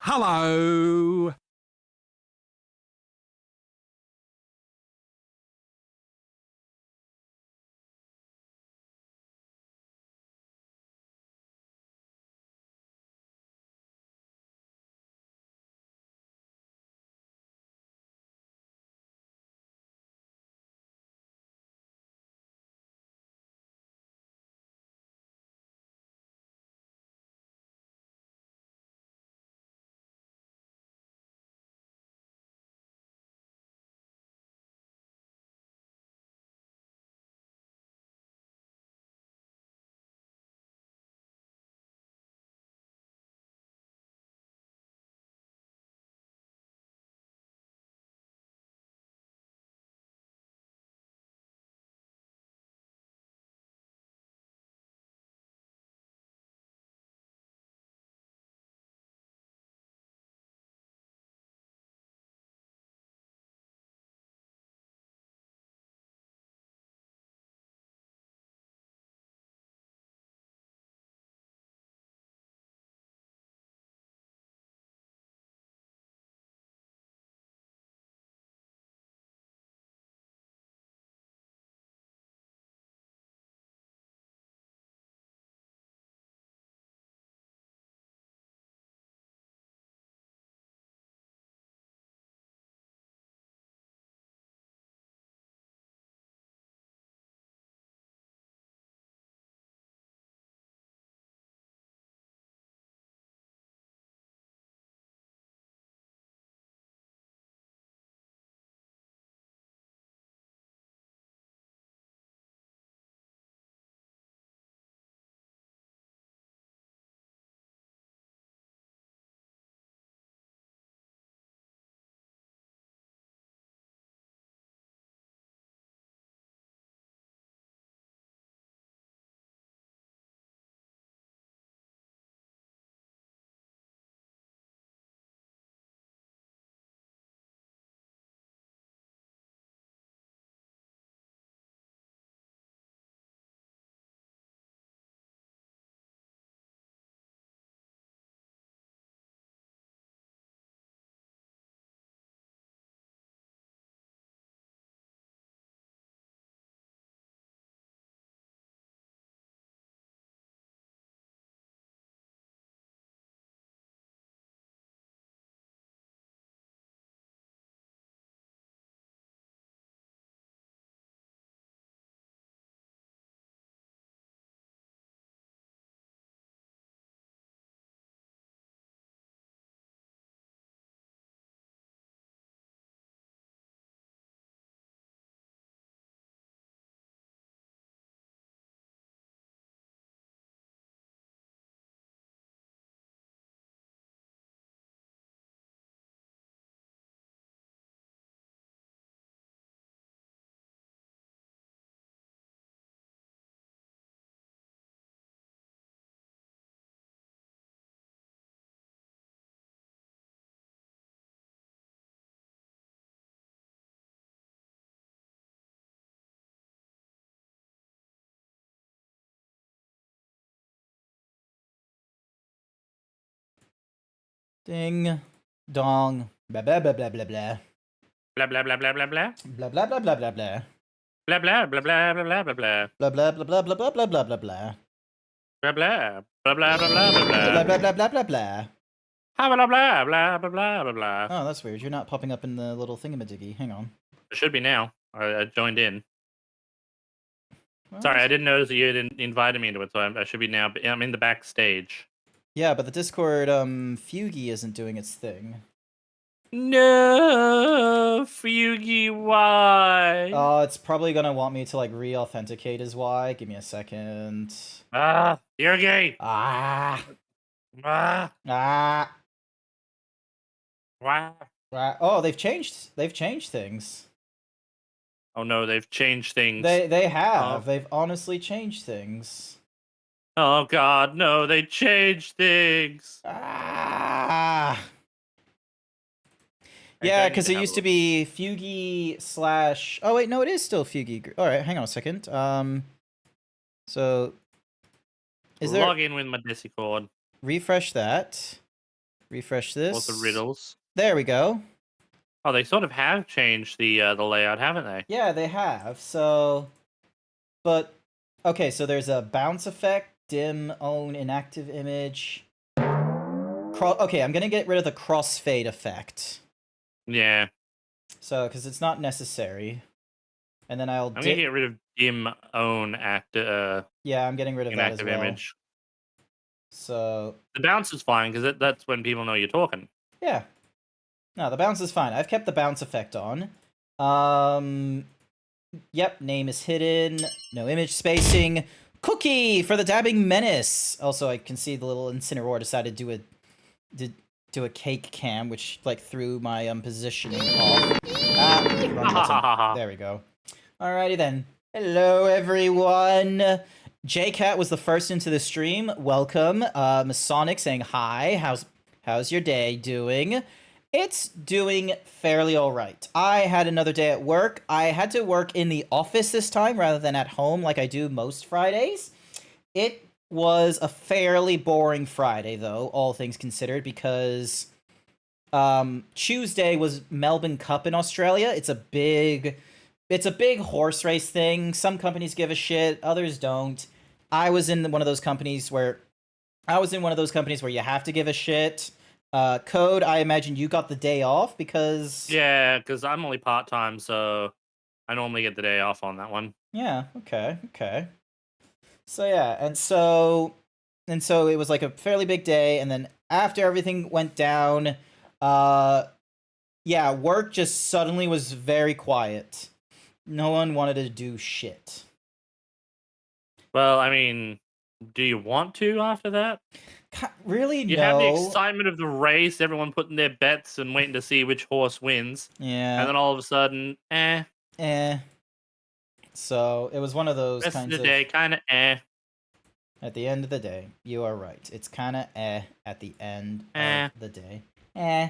Hello. Ding dong. Blah blah blah blah blah blah. Blah blah blah blah blah blah. Blah blah blah blah blah blah. Blah blah blah blah blah blah blah blah. Blah blah blah blah blah blah blah blah blah blah. Blah blah blah blah blah blah blah Blah blah. blah blah blah blah blah. Ha blah blah blah blah blah blah blah. Oh, that's weird. You're not popping up in the little thingamadiggy. Hang on. It should be now. I joined in. Well, Sorry, I didn't notice that you had invited me into it, so I should be now. I'm in the backstage. yeah, but the Discord Fugi isn't doing its thing. No, Fugi, why? Oh, it's probably gonna want me to like re-authenticate is why. Give me a second. Ah, you're gay. Ah. Ah, Ah. why? Ah. Oh, they've changed things. Oh no, they've changed things. They have. Oh. They've honestly changed things. Oh God, no! They changed things. Ah. Yeah, because it used to be Fugi / oh wait, no, it is still Fugi. All right, hang on a second. So is there log in with my Discord? refresh that? Refresh this. Or the riddles. There we go. Oh, they sort of have changed the layout, haven't they? Yeah, they have. So, but okay. So there's a bounce effect, dim, own, inactive image. Okay, I'm gonna get rid of the crossfade effect. Yeah. So, because it's not necessary. And then I'm gonna get rid of dim, own, yeah, I'm getting rid of that as inactive well. image. So The bounce is fine because that's when people know you're talking. yeah. No, the bounce is fine. I've kept the bounce effect on. Yep, name is hidden. No image spacing. Cookie for the dabbing menace. Also, I can see the little Incineroar decided to do a cake cam, which like threw my positioning off. Wrong button. There we go. Alrighty then. Hello everyone. JCat was the first into the stream. Welcome. Masonic saying hi. How's your day doing? It's doing fairly alright. I had another day at work. I had to work in the office this time rather than at home like I do most Fridays. It was a fairly boring Friday though, all things considered, because Tuesday was Melbourne Cup in Australia. It's a big horse race thing. Some companies give a shit, others don't. I was in one of those companies where you have to give a shit. Code, I imagine you got the day off because... Yeah, because I'm only part-time, so I normally get the day off on that one. Yeah, okay. So yeah, and so it was like a fairly big day, and then after everything went down, yeah, work just suddenly was very quiet. No one wanted to do shit. Well, I mean, do you want to after that? Really, you no. have the excitement of the race, everyone putting their bets and waiting to see which horse wins. Yeah. And then all of a sudden, So it was one of those rest kinds of the day, kind of At the end of the day, you are right. It's kind of at the end of the day. Yeah.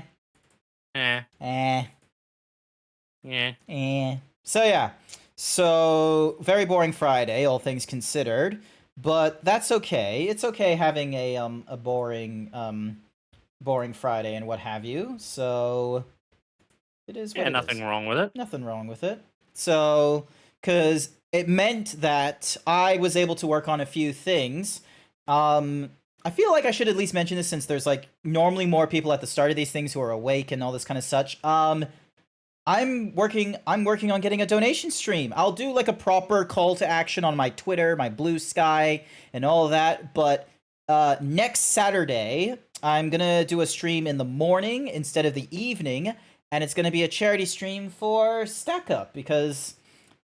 So yeah. So very boring Friday, all things considered. But that's okay. It's okay having a boring Friday and what have you. So it is what it nothing is. wrong with it. Nothing wrong with it. So, because it meant that I was able to work on a few things. I feel like I should at least mention this since there's like normally more people at the start of these things who are awake and all this kind of such. I'm working on getting a donation stream. I'll do like a proper call to action on my Twitter, my Blue Sky, and all of that. But next Saturday, I'm gonna do a stream in the morning instead of the evening, and it's gonna be a charity stream for Stack Up because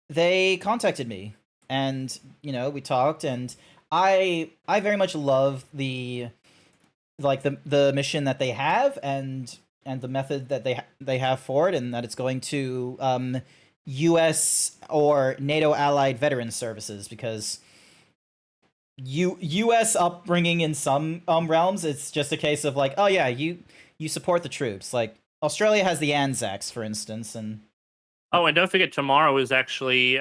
they contacted me, and we talked, and I very much love the mission that they have, and the method that they have for it, and that it's going to U.S. or NATO allied veteran services, because U.S. upbringing in some realms, it's just a case of like, oh yeah, you support the troops. Like Australia has the Anzacs, for instance, and oh, and don't forget tomorrow is actually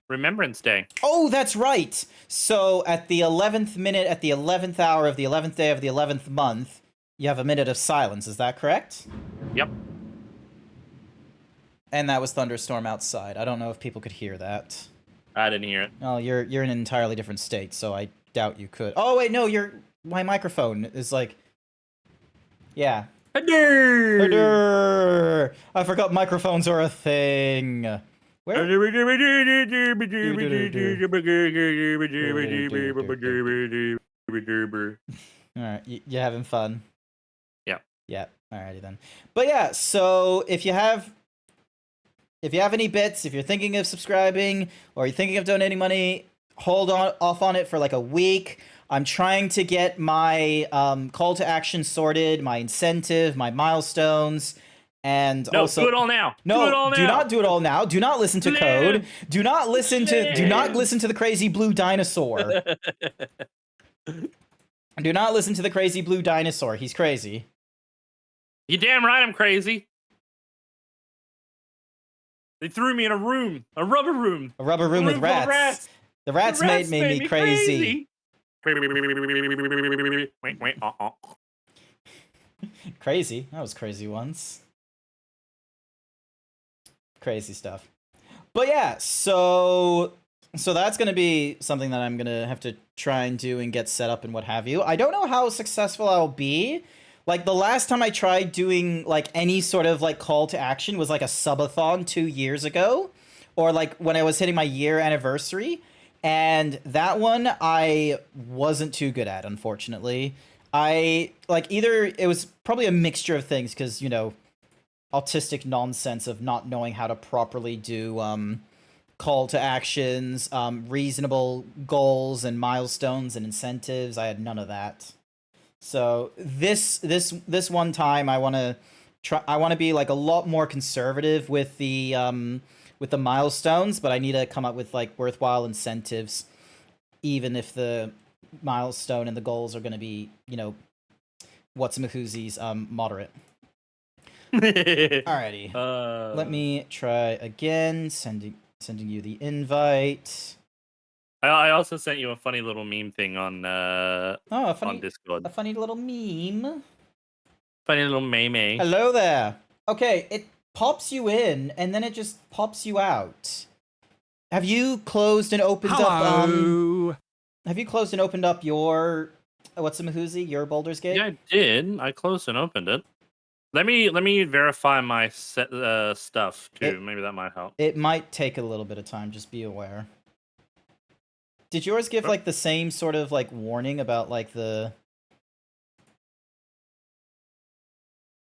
Remembrance Day. Oh, that's right. So at the 11th minute, at the 11th hour of the 11th day of the 11th month, you have a minute of silence, is that correct? Yep. And that was thunderstorm outside. I don't know if people could hear that. I didn't hear it. Oh, you're in an entirely different state, so I doubt you could. Oh wait, no, my microphone is like, yeah. Hello. I forgot microphones are a thing. Where? Alright, you having fun? Yeah, alrighty then. But yeah, so if you have any bits, if you're thinking of subscribing or you're thinking of donating money, hold off on it for like a week. I'm trying to get my call to action sorted, my incentive, my milestones, and also do it all now. No, do it all now. Do not do it all now. Do not listen to Code. Do not listen to the crazy blue dinosaur. Do not listen to the crazy blue dinosaur. He's crazy. You damn right I'm crazy. They threw me in a rubber room. A rubber room with rats. The rats made me crazy. Crazy. That was crazy once. Crazy stuff. But yeah, so that's gonna be something that I'm gonna have to try and do and get set up and what have you. I don't know how successful I'll be. Like the last time I tried doing like any sort of like call to action was like a subathon 2 years ago, or like when I was hitting my year anniversary, and that one I wasn't too good at, unfortunately. I like either it was probably a mixture of things because autistic nonsense of not knowing how to properly do call to actions, reasonable goals and milestones and incentives. I had none of that. So this one time I want to try. I want to be like a lot more conservative with the milestones, but I need to come up with like worthwhile incentives, even if the milestone and the goals are going to be what's Mahoozy's moderate. Alrighty. Let me try again. Sending you the invite. I also sent you a funny little meme thing on on Discord. A funny little meme. Funny little meme. Hello there. Okay, it pops you in and then it just pops you out. Have you closed and opened up? Have you closed and opened up your what's the Mahoozy? Your Baldur's Gate? Yeah, I did. I closed and opened it. Let me verify my stuff too. Maybe that might help. It might take a little bit of time. Just be aware. Did yours give like the same sort of like warning about like the?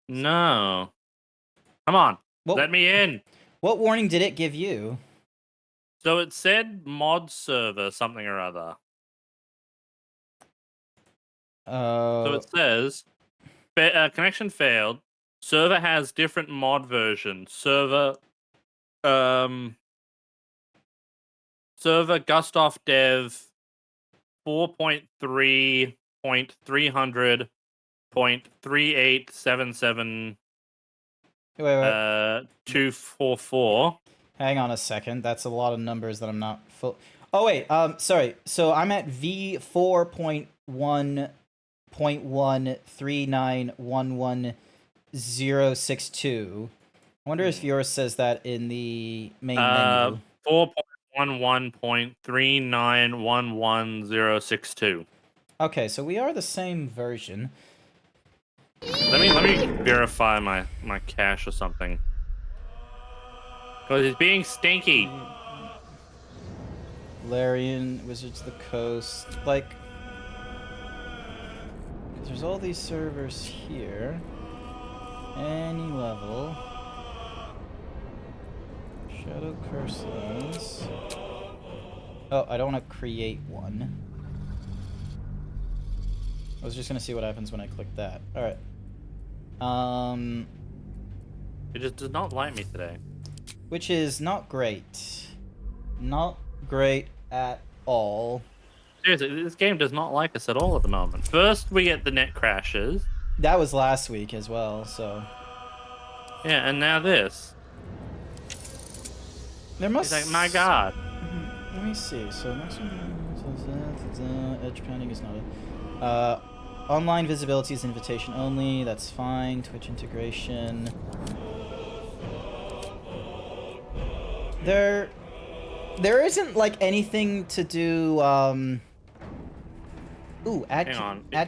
No. Come on. Let me in. What warning did it give you? So it said mod server something or other. So it says connection failed. Server has different mod version. Server Gustav Dev 4.3.300.3877 244. Hang on a second. That's a lot of numbers that I'm not full. Oh wait, sorry. So I'm at V4.1.13911.062. I wonder if yours says that in the main menu. 4.11.3911.062. Okay, so we are the same version. Let me verify my cache or something. Because it's being stinky. Larian, Wizards of the Coast, like, because there's all these servers here. Any level. Shadow Curses. Oh, I don't want to create one. I was just gonna see what happens when I click that. Alright. It just does not like me today. Which is not great. Not great at all. Seriously, this game does not like us at all at the moment. First, we get the net crashes. That was last week as well, so... Yeah, and now this. There must... It's like, my god. Let me see. So, next one... Edge pounding is not a... online visibility is invitation only. That's fine. Twitch integration. There isn't like anything to do. Ooh, add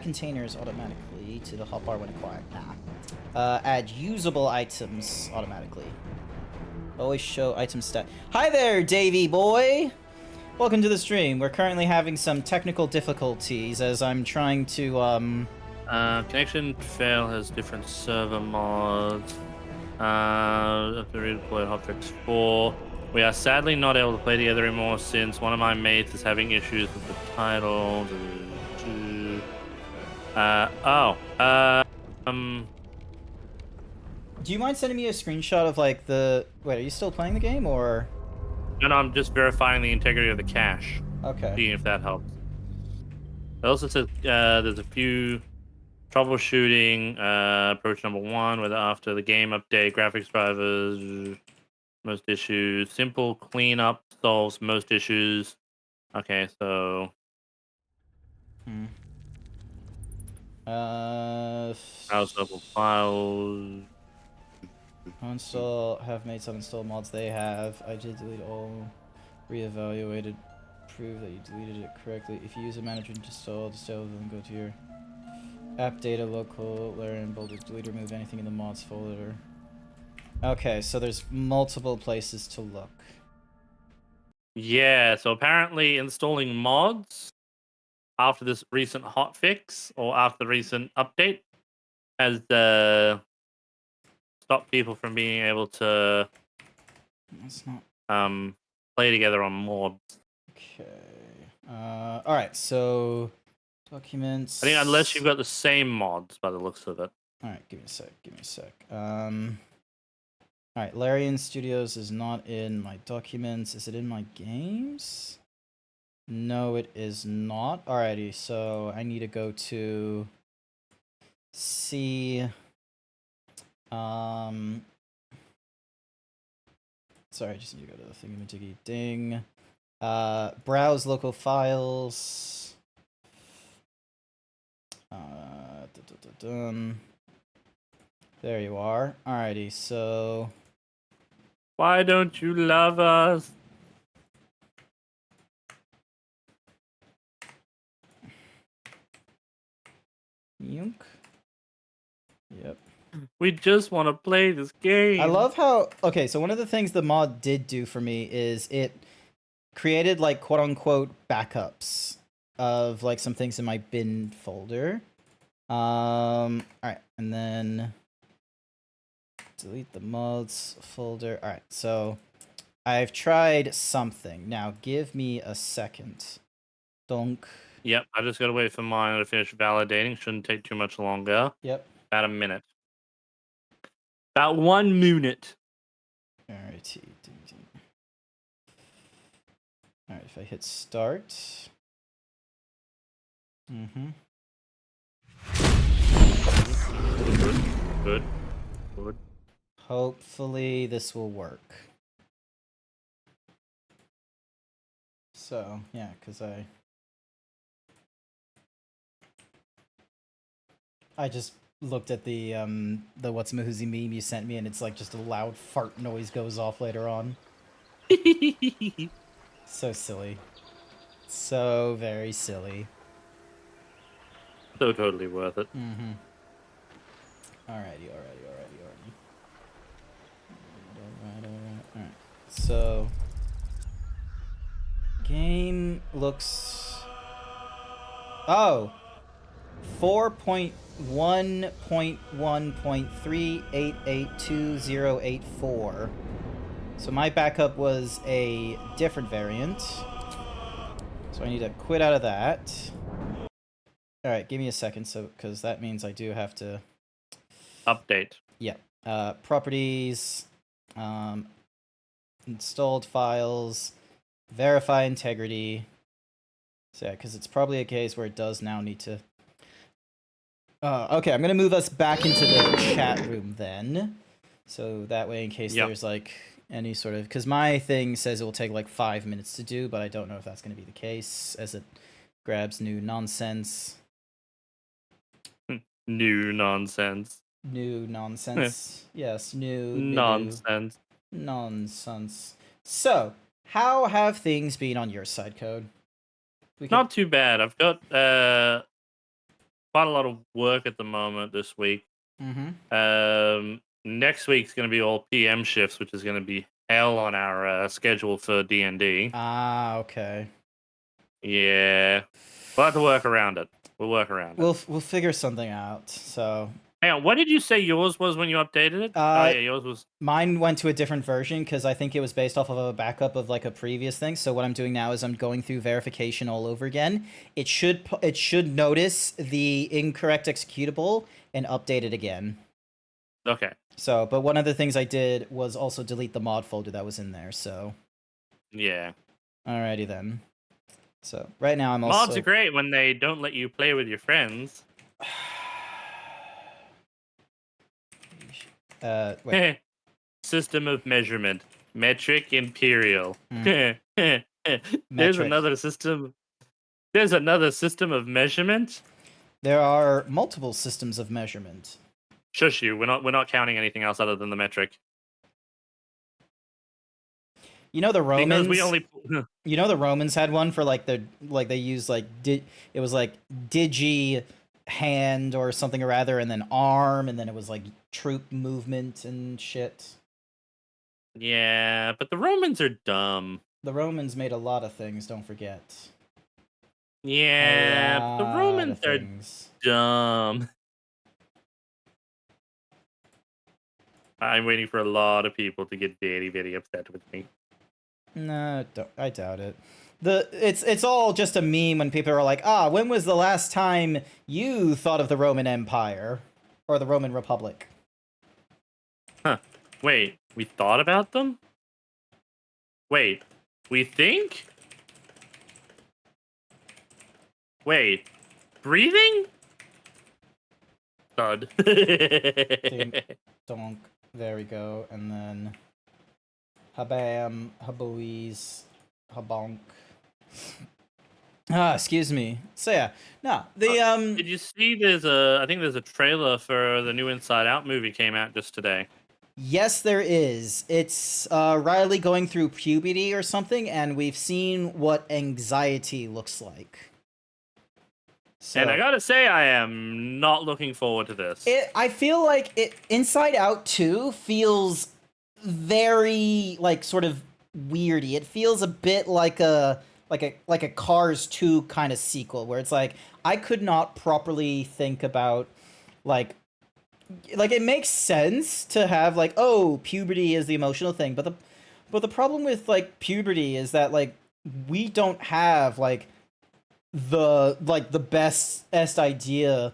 containers automatically to the hotbar when acquired. Nah. Add usable items automatically. Always show item stat. Hi there, Davey boy. Welcome to the stream. We're currently having some technical difficulties as I'm trying to Connection fail has different server mods. Have to redeploy Hotfix 4. We are sadly not able to play together anymore since one of my mates is having issues with the title. Do you mind sending me a screenshot of like the... Wait, are you still playing the game or... No, I'm just verifying the integrity of the cache. Okay. Seeing if that helps. It also says there's a few troubleshooting. Approach number 1, whether after the game update, graphics drivers, most issues. Simple cleanup solves most issues. Okay, so... House level files. Uninstall, have made some install mods. They have. I did delete all. Reevaluated. Prove that you deleted it correctly. If you use a manager install, then go to your app data, local, layer, and boulder. Delete or remove anything in the mods folder. Okay, so there's multiple places to look. Yeah, so apparently installing mods after this recent hotfix or after the recent update has stopped people from being able to That's not play together on mods. okay. All right. So documents. I think unless you've got the same mods by the looks of it. All right. Give me a sec. Give me a sec. All right. Larian Studios is not in my documents. Is it in my games? No, it is not. Alrighty. So I need to go to see. Sorry, I just need to go to the thingamajiggy ding. Browse local files. There you are. Alrighty, so Why don't you love us? Yunk. Yep. We just want to play this game. I love how okay, so one of the things the mod did do for me is it created like quote unquote backups of like some things in my bin folder. Alright, and then delete the mods folder. Alright, so I've tried something. Now give me a second. Donk. Yep, I just gotta wait for mine to finish validating. Shouldn't take too much longer. Yep. About a minute. About 1 minute. Alright. Alright, if I hit start. Mm-hmm. Good. Hopefully this will work. So, yeah, because I just looked at the what's-mahoozy meme you sent me, and it's like just a loud fart noise goes off later on. So silly. So very silly. So totally worth it. Mm-hmm. Alrighty. Alright. So game looks oh 4.1.1.3882084. So my backup was a different variant. So I need to quit out of that. Alright, give me a second, so because that means I do have to Update. yeah. Properties, installed files, verify integrity. So yeah, because it's probably a case where it does now need to okay, I'm gonna move us back into the chat room then. So that way in case there's like any sort of because my thing says it will take like 5 minutes to do, but I don't know if that's gonna be the case as it grabs new nonsense. New nonsense. New nonsense. Yes, Nonsense. Nonsense. So, how have things been on your side, Code? Not too bad. I've got quite a lot of work at the moment this week. Mm-hmm. Next week's going to be all PM shifts, which is going to be hell on our schedule for D&D. Ah, okay. Yeah. We'll have to work around it. We'll work around it. We'll figure something out. So. Hang on, what did you say yours was when you updated it? Oh, yeah, yours was... Mine went to a different version because I think it was based off of a backup of like a previous thing. So what I'm doing now is I'm going through verification all over again. It should notice the incorrect executable and update it again. Okay. So, but one of the things I did was also delete the mod folder that was in there, so... Yeah. Alrighty then. So, right now I'm Mods also... are great when they don't let you play with your friends. Wait. System of measurement. Metric imperial. There's Metric. another system. There's another system of measurement. There are multiple systems of measurement. Shush you. We're not counting anything else other than the metric. You know the Romans. Because we only. You know the Romans had one for like they used like it was like digi hand or something or rather, and then arm, and then it was like troop movement and shit. Yeah, but the Romans are dumb. The Romans made a lot of things. Don't forget. Yeah, but the Romans are dumb. I'm waiting for a lot of people to get very, very upset with me. No, I doubt it. It's all just a meme when people are like, when was the last time you thought of the Roman Empire or the Roman Republic? Huh. Wait, we thought about them? Wait, we think? Wait, breathing? Thud. Donk. There we go. And then habam, haboise, habonk. Excuse me. So yeah, no, the Did you see? I think there's a trailer for the new Inside Out movie came out just today. Yes, there is. It's Riley going through puberty or something, and we've seen what anxiety looks like. So, and I gotta say, I am not looking forward to this. I feel like Inside Out 2 feels very like sort of weirdy. It feels a bit like a Cars 2 kind of sequel where it's like I could not properly think about like it makes sense to have like, oh, puberty is the emotional thing, but the problem with like puberty is that like we don't have like the best idea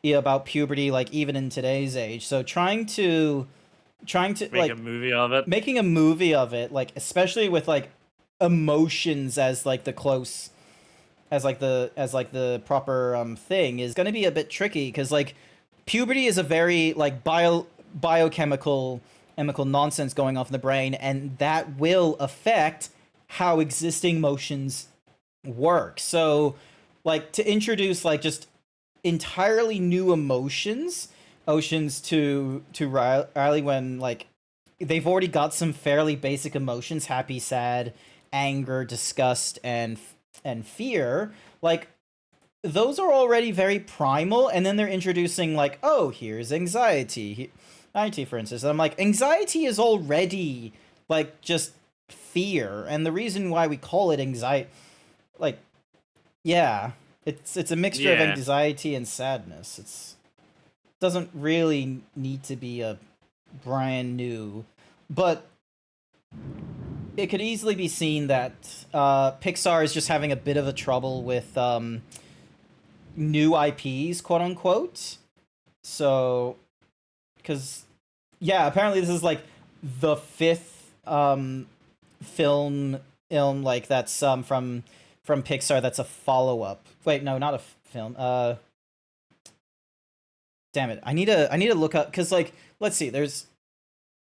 about puberty like even in today's age. So trying to make like a movie of it, making a movie of it, like especially with like emotions as like the close as like the proper thing is going to be a bit tricky because like puberty is a very like biochemical nonsense going off in the brain, and that will affect how existing motions work. So like to introduce like just entirely new emotions to Riley when like they've already got some fairly basic emotions: happy, sad, anger, disgust, and fear. Like those are already very primal, and then they're introducing like, oh, here's anxiety, for instance. And I'm like, anxiety is already like just fear, and the reason why we call it anxiety, like, yeah, it's a mixture of anxiety and sadness. It doesn't really need to be a brand new, but it could easily be seen that Pixar is just having a bit of a trouble with new IPs, quote unquote. So, because yeah, apparently this is like the fifth film like that's from Pixar that's a follow up. Wait, no, not a film. Damn it! I need to look up because like let's see. There's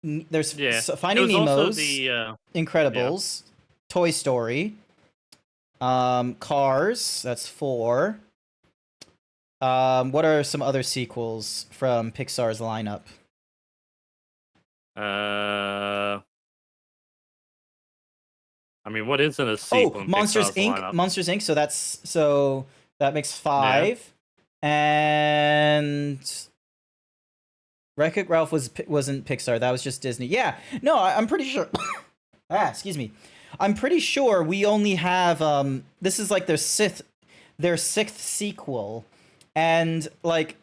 Finding Nemo's, Incredibles, Toy Story, Cars. That's 4. What are some other sequels from Pixar's lineup? I mean, what isn't a sequel? Oh, Monsters Inc. Lineup? Monsters Inc. So that makes 5, and Wreck-It Ralph wasn't Pixar. That was just Disney. Yeah, no, I'm pretty sure. Excuse me. I'm pretty sure we only have this is like their sixth sequel, and like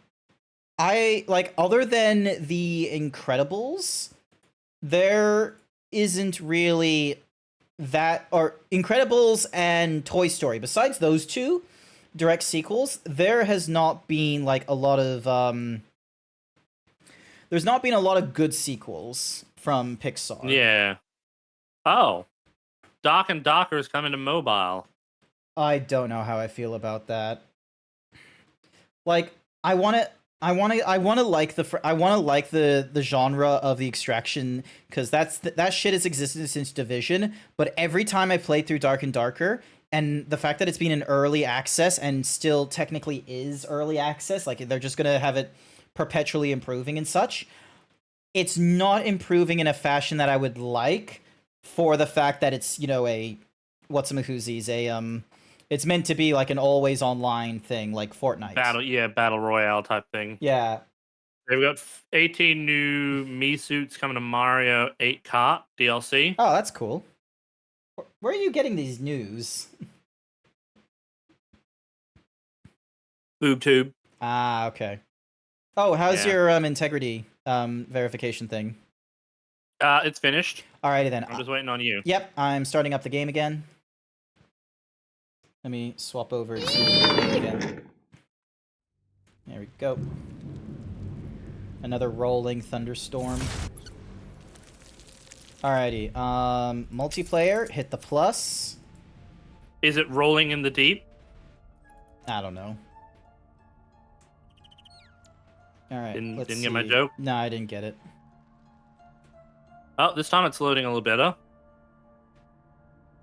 other than the Incredibles, there isn't really that, or Incredibles and Toy Story. Besides those two direct sequels, there has not been like a lot of there's not been a lot of good sequels from Pixar. Yeah. Oh, Doc and Docker is coming to mobile. I don't know how I feel about that. Like, I want to like the genre of the Extraction, because that shit has existed since Division. But every time I play through Dark and Darker, and the fact that it's been in early access and still technically is early access, like they're just gonna have it perpetually improving and such. It's not improving in a fashion that I would like, for the fact that it's, a whatsamahoozies, it's meant to be like an always online thing, like Fortnite. Battle Royale type thing. Yeah. They've got 18 new Mii suits coming to Mario 8 Kart DLC. Oh, that's cool. Where are you getting these news? BoobTube. Ah, okay. Oh, how's your integrity verification thing? It's finished. Alrighty then. I'm just waiting on you. Yep, I'm starting up the game again. Let me swap over to the game again. There we go. Another rolling thunderstorm. Alrighty, multiplayer, hit the plus. Is it rolling in the deep? I don't know. Alright, Didn't get my joke? No, I didn't get it. Oh, this time it's loading a little better.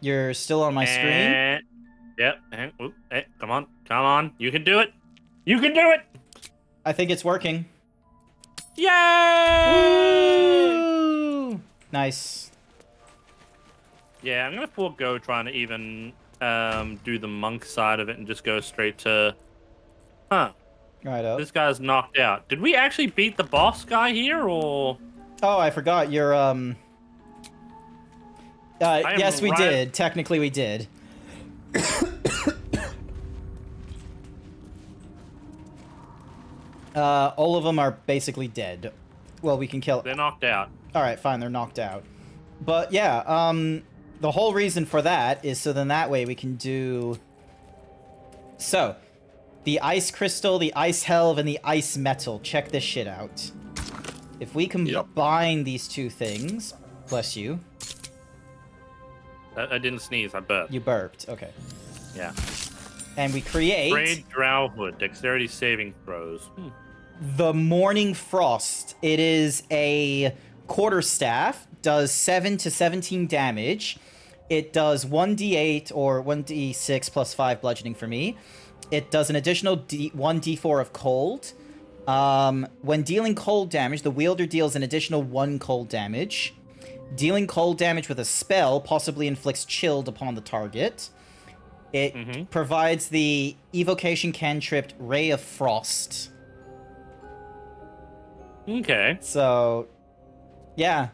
You're still on my screen? Yep. Hey, come on. You can do it. You can do it. I think it's working. Yay! Woo! Nice. Yeah, I'm gonna forego trying to even do the monk side of it and just go straight to. Right up. This guy's knocked out. Did we actually beat the boss guy here, or? Oh, I forgot. You're yes, we did. Technically, we did. All of them are basically dead. Well, we can kill. They're knocked out. All right, fine. They're knocked out. But yeah, the whole reason for that is so then that way we can do. So, the ice crystal, the ice helve, and the ice metal. Check this shit out. If we combine these two things, bless you. I didn't sneeze. I burped. You burped. Okay. Yeah. And we create Braid Drowhood, dexterity saving throws. the Morning Frost. It is a quarterstaff, does 7 to 17 damage. It does 1d8 or 1d6 plus 5 bludgeoning for me. It does an additional 1d4 of cold. When dealing cold damage, the wielder deals an additional 1 cold damage. Dealing cold damage with a spell possibly inflicts chilled upon the target. It provides the evocation cantrip Ray of Frost. Okay. So, yeah.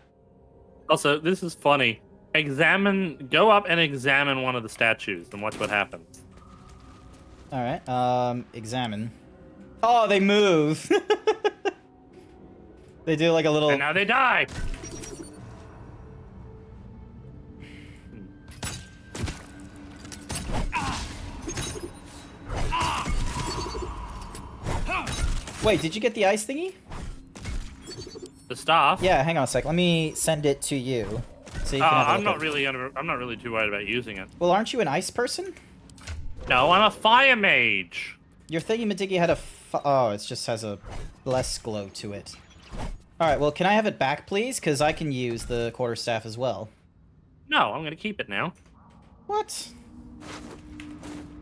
Also, this is funny. Go up and examine one of the statues and watch what happens. Alright, examine. Oh, they move! They do like a little... And now they die! Wait, did you get the ice thingy? The staff? Yeah, hang on a sec. Let me send it to you. So you can have a I'm look not really too worried about using it. Well, aren't you an ice person? No, I'm a fire mage. Your thingy-majiggy had a... Oh, it just has a less glow to it. Alright, well, can I have it back, please? Because I can use the quarterstaff as well. No, I'm gonna keep it now. What?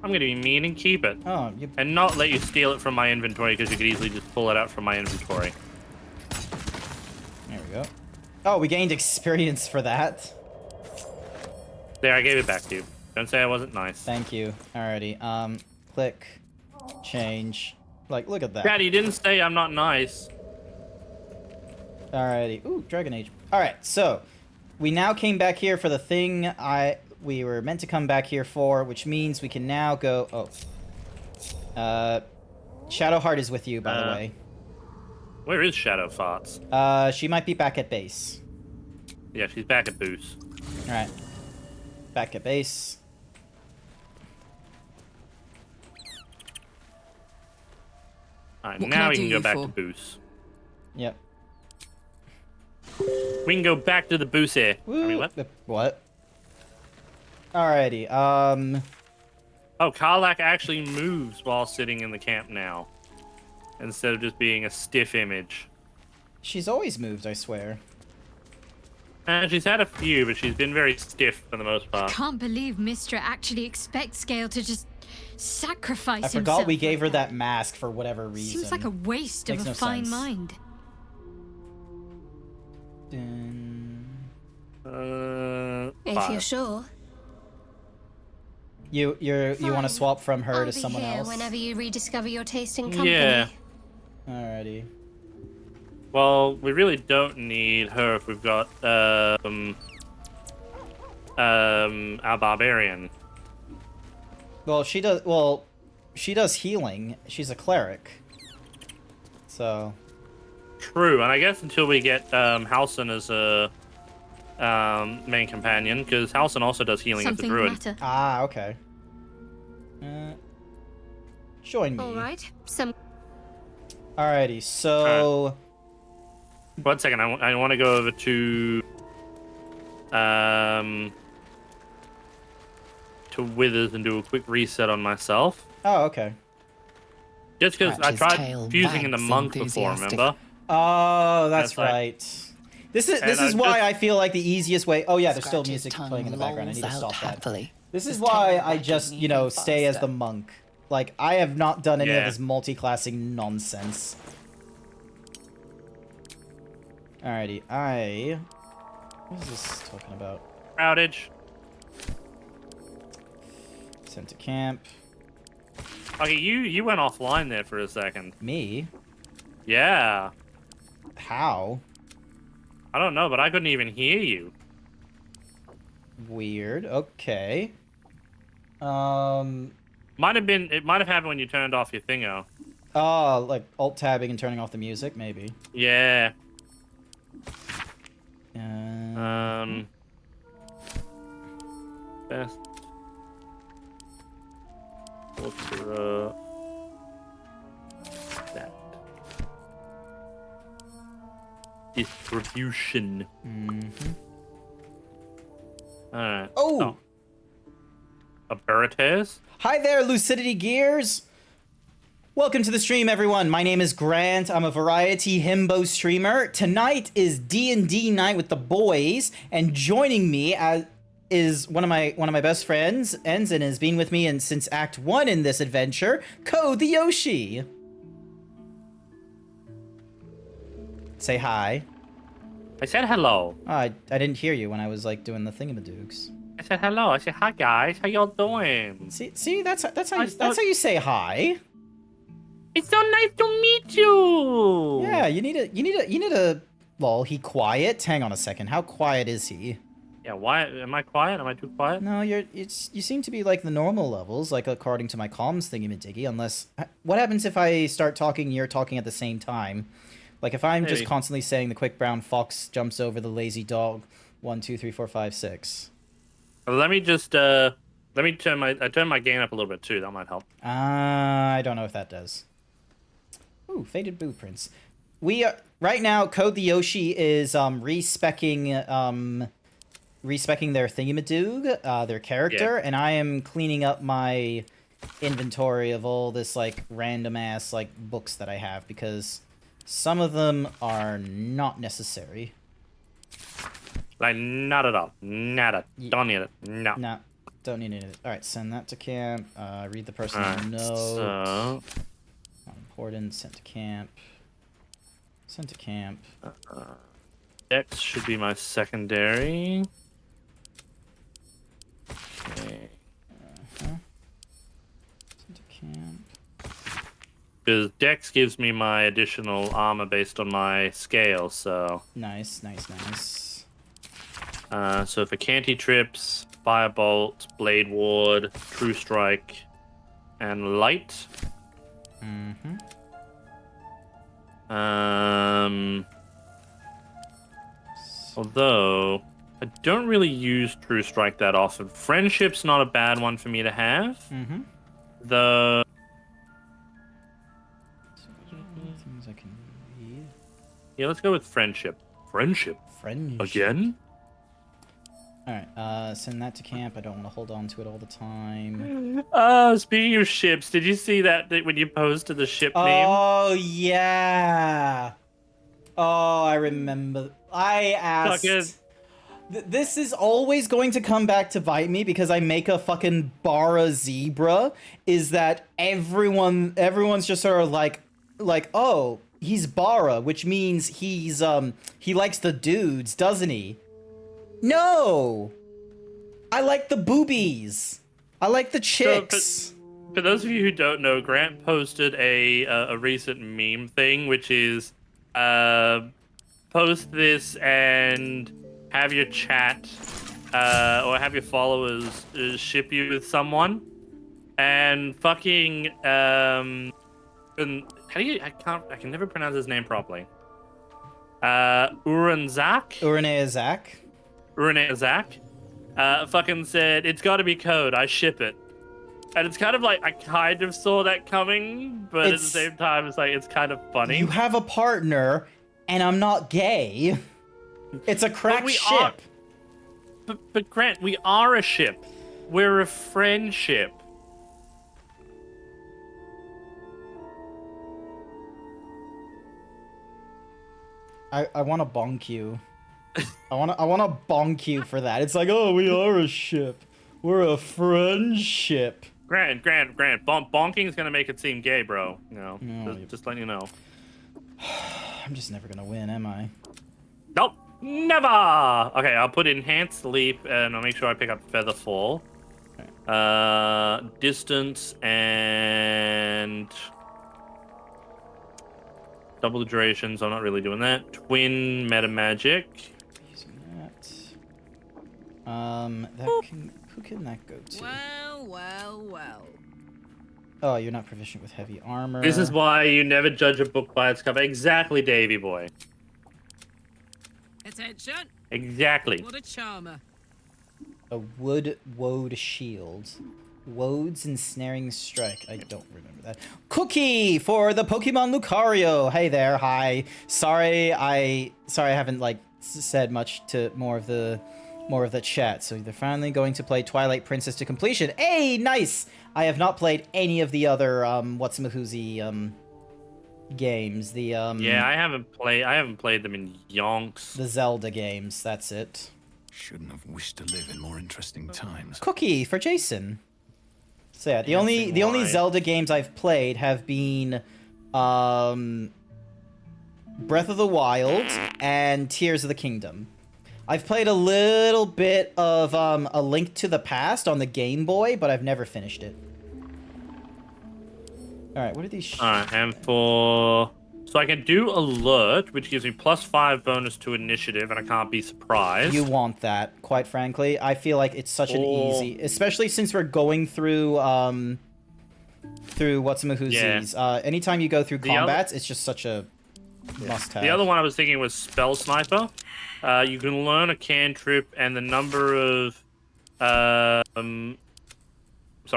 I'm gonna be mean and keep it. Oh, you... And not let you steal it from my inventory, because you could easily just pull it out from my inventory. There we go. Oh, we gained experience for that. There, I gave it back to you. Don't say I wasn't nice. Thank you. Alrighty, click, change. Like, look at that. Daddy, you didn't say I'm not nice. Alrighty. Ooh, Dragon Age. Alright, so we now came back here for the thing we were meant to come back here for, which means we can now go... Oh. Shadowheart is with you, by the way. Where is Shadow Farts? She might be back at base. Yeah, she's back at Boost. Alright. Back at base. Alright, now we can go back to Boost. Yep. We can go back to the Boost here. I mean, what? What? Alrighty, Oh, Karlak actually moves while sitting in the camp now. Instead of just being a stiff image. She's always moved, I swear. She's had a few, but she's been very stiff for the most part. Can't believe Mistra actually expects Gale to just sacrifice I himself. forgot we gave her like that mask for whatever reason. Seems like a waste Makes of a no fine sense. mind. If Five. you're sure. You want to Fine. swap from her I'll to be someone here else? whenever you rediscover your taste in company. Yeah. Alrighty. Well, we really don't need her if we've got our barbarian. Well, she does. Well, she does healing. She's a cleric. So. True, and I guess until we get Halson as a main companion, because Halson also does healing as a Something druid. matter. Ah, okay. Join me. All right. Some. Alrighty. So. 1 second, I want to go over to Withers and do a quick reset on myself. Oh, okay. Just because I Scratch his tried tail, fusing in the wags monk before, enthusiastic. remember? Oh, that's That's like- right. This is And I why just- I feel like the easiest way. Oh yeah, there's still Scratch his music tongue, playing in the background. I need to lolls stop out that. happily. This is His why tail I just, wagging even stay as the faster. monk. Like, I have not done any of Yeah. this multi-classing nonsense. Alrighty, what is this talking about? Outage. Sent to camp. Okay, you went offline there for a second. Me? Yeah. How? I don't know, but I couldn't even hear you. Weird. Okay. It might have happened when you turned off your thingo. Oh, like alt-tabbing and turning off the music, maybe. Yeah. Uh, Best. Ultra. That. Distribution. Alright. Oh! Apparatus? Hi there, Lucidity Gears! Welcome to the stream, everyone. My name is Grant. I'm a variety himbo streamer. Tonight is D&D night with the boys, and joining me is one of my best friends. Ensign has been with me since Act 1 in this adventure, Ko the Yoshi. Say hi. I said hello. Oh, I didn't hear you when I was like doing the thingamadooks. I said hello. I said hi guys. How y'all doing? See, that's how you say hi. It's so nice to meet you. Yeah, you need a. Lol, he quiet? Hang on a second. How quiet is he? Yeah. Why am I quiet? Am I too quiet? No, you seem to be like the normal levels, like according to my comms thingy-majiggy, unless... What happens if I start talking and you're talking at the same time? Like if I'm just Maybe. constantly saying the quick brown fox jumps over the lazy dog, 1, 2, 3, 4, 5, 6. Let me just turn my gain up a little bit too. That might help. I don't know if that does. Ooh, faded blueprints. We are right now. Code the Yoshi is respecking their thingamadoog, their character, and I am cleaning up my inventory of all this like random ass like books that I have because some of them are not necessary. Like not at all. Nada. Don't need it. No. No, don't need it. All right, send that to camp. Read the personal Alright, note. so Not important. Sent to camp. Sent to camp. Dex should be my secondary. Okay. Sent to camp. Because Dex gives me my additional armor based on my scale, so Nice, nice, nice. so for Canty Trips, Firebolt, Blade Ward, True Strike, and Light. Mm-hmm. Although I don't really use True Strike that often. Friendship's not a bad one for me to have. Mm-hmm. The Things I can read. yeah, let's go with Friendship. Friendship Friend. again? Alright, send that to camp. I don't want to hold on to it all the time. Oh, speaking of ships, did you see that when you posted the ship name? Oh, yeah. Oh, I remember. I asked. Fucking- This is always going to come back to bite me because I make a fucking bara zebra. Is that everyone's just sort of like, oh, he's bara, which means he likes the dudes, doesn't he? No! I like the boobies. I like the chicks. For those of you who don't know, Grant posted a recent meme thing, which is post this and have your chat or have your followers ship you with someone, and fucking and how do you? I can never pronounce his name properly. Uraneazak. Fucking said it's got to be code. I ship it. And it's kind of like, I kind of saw that coming, but at the same time, it's like, it's kind of funny. You have a partner, and I'm not gay. It's a crack ship. But Grant, we are a ship. We're a friendship. I want to bonk you. I want to bonk you for that. It's like, oh, we are a ship. We're a friendship. Grant. Bonking is gonna make it seem gay, bro. You know, just letting you know. I'm just never gonna win, am I? Nope, never. Okay, I'll put enhanced leap, and I'll make sure I pick up feather fall. Distance and double the duration, so I'm not really doing that. Twin meta magic. Using that. Who can that go to? Well. Oh, you're not proficient with heavy armor. This is why you never judge a book by its cover. Exactly, Davy boy. Attention. Exactly. What a charmer. A woad shield. Woads ensnaring strike. I don't remember that. Cookie for the Pokemon Lucario. Hey there, hi. Sorry I haven't like said much to more of the chat. So they're finally going to play Twilight Princess to completion. Hey, nice. I have not played any of the other what's-a-mahoozy games. The yeah, I haven't played them in yonks. The Zelda games. That's it. Shouldn't have wished to live in more interesting times. Cookie for Jason. So yeah, the only Zelda games I've played have been Breath of the Wild and Tears of the Kingdom. I've played a little bit of A Link to the Past on the Game Boy, but I've never finished it. Alright, what are these? Alright, and so I can do alert, which gives me +5 bonus to initiative, and I can't be surprised. You want that, quite frankly. I feel like it's such an easy, especially since we're going through what's-a-mahoozies. Yeah. Anytime you go through combats, it's just such a must-have. The other one I was thinking was Spell Sniper. You can learn a cantrip and the number of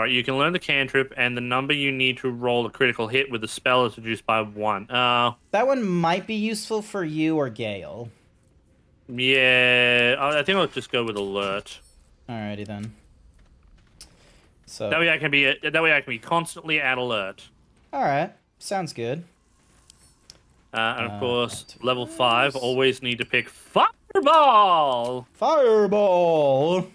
you can learn the cantrip and the number you need to roll a critical hit with the spell is reduced by 1. That one might be useful for you or Gale. Yeah, I think I'll just go with alert. Alrighty then. So that way I can be constantly at alert. Alright, sounds good. And of course, level 5, always need to pick Fireball! Fireball!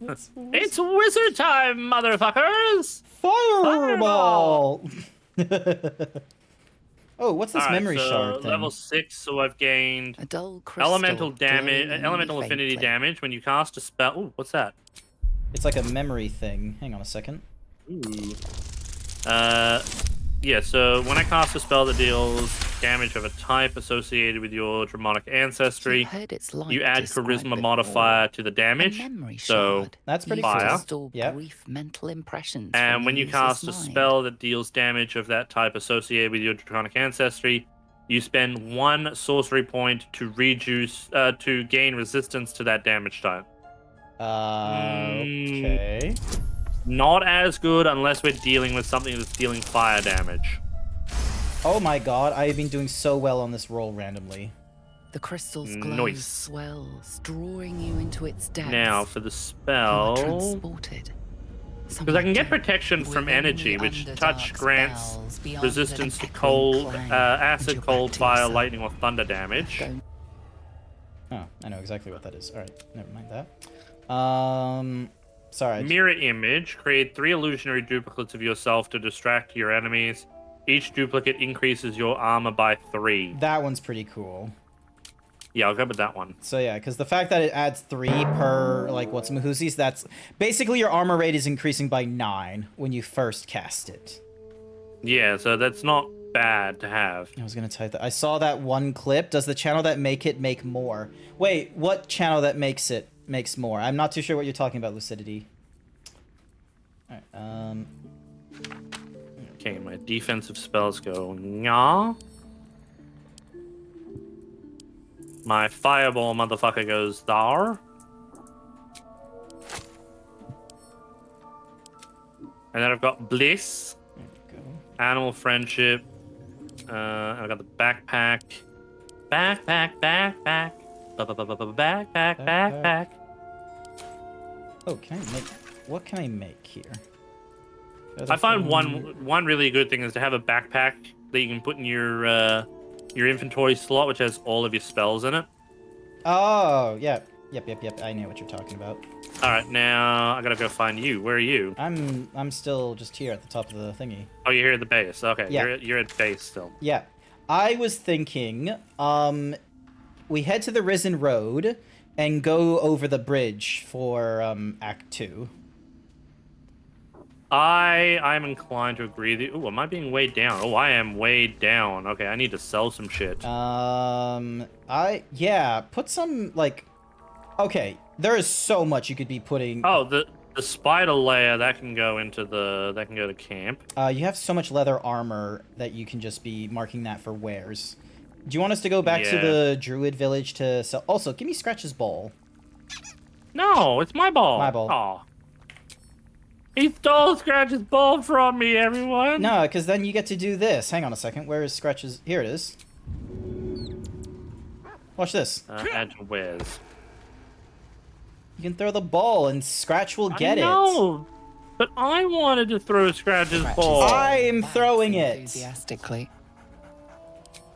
It's wizard time, motherfuckers! Fireball! Oh, what's this memory so shard thing? Level 6, so I've gained A dull crystal elemental damage, glowing elemental affinity faintly. damage when you cast a spell. Ooh, what's that? It's like a memory thing. Hang on a second. Ooh. Yeah, so when I cast a spell that deals damage of a type associated with your Draconic ancestry, Heard it's like you add described charisma before. modifier to the A damage. memory So, shard. That's pretty Fire. cool. Store Yep. brief mental impressions And from when the you user's cast a mind. spell that deals damage of that type associated with your Draconic ancestry, you spend 1 sorcery point to to gain resistance to that damage type. Okay. Not as good unless we're dealing with something that's dealing fire damage. Oh my god, I've been doing so well on this roll randomly. The crystal's glow Nice. swells, drawing you into its depths. Now for the You are spell, transported. because I can get protection from energy, which touch grants resistance to cold, acid, cold, fire, lightning, or thunder damage. Oh, I know exactly what that is. All right, never mind that. Sorry. Mirror image. Create 3 illusionary duplicates of yourself to distract your enemies. Each duplicate increases your armor by 3. That one's pretty cool. Yeah, I'll go with that one. So yeah, because the fact that it adds 3 per, like, what's Mahusi's, that's... Basically, your armor rate is increasing by 9 when you first cast it. Yeah, so that's not bad to have. I was gonna type that. I saw that one clip. Does the channel that make it make more? Wait, what channel that makes it makes more? I'm not too sure what you're talking about, Lucidity. Alright, Okay, my defensive spells go nya. My fireball motherfucker goes thar. And then I've got bliss, there we go. animal friendship. I've got the backpack. Backpack. Backpack. Oh, can I make... What can I make here? I find one really good thing is to have a backpack that you can put in your inventory slot, which has all of your spells in it. Oh, yeah. Yep. I know what you're talking about. All right, now I gotta go find you. Where are you? I'm still just here at the top of the thingy. Oh, you're here at the base. Okay, Yeah. you're at base still. Yeah. I was thinking, we head to the Risen Road and go over the bridge for, Act 2. I'm inclined to agree. Ooh, am I being weighed down? Oh, I am weighed down. Okay, I need to sell some shit. Yeah, put some, like... Okay, there is so much you could be putting... Oh, the spider layer that can go to camp. You have so much leather armor that you can just be marking that for wares. Do you want us to go back to Yeah. the Druid village to sell... Also, give me Scratch's ball. No, it's my ball. My ball. Aw. He stole Scratch's ball from me, everyone. No, because then you get to do this. Hang on a second. Where is Scratch's... Here it is. Watch this. Add to wares. You can throw the ball and Scratch will get it. No, but I wanted to throw Scratch's ball. I am Laughs throwing it. enthusiastically.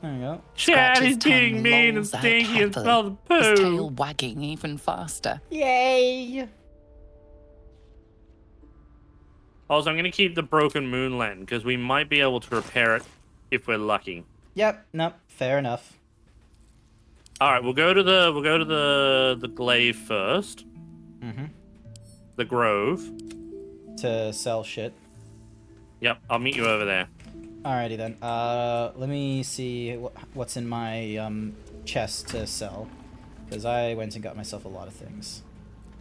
There you go. Chad is Scratch's being tongue mean and lolls out stinky and happily, smells his tail poo. wagging even faster. Yay! Also, I'm gonna keep the broken moon lantern because we might be able to repair it if we're lucky. Yep. Nope. Fair enough. All right, we'll go to the glaive first. Mm-hmm. The grove. To sell shit. Yep, I'll meet you over there. Alrighty then. Let me see what's in my chest to sell, because I went and got myself a lot of things.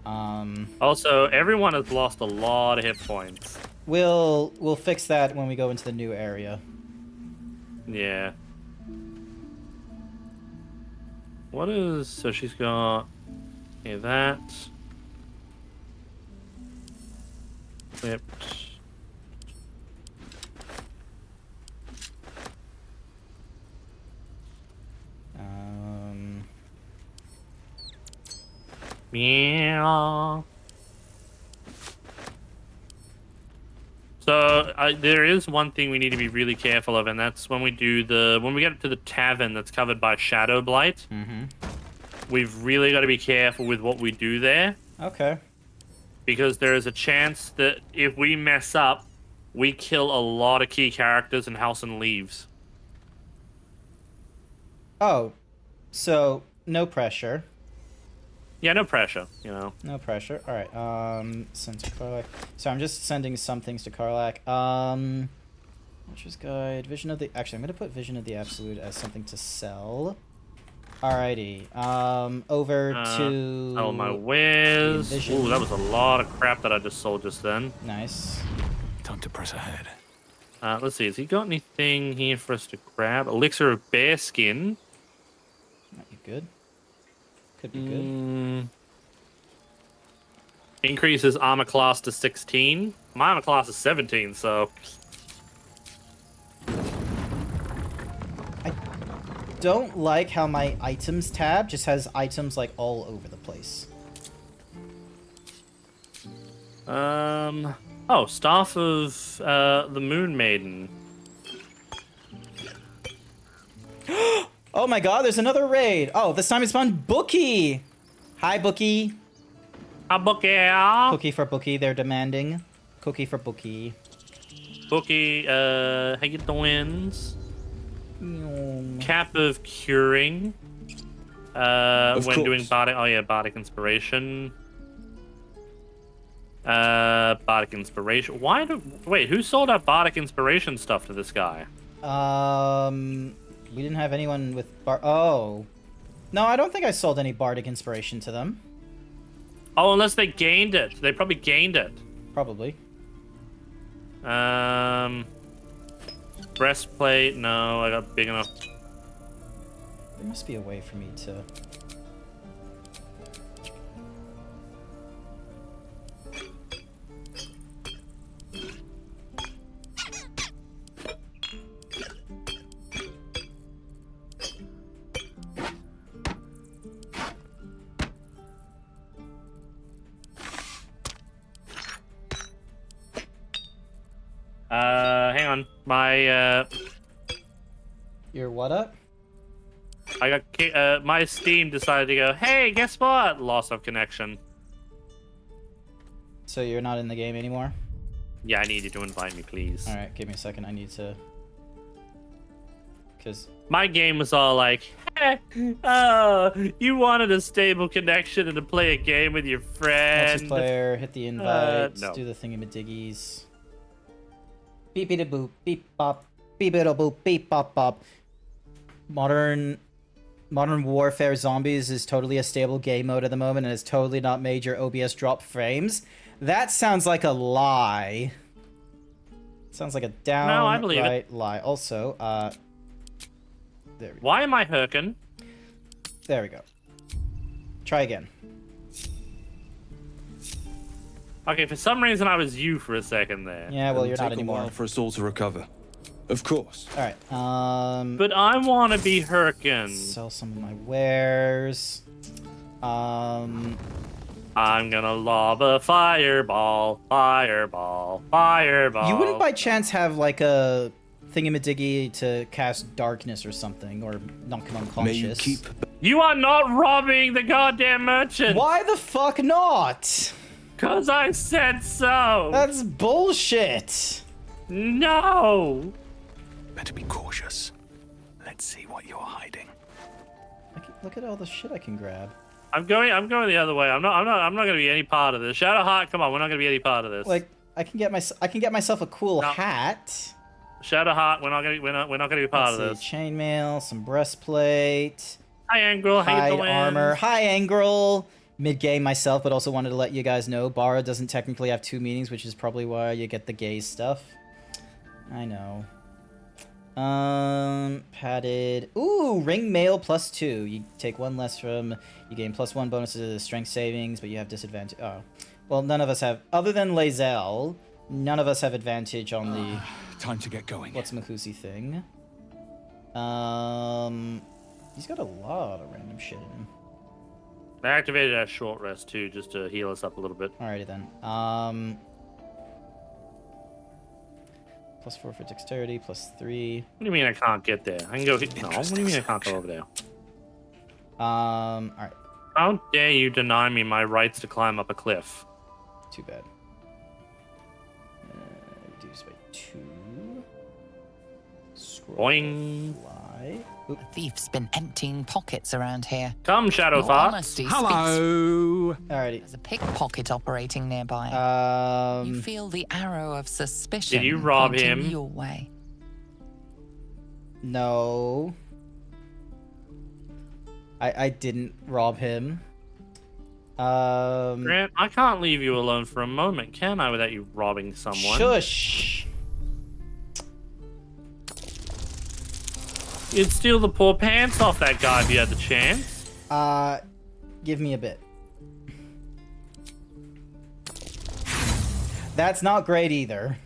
Also, everyone has lost a lot of hit points. We'll fix that when we go into the new area. Yeah. What is... So she's got... Okay, that. Equipped. Yeah. So there is one thing we need to be really careful of, and that's when we get to the tavern that's covered by Shadow Blight. Mm-hmm. We've really got to be careful with what we do there, Okay. because there is a chance that if we mess up, we kill a lot of key characters and Halcyon leaves. Oh, so no pressure. Yeah, no pressure, you know. No pressure. All right. Send to Karlak. So I'm just sending some things to Karlak. Witcher's Guide, Vision of the... Actually, I'm gonna put Vision of the Absolute as something to sell. Alrighty. Over to... Oh, my wares. Envision. Ooh, that was a lot of crap that I just sold just then. Nice. Time to press ahead. Let's see. Has he got anything here for us to grab? Elixir of Bear Skin. Might be good. Could be good. Increases armor class to 16. My armor class is 17, so... Don't like how my items tab just has items like all over the place. Oh, Staff of the Moon Maiden. Oh Oh my god, there's another raid. Oh, this time it's spawned Bookie. Hi, Bookie. A bookie. Cookie for Bookie, they're demanding. Cookie for Bookie. Bookie, how you doing? Cap of curing. Of When doing course. bardic. Oh yeah, bardic inspiration. Bardic inspiration. Wait, who sold out bardic inspiration stuff to this guy? We didn't have anyone with oh. No, I don't think I sold any bardic inspiration to them. Oh, unless they gained it. They probably gained it. Probably. Breastplate. No, I got big enough. There must be a way for me to... Hang on. My Your what up? I got my Steam decided to go, hey, guess what? Loss of connection. So you're not in the game anymore? Yeah, I need you to invite me, please. Alright, give me a second. I need to... Because... My game was all like, hey, oh, you wanted a stable connection and to play a game with your friend. Multiplayer, hit the invite, no. do the thingy-majiggies. Beep-beep-a-boop, beep-bop, beep-beep-a-boop, beep-bop-bop. Modern Warfare Zombies is totally a stable game mode at the moment and has totally not made your OBS drop frames. That sounds like a lie. Sounds like a downright lie. Also, there we go. Why am I hurking? There we go. Try again. Okay, for some reason I was you for a second there. Yeah, well, you're It'll not take a anymore. while for us all to recover. Of course. All right. But I want to be hurking. Sell some of my wares. I'm gonna lob a fireball, fireball, fireball. You wouldn't by chance have like a thingamadiggy to cast darkness or something, or knock him May you unconscious? keep You are not robbing the goddamn merchant. Why the fuck not? Cause I said so. That's bullshit. No. better be cautious. Let's see what you're hiding. Look at all the shit I can grab. I'm going the other way. I'm not gonna be any part of this. Shadowheart, come on, we're not gonna be any part of this. Like I can get myself a cool No. hat. Shadowheart, we're not gonna be part of Let's this. see, chainmail, some breastplate, Hi, Angrel, how you hide doing? armor. Hi, Angrel. Mid-game myself, but also wanted to let you guys know Bara doesn't technically have 2 meanings, which is probably why you get the gay stuff. I know. Padded. Ooh, ring mail +2. You take 1 less from. You gain +1 bonuses to the strength savings, but you have disadvantage. Oh, well, none of us have. Other than Lae'zel, none of us have advantage on the Time to get going. what's Makusi thing. He's got a lot of random shit in him. I activated our short rest too, just to heal us up a little bit. Alrighty then. +4 for dexterity, +3. What do you mean I can't get there? I can go. No. What do you mean I can't go over there? Alright. How dare you deny me my rights to climb up a cliff? Too bad. Reduce by 2. Scroll. Boing. Fly. Oop. The thief's been emptying pockets around here. Come, Your Shadowheart. honesty speaks. Hello. Alrighty. There's a pickpocket operating nearby. You feel the arrow of suspicion. Did you rob pointing him? Your way. No. I didn't rob him. Grant, I can't leave you alone for a moment, can I, without you robbing someone? Shush. You'd steal the poor pants off that guy if you had the chance. Give me a bit. That's not great either.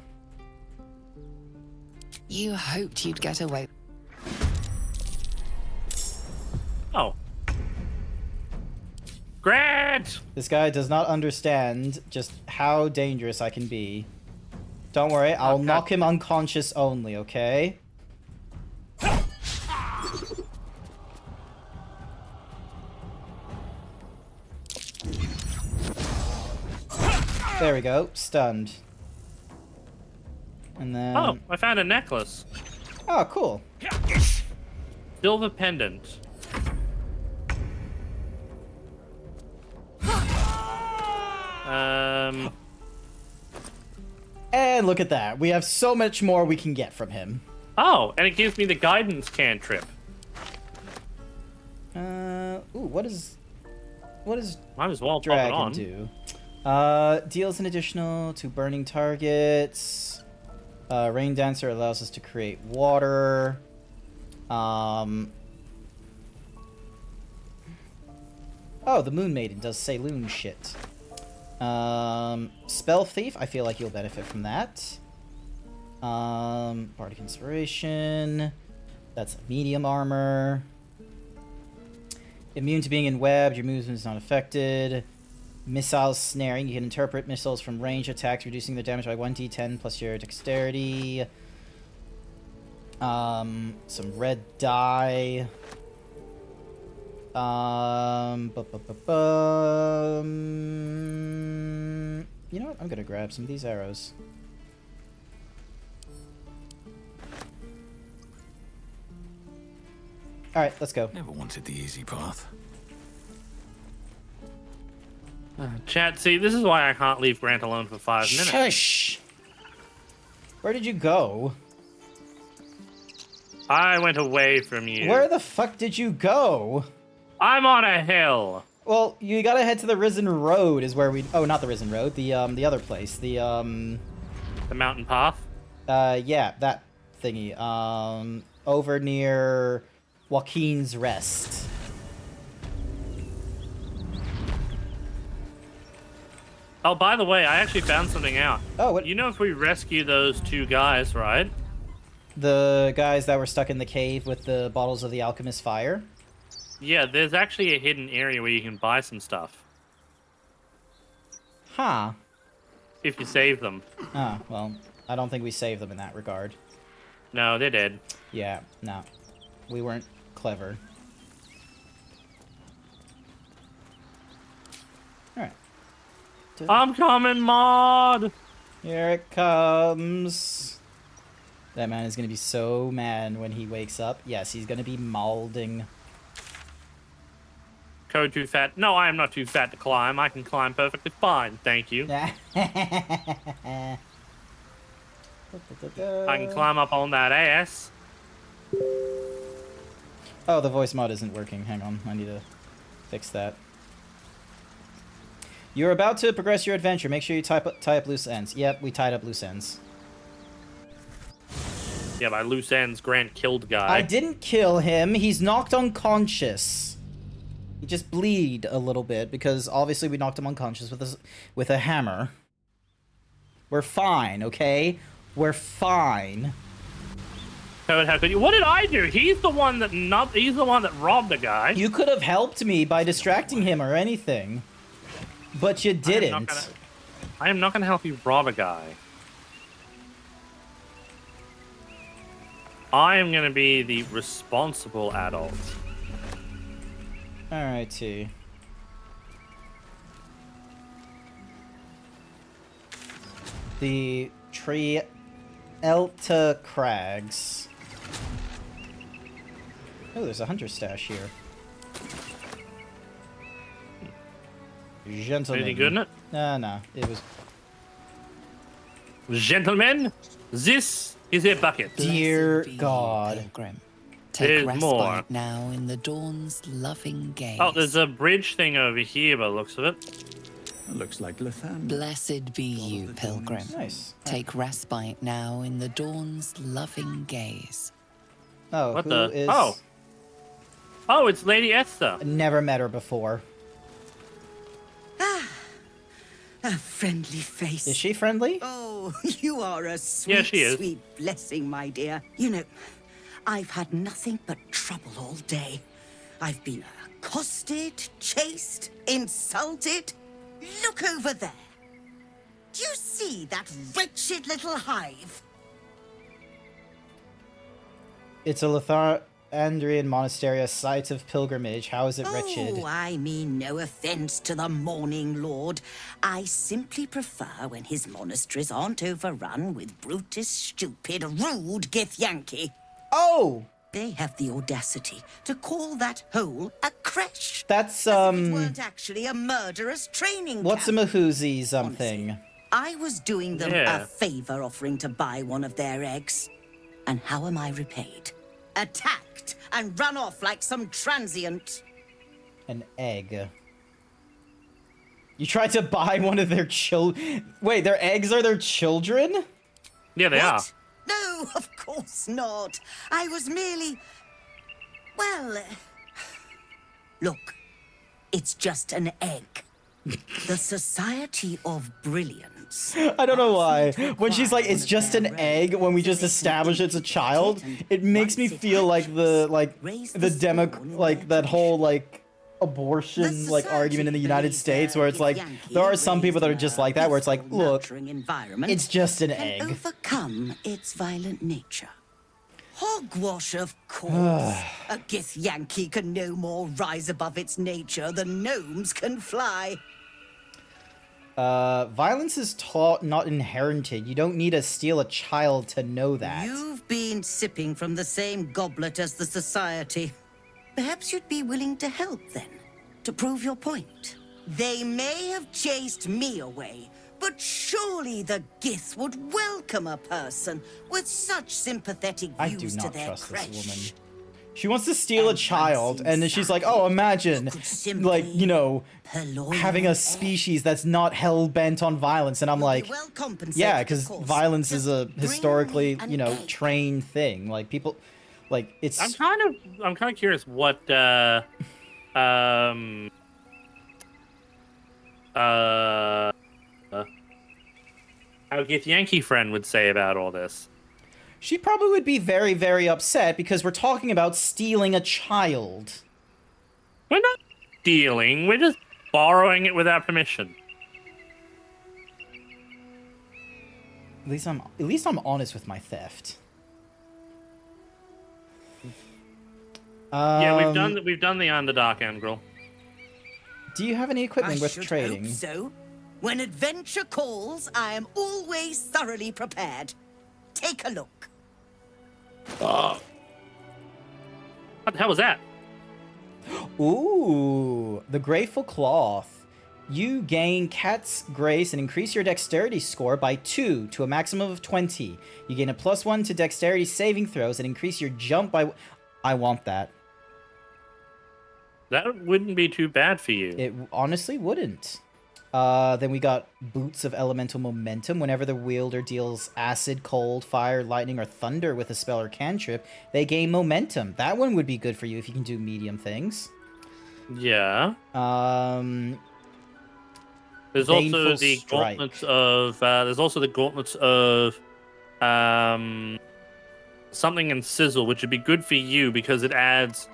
You hoped you'd get away. Oh. Grant! This guy does not understand just how dangerous I can be. Don't worry, I'll Okay. knock him unconscious only, okay? There we go. Stunned. And then... Oh, I found a necklace. Oh, cool. Silver pendant. And look at that. We have so much more we can get from him. Oh, and it gives me the guidance cantrip. Ooh, what does Might as well pop it on. Dragon do? Deals an additional to burning targets. Rain Dancer allows us to create water. Oh, the Moon Maiden does Saloon shit. Spell Thief, I feel like you'll benefit from that. Bardic Inspiration. That's medium armor. Immune to being in web, your movement is not affected. Missile snaring, you can interpret missiles from range attacks, reducing their damage by 1d10 plus your dexterity. Some red dye. You know what? I'm gonna grab some of these arrows. Alright, let's go. Never wanted the easy path. Chat, see, this is why I can't leave Grant alone for 5 minutes. Shush! Where did you go? I went away from you. Where the fuck did you go? I'm on a hill. Well, you gotta head to the Risen Road is where we... Oh, not the Risen Road. The other place. The mountain path? Yeah, that thingy. Over near Joaquin's Rest. Oh, by the way, I actually found something out. Oh, what? You know if we rescue those 2 guys, right? The guys that were stuck in the cave with the bottles of the Alchemist's Fire? Yeah, there's actually a hidden area where you can buy some stuff. Huh. If you save them. Oh, well, I don't think we saved them in that regard. No, they're dead. Yeah, no. We weren't clever. Alright. I'm coming, Maud! Here it comes. That man is gonna be so mad when he wakes up. Yes, he's gonna be maulding. Code too fat. No, I am not too fat to climb. I can climb perfectly fine, thank you. I can climb up on that ass. Oh, the voice mod isn't working. Hang on, I need to fix that. You're about to progress your adventure. Make sure you tie up loose ends. Yep, we tied up loose ends. Yeah, by loose ends, Grant killed guy. I didn't kill him. He's knocked unconscious. He just bleed a little bit because obviously we knocked him unconscious with a hammer. We're fine, okay? We're fine. Code, how could you? What did I do? He's the one that robbed the guy. You could have helped me by distracting him or anything. But you didn't. I am not gonna help you rob a guy. I am gonna be the responsible adult. Alrighty. The Elta Crags. Oh, there's a hunter stash here. Gentlemen. Anything good in it? No. It was... Gentlemen, this is a bucket. Dear Blessed be you, God. Pilgrim. Take There's respite more. now in the dawn's loving gaze. Oh, there's a bridge thing over here by the looks of it. Looks like Lathan. Blessed be you, Pilgrim. Nice. Take respite now in the dawn's loving gaze. Oh, What who the? is... Oh, it's Lady Esther. Never met her before. A friendly face. Is she friendly? Oh, you are a sweet, Yeah, she is. sweet blessing, my dear. You know, I've had nothing but trouble all day. I've been accosted, chased, insulted. Look over there. Do you see that wretched little hive? It's a Andrian Monastery a site of pilgrimage. How is it wretched? Oh, I mean no offense to the Morning Lord. I simply prefer when his monasteries aren't overrun with brutish, stupid, rude Githyanki. Oh! They have the audacity to call that hole a creche. That's, As if it weren't actually a murderous training what's a camp. Mahoozy something? Honestly, I was doing them a favor offering to buy one of their eggs. And how am I repaid? Attacked and run off like some transient. An egg. You tried to buy one of their children? Wait, their eggs are their children? Yeah, they are. No, of course not. I was merely... Well... Look, it's just an egg. The Society of Brilliance. I don't know why. When she's like, it's just an egg, when we just establish it's a child, it makes me feel like that whole, abortion, argument in the United States, where it's like, there are some people that are just like that, where it's like, look, it's just an egg. Overcome its violent nature. Hogwash, of course. A Githyanki can no more rise above its nature than gnomes can fly. Violence is taught, not inherited. You don't need to steal a child to know that. You've been sipping from the same goblet as the Society. Perhaps you'd be willing to help, then, to prove your point. They may have chased me away, but surely the Gith would welcome a person with such sympathetic views to their trust creche. this woman. She wants to steal a child, and then she's like, oh, imagine, having a species that's not hell-bent on violence. And I'm like, yeah, because violence is a historically, trained thing. Like, people, it's... I'm kind of curious what, our Githyanki friend would say about all this. She probably would be very, very upset because we're talking about stealing a child. We're not stealing, we're just borrowing it without permission. At least I'm honest with my theft. Yeah, we've done the Underdark Angrel. Do you have any equipment worth trading? Hope so. When adventure calls, I am always thoroughly prepared. Take a look. What the hell was that? Ooh, the Grateful Cloth. You gain Cat's Grace and increase your Dexterity score by 2 to a maximum of 20. You gain a +1 to Dexterity saving throws and increase your jump by... I want that. That wouldn't be too bad for you. It honestly wouldn't. Then we got Boots of Elemental Momentum. Whenever the wielder deals acid, cold, fire, lightning, or thunder with a spell or cantrip, they gain momentum. That one would be good for you if you can do medium things. Yeah. There's Baneful also the Strike. gauntlets of something and sizzle, which would be good for you because it adds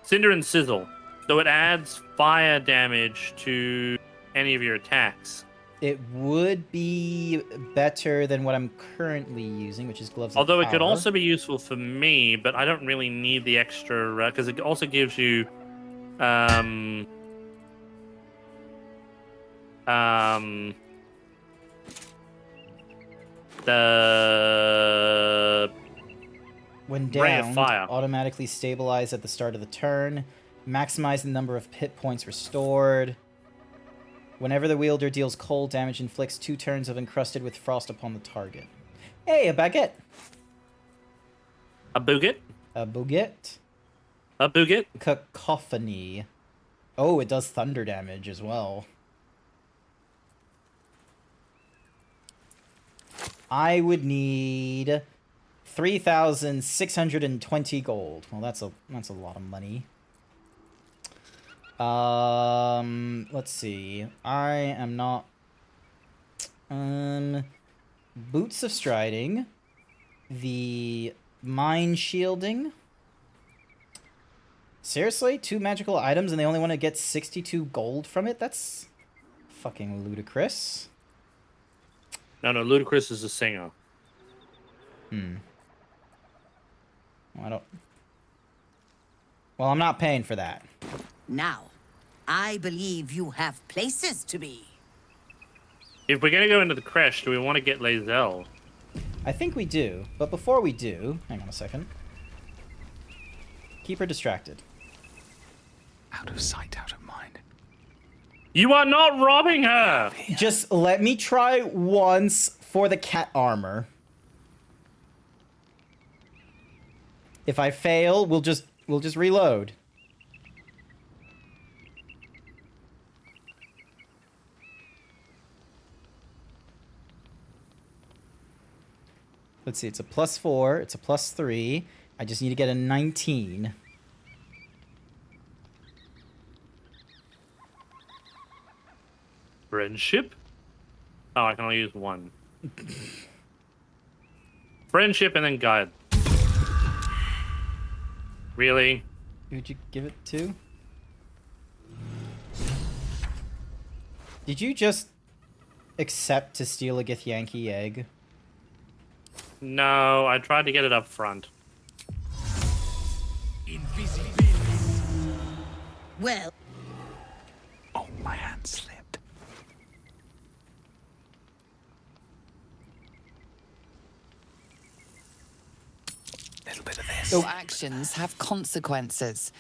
cinder and sizzle. So it adds fire damage to any of your attacks. It would be better than what I'm currently using, which is Gloves of Power. Although it could also be useful for me, but I don't really need the extra, because it also gives you the when Ray of down, Fire. automatically stabilize at the start of the turn. Maximize the number of hit points restored. Whenever the wielder deals cold damage, inflicts 2 turns of encrusted with frost upon the target. Hey, a baguette. A bouget? A baguette. A bouget? Cacophony. Oh, it does thunder damage as well. I would need 3,620 gold. Well, that's a lot of money. Let's see. I am not... Boots of Striding. The Mind Shielding. Seriously? 2 magical items and they only want to get 62 gold from it? That's fucking ludicrous. No, Ludacris is a singer. Well, Well, I'm not paying for that. Now, I believe you have places to be. If we're gonna go into the crash, do we want to get Lae'zel? I think we do, but before we do, hang on a second. Keep her distracted. Out of sight, out of mind. You are not robbing her! Just let me try once for the cat armor. If I fail, we'll just reload. Let's see, it's a +4, it's a +3. I just need to get a 19. Friendship? Oh, I can only use one. Friendship and then guide. Really? Who'd you give it to? Did you just accept to steal a Githyanki egg? No, I tried to get it up front. Well, Oh, my hand slipped. Little bit of this. Your actions have consequences.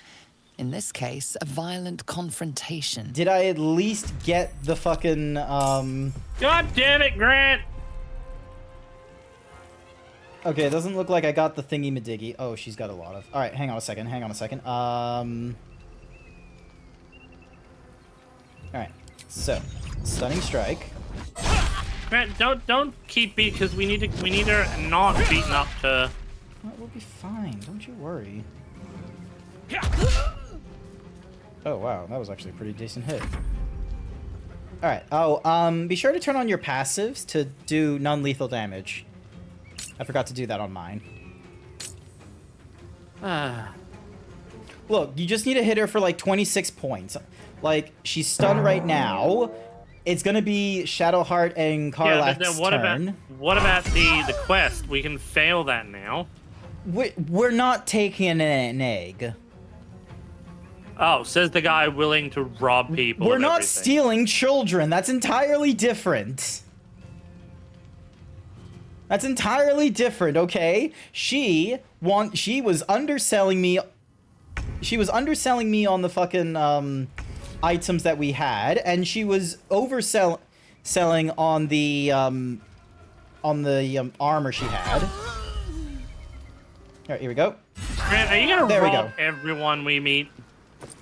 In this case, a violent confrontation. Did I at least get the fucking, God damn it, Grant! Okay, it doesn't look like I got the thingy-madiggy. Oh, she's got a lot of... Alright, hang on a second, Alright, so, Stunning Strike. Grant, don't keep beat because we need her not beaten up to. Oh, we'll be fine, don't you worry. Oh wow, that was actually a pretty decent hit. Alright, be sure to turn on your passives to do non-lethal damage. I forgot to do that on mine. Look, you just need to hit her for like 26 points. Like, she's stunned right now. It's gonna be Shadowheart and Karlach's but then turn. What about the quest? We can fail that now. We're not taking an egg. Oh, says the guy willing to rob people. We're of not everything. stealing children. That's entirely different. That's entirely different, okay? She was underselling me. She was underselling me on the fucking items that we had, and she was selling on the armor she had. All right, here we go. Grant, are you gonna There we rob go. everyone we meet?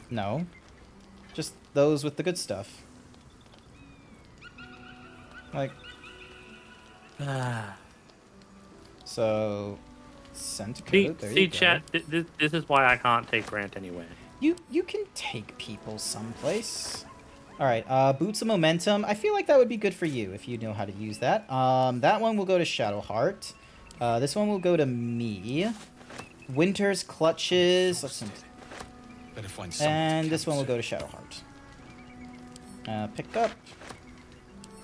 No, just those with the good stuff. Like, so, send code. There See, you go. chat. This is why I can't take Grant anywhere. You can take people someplace. All right, Boots of Momentum. I feel like that would be good for you if you know how to use that. That one will go to Shadowheart. This one will go to me. Winter's Clutches. Let's see. Better find something And to this one will cancel. go to Shadowheart. Pick up.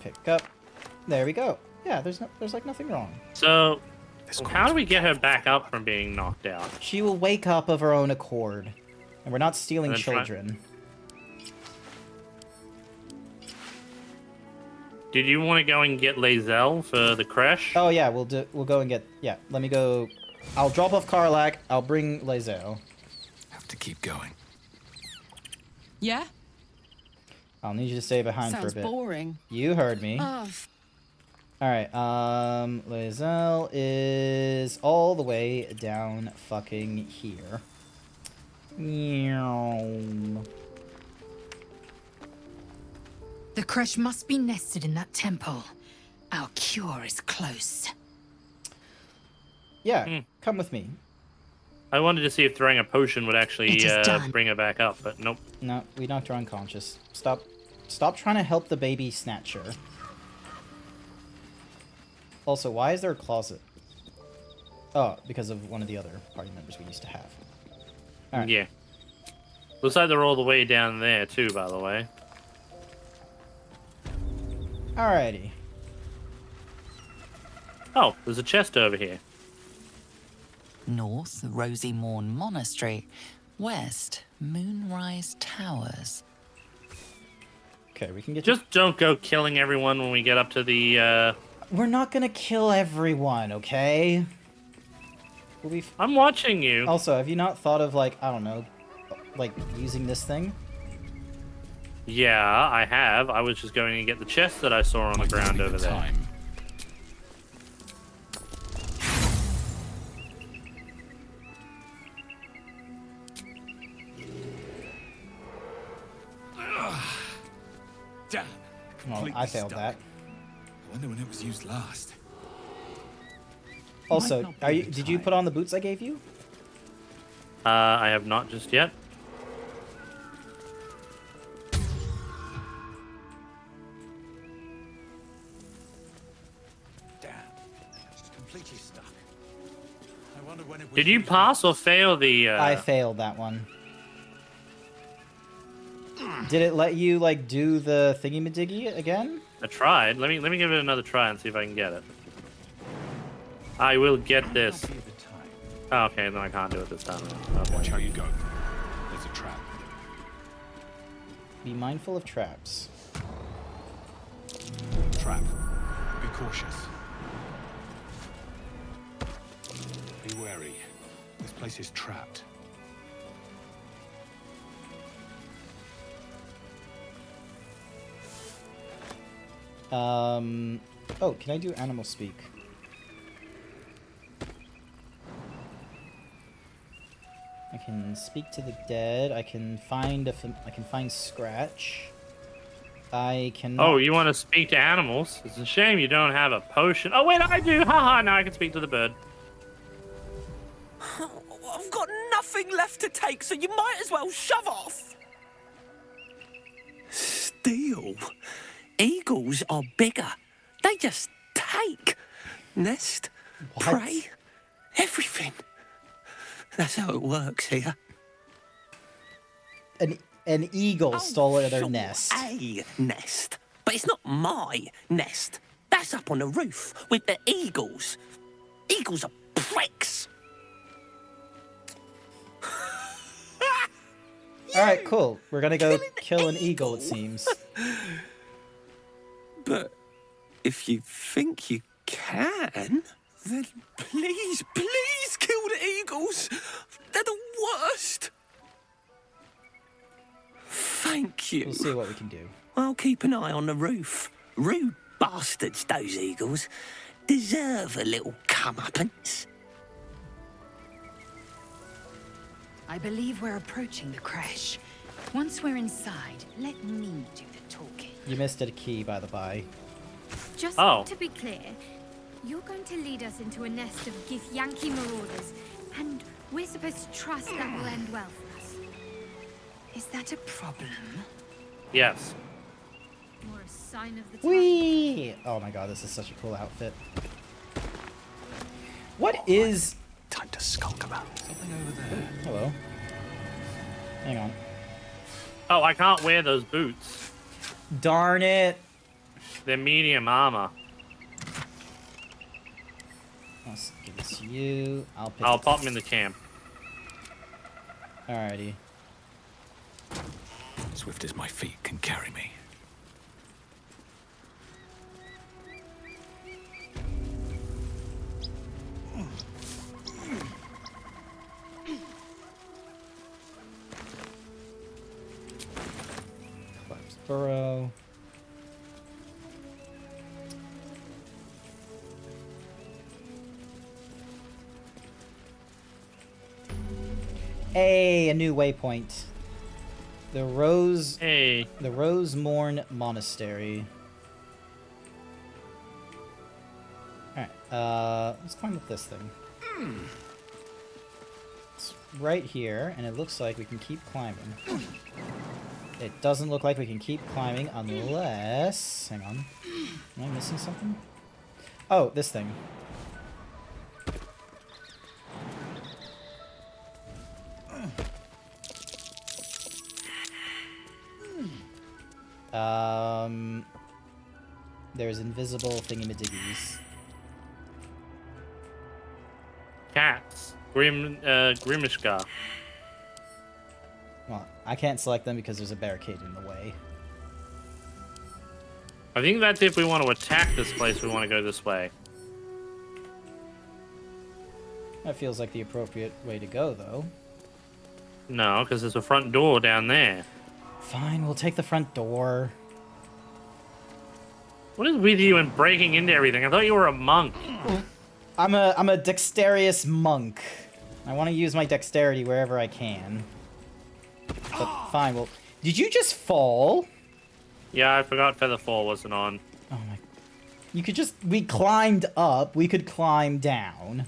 Pick up. There we go. Yeah, there's like nothing wrong. So, This how do we calls get her for back up from being knocked out? She will wake up of her own accord. And we're not stealing And then try- children. Did you want to go and get Lae'zel for the crash? Oh yeah, we'll go and get... Yeah, let me go... I'll drop off Karlach. I'll bring Lae'zel. Have to keep going. Yeah? I'll need you to stay behind Sounds for a bit. boring. You heard me. Oh, Alright, Lae'zel is all the way down fucking here. Meow. The crush must be nested in that temple. Our cure is close. Yeah, come with me. I wanted to see if throwing a potion would actually It is done. bring her back up, but nope. No, we knocked her unconscious. Stop trying to help the baby snatcher. Also, why is there a closet? Oh, because of one of the other party members we used to have. All right. Yeah. Looks like they're all the way down there too, by the way. Alrighty. Oh, there's a chest over here. North, the Rosy Morn Monastery. West, Moonrise Towers. Okay, we can get Just don't go killing everyone when we get up to the. We're not gonna kill everyone, okay? We'll be I'm watching you. Also, have you not thought of, like, I don't know, like, using this thing? Yeah, I have. I was just going to get the chest that I saw on the ground over there. Time. Damn. Well, Completely I failed stuck. that. I wonder when it was used last. Also, not be are you? the Did you time. put on the boots I gave you? I have not just yet. Damn. Just completely stuck. I wonder when it was Did you used pass or fail the? I failed that one. Did it let you, like, do the thingy-majiggy again? I tried. Let me give it another try and see if I can get it. I will get this. Might be the time. Oh, okay, then I can't do it this time. Watch Okay. how you go. There's a trap. Be mindful of traps. Trap. Be cautious. Be wary. This place is trapped. Oh, can I do animal speak? I can speak to the dead. I can find I can find Scratch. I can. Oh, you want to speak to animals? It's a shame you don't have a potion. Oh wait, I do. Haha! Now I can speak to the bird. I've got nothing left to take, so you might as well shove off. Steal? Eagles are bigger. They just take. Nest, What? prey, everything. That's how it works here. An eagle stole their sure, nest. A nest. But it's not my nest. That's up on the roof with the eagles. Eagles are pricks. All right, cool. We're gonna go Kill an kill an eagle. It eagle. seems. But if you think you can, then please, please kill the eagles. They're the worst. Thank you. We'll see what we can do. I'll keep an eye on the roof. Rude bastards, those eagles. Deserve a little comeuppance. I believe we're approaching the crash. Once we're inside, let me do the talking. You missed a key, by the by. Just Oh. to be clear, you're going to lead us into a nest of Githyanki marauders, and we're supposed to trust that will end well for us. Is that a problem? Yes. More a sign of the times. Whee! Oh my god, this is such a cool outfit. What is... Time to skulk about. Something over there. Hello. Hang on. Oh, I can't wear those boots. Darn it! They're medium armor. Let's give this to you. I'll pick I'll it. pop them in the camp. Alrighty. Swift as my feet can carry me. Collapsed burrow. Hey, a new waypoint. The Hey. Rosemorn Monastery. Alright, let's climb up this thing. It's right here, and it looks like we can keep climbing. It doesn't look like we can keep climbing unless... Hang on. Am I missing something? Oh, this thing. There's invisible thingy-majiggies. Cats. Grimishka. Well, I can't select them because there's a barricade in the way. I think that if we want to attack this place, we want to go this way. That feels like the appropriate way to go, though. No, because there's a front door down there. Fine, we'll take the front door. What is with you and breaking into everything? I thought you were a monk. I'm a dexterous monk. I want to use my dexterity wherever I can. But fine, well... Did you just fall? Yeah, I forgot Featherfall wasn't on. Oh my... You could just... We climbed up. We could climb down.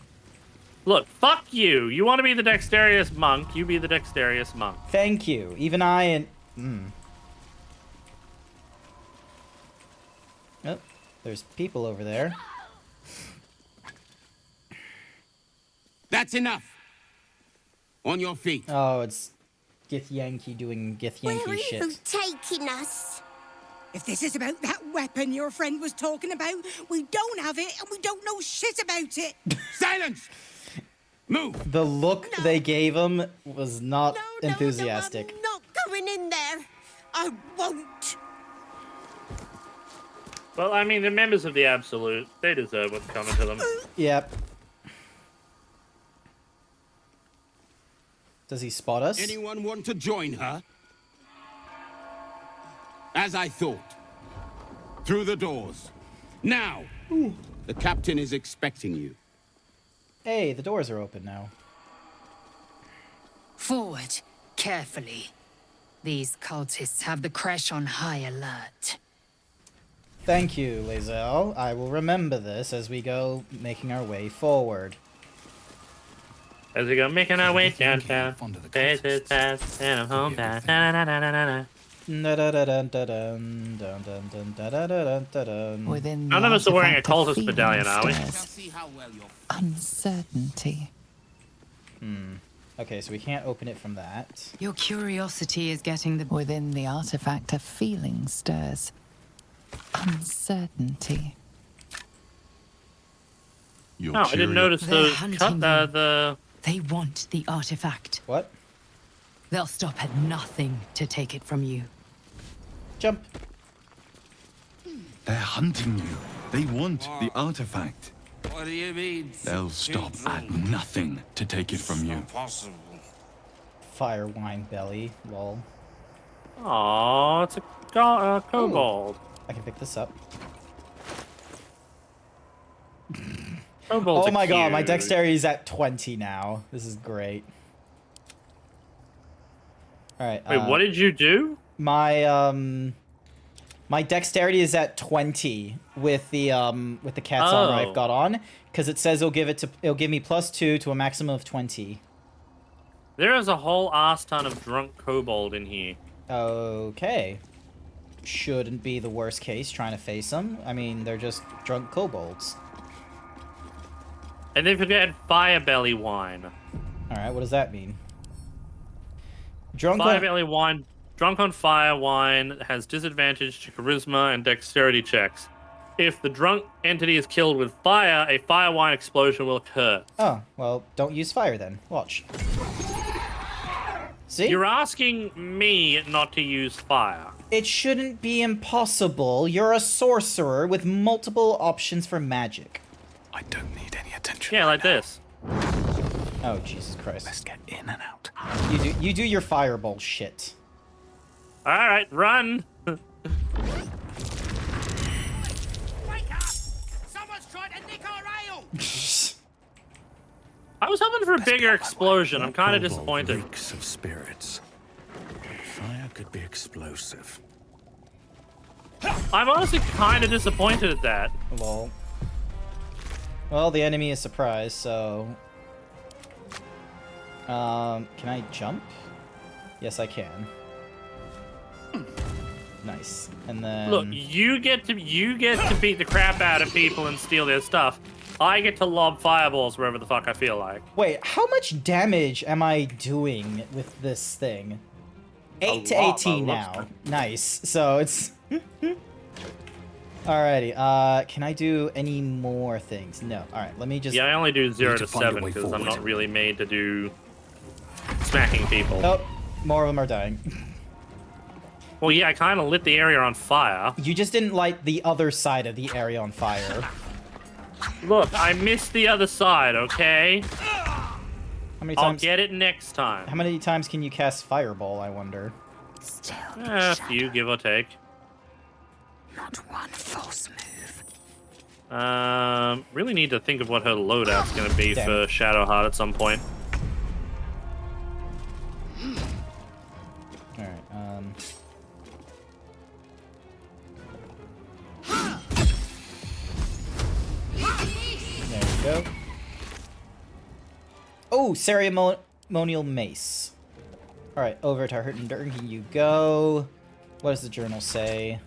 Look, fuck you. You want to be the dexterous monk, you be the dexterous monk. Thank you. Even I and... Oh, there's people over there. That's enough. On your feet. Oh, it's Githyanki doing Githyanki shit. Where are you taking us? If this is about that weapon your friend was talking about, we don't have it and we don't know shit about it. Silence! Move! The look they gave him was not enthusiastic. No, I'm not going in there. I won't. Well, I mean, they're members of the Absolute. They deserve what's coming to them. Yep. Does he spot us? Anyone want to join her? As I thought. Through the doors. Now! The captain is expecting you. Hey, the doors are open now. Forward, carefully. These cultists have the crash on high alert. Thank you, Lae'zel. I will remember this as we go making our way forward. As we go making our way downtown, faces past, and I'm home past. Within None of us are wearing a cultist medallion, are we? Uncertainty. Okay, so we can't open it from that. Your curiosity is getting the... Within the artifact, a feeling stirs. Uncertainty. Oh, I didn't notice those cut They want the artifact. What? They'll stop at nothing to take it from you. Jump. They're hunting you. They want the artifact. What do you mean? They'll stop at nothing to take it from you. Impossible. Fire wine belly. Lol. Aww, it's a kobold. I can pick this up. Kobolds Oh my are god, my cute. dexterity is at 20 now. This is great. Alright. Wait, what did you do? My dexterity is at 20 with the cat's armor I've got on, because it says it'll give me +2 to a maximum of 20. There is a whole ass ton of drunk kobold in here. Okay. Shouldn't be the worst case trying to face them. I mean, they're just drunk kobolds. And they forget fire belly wine. Alright, what does that mean? Drunk Fire on... belly wine. Drunk on fire wine has disadvantage to charisma and dexterity checks. If the drunk entity is killed with fire, a fire wine explosion will occur. Oh, well, don't use fire then. Watch. See? You're asking me not to use fire. It shouldn't be impossible. You're a sorcerer with multiple options for magic. I don't need any attention. Yeah, like this. Oh, Jesus Christ. Let's get in and out. You do your fireball shit. Alright, run! Wake up! Someone's trying to nick our ale! I was hoping for a bigger explosion. I'm kind of disappointed. Reeks of spirits. Fire could be explosive. I'm honestly kind of disappointed at that. Lol. Well, the enemy is surprised, so... can I jump? Yes, I can. Nice. And then... Look, you get to beat the crap out of people and steal their stuff. I get to lob fireballs wherever the fuck I feel like. Wait, how much damage am I doing with this thing? 8 to 18 now. Nice. So it's... Alrighty, can I do any more things? No. Alright, let me just... Yeah, I only do 0 to find a 7 way because I'm forward. not really made to do smacking people. Oh, More of them are dying. Well, yeah, I kind of lit the area on fire. You just didn't light the other side of the area on fire. Look, I missed the other side, okay? How many I'll times? get it next time. How many times can you cast Fireball, I wonder? Still A few, give or take. not one false move. Really need to think of what her loadout's gonna be Damn. for Shadowheart at some point. Alright, there we go. Oh, ceremonial mace. Alright, over to Hurtendurgen you go. What does the journal say?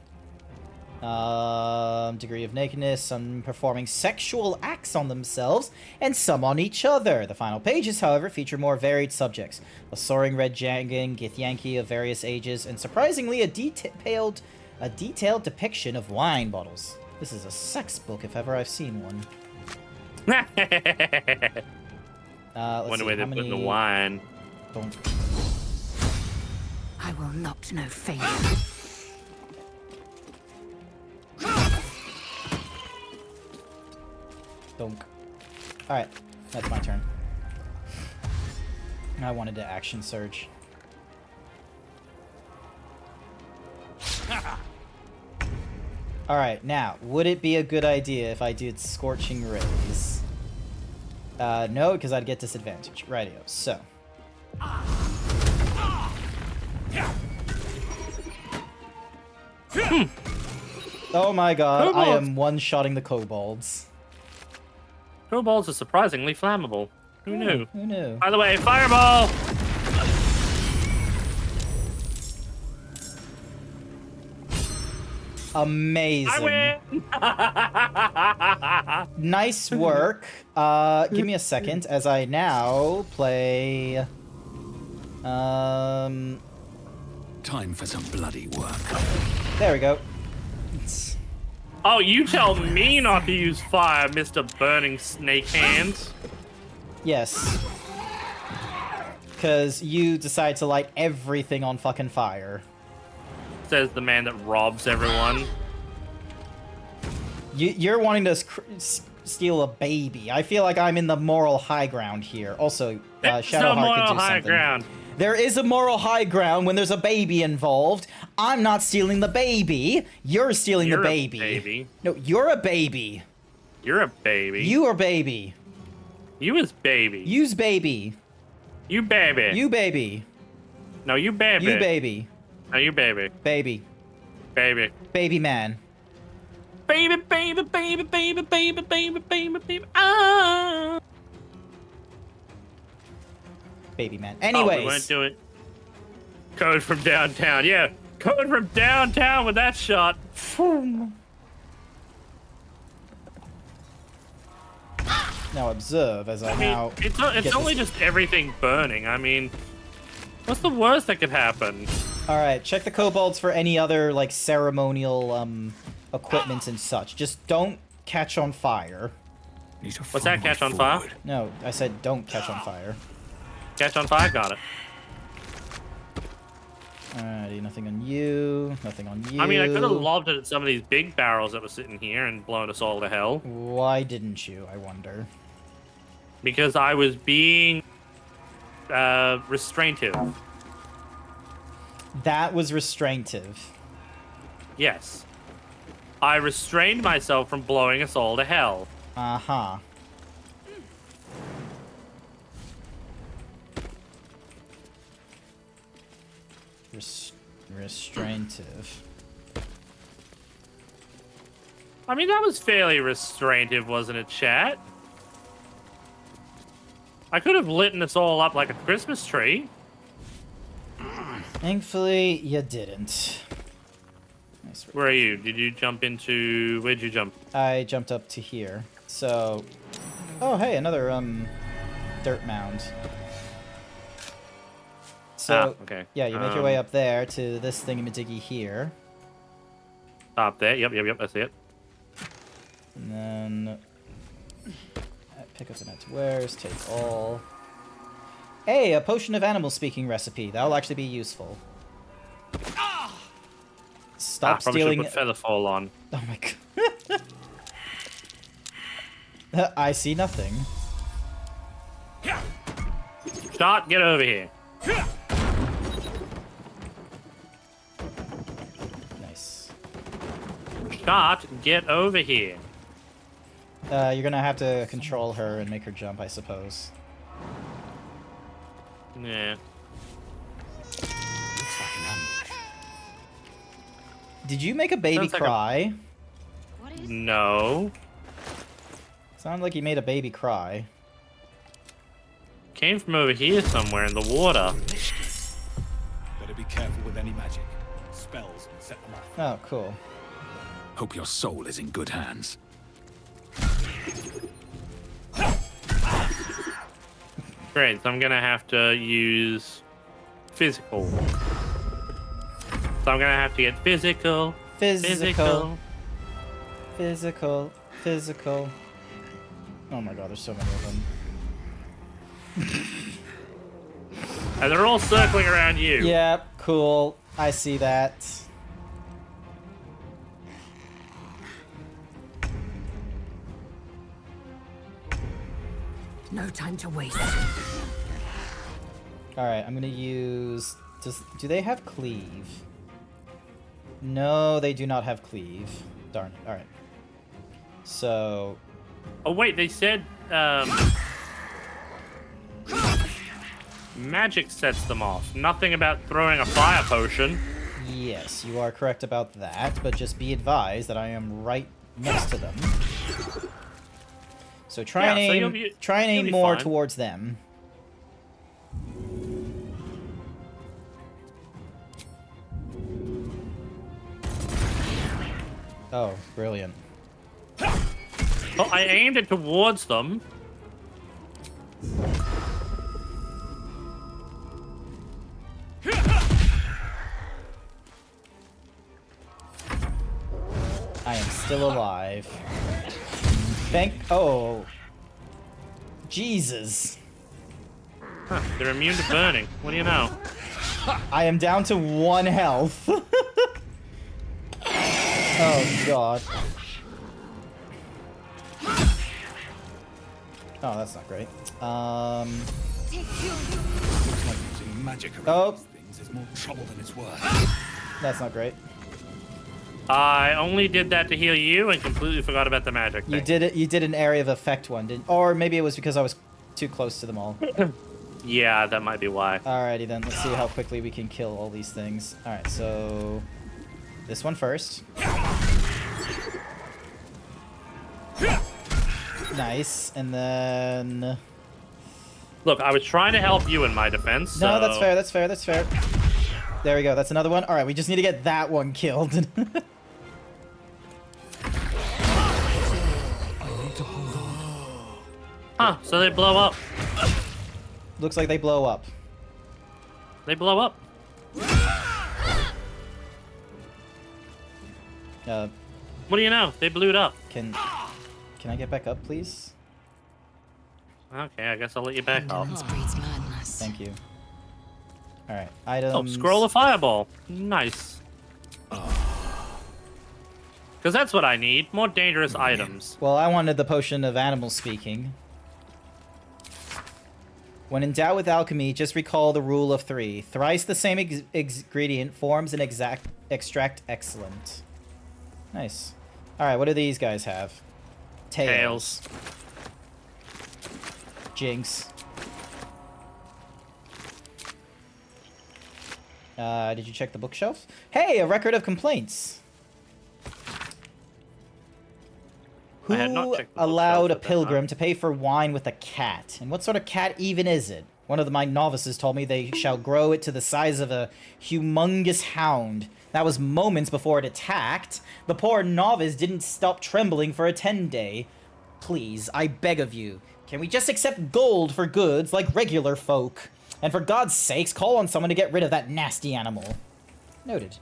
Degree of nakedness, some performing sexual acts on themselves, and some on each other. The final pages, however, feature more varied subjects. A soaring red dragon, Githyanki of various ages, and surprisingly a detailed depiction of wine bottles. This is a sex book if ever I've seen one. Let's Wonder see, where they're how putting the many- wine. Don't. I will not know failure. Donk. Alright, that's my turn. I wanted to action surge. Alright, now, would it be a good idea if I did Scorching Rays? No, because I'd get disadvantage. Rightio, so. Oh my god, I am one-shotting the kobolds. Kobolds are surprisingly flammable. Who knew? Who knew? By the way, fireball! Amazing. I win! Nice work. Give me a second as I now play... Time for some bloody work. There we go. Oh, you tell me not to use fire, Mr. Burning Snake Hands. Yes. Because you decide to light everything on fucking fire. Says the man that robs everyone. You're wanting to steal a baby. I feel like I'm in the moral high ground here. Also, There's no Shadowheart moral could do high something. ground. There is a moral high ground when there's a baby involved. I'm not stealing the baby. You're stealing You're the a baby. baby. No, you're a baby. You're a baby. You are baby. You is baby. Use baby. You baby. You baby. No, you baby. You baby. No, you baby. Baby. Baby. Baby man. Baby, baby, baby, baby, baby, baby, baby, baby. Ah. Baby man. Oh, Anyways. we weren't doing Code from downtown. Yeah, Code from downtown with that shot. Now observe as I now. It's only just everything burning. I mean, what's the worst that could happen? All right, check the kobolds for any other like ceremonial equipment and such. Just don't catch on fire. What's that? Catch on fire? No, I said don't catch on fire. Catch on fire. Got it. Alrighty, nothing on you. Nothing on you. I mean, I could have lobbed it at some of these big barrels that were sitting here and blown us all to hell. Why didn't you? I wonder. Because I was being restraintive. That was restraintive. Yes. I restrained myself from blowing us all to hell. Uh-huh. Restraintive. I mean, that was fairly restraintive, wasn't it, chat? I could have lit us all up like a Christmas tree. Thankfully, you didn't. Nice. Where are you? Did you jump into... Where'd you jump? I jumped up to here. So... Oh, hey, another, dirt mound. So, okay. Yeah, you make your way up there to this thingamajiggy here. Up there. Yep, I see it. And then... pick up the net wares, take all. Hey, a potion of animal speaking recipe. That'll actually be useful. Stop Probably stealing. should put Featherfall on. Oh my god. I see nothing. Shot, get over here. Nice. Shot, get over here. You're gonna have to control her and make her jump, I suppose. Yeah. Looks like an ambush. Did you make a baby Sounds like cry? No. Sounded like you made a baby cry. Came from over here somewhere in the water. Better be careful with any magic. Spells will set them off. Oh, cool. Hope your soul is in good hands. Great, so I'm gonna have to use physical. So I'm gonna have to get physical. Physical. Physical. Oh my god, there's so many of them. And they're all circling around you. Yep, cool. I see that. No time to waste. Alright, I'm gonna use... Do they have cleave? No, they do not have cleave. Darn it. Alright. So... Oh wait, they said magic sets them off. Nothing about throwing a fire potion. Yes, you are correct about that, but just be advised that I am right next to them. So try and aim more towards them. Oh, brilliant. Well, I aimed it towards them. I am still alive. Oh. Jesus. Huh, they're immune to burning. What do you know? I am down to 1 health. Oh, God. Oh, that's not great. Looks like using magic around these things is more trouble than it's worth. That's not great. I only did that to heal you and completely forgot about the magic thing. You did it. You did an area of effect one, didn't? Or maybe it was because I was too close to them all. Yeah, that might be why. Alrighty then. Let's see how quickly we can kill all these things. All right, so this one first. Nice, and then. Look, I was trying to help you in my defense. No, so... that's fair. That's fair. That's fair. There we go. That's another one. All right, we just need to get that one killed. Huh, so they blow up. Looks like they blow up. They blow up. What do you know? They blew it up. Can I get back up, please? Okay, I guess I'll let you back up. Thank you. All right, items. Oh, scroll of fireball. Nice. Because that's what I need. More dangerous items. Well, I wanted the potion of animal speaking. When in doubt with alchemy, just recall the rule of 3. Thrice the same ingredient forms an extract excellent. Nice. All right, what do these guys have? Tails. Jinx. Did you check the bookshelf? Hey, a record of complaints. Who allowed a pilgrim to pay for wine with a cat? And what sort of cat even is it? One of my novices told me they shall grow it to the size of a humongous hound. That was moments before it attacked. The poor novice didn't stop trembling for a 10-day. Please, I beg of you, can we just accept gold for goods like regular folk? And for God's sakes, call on someone to get rid of that nasty animal. Noted.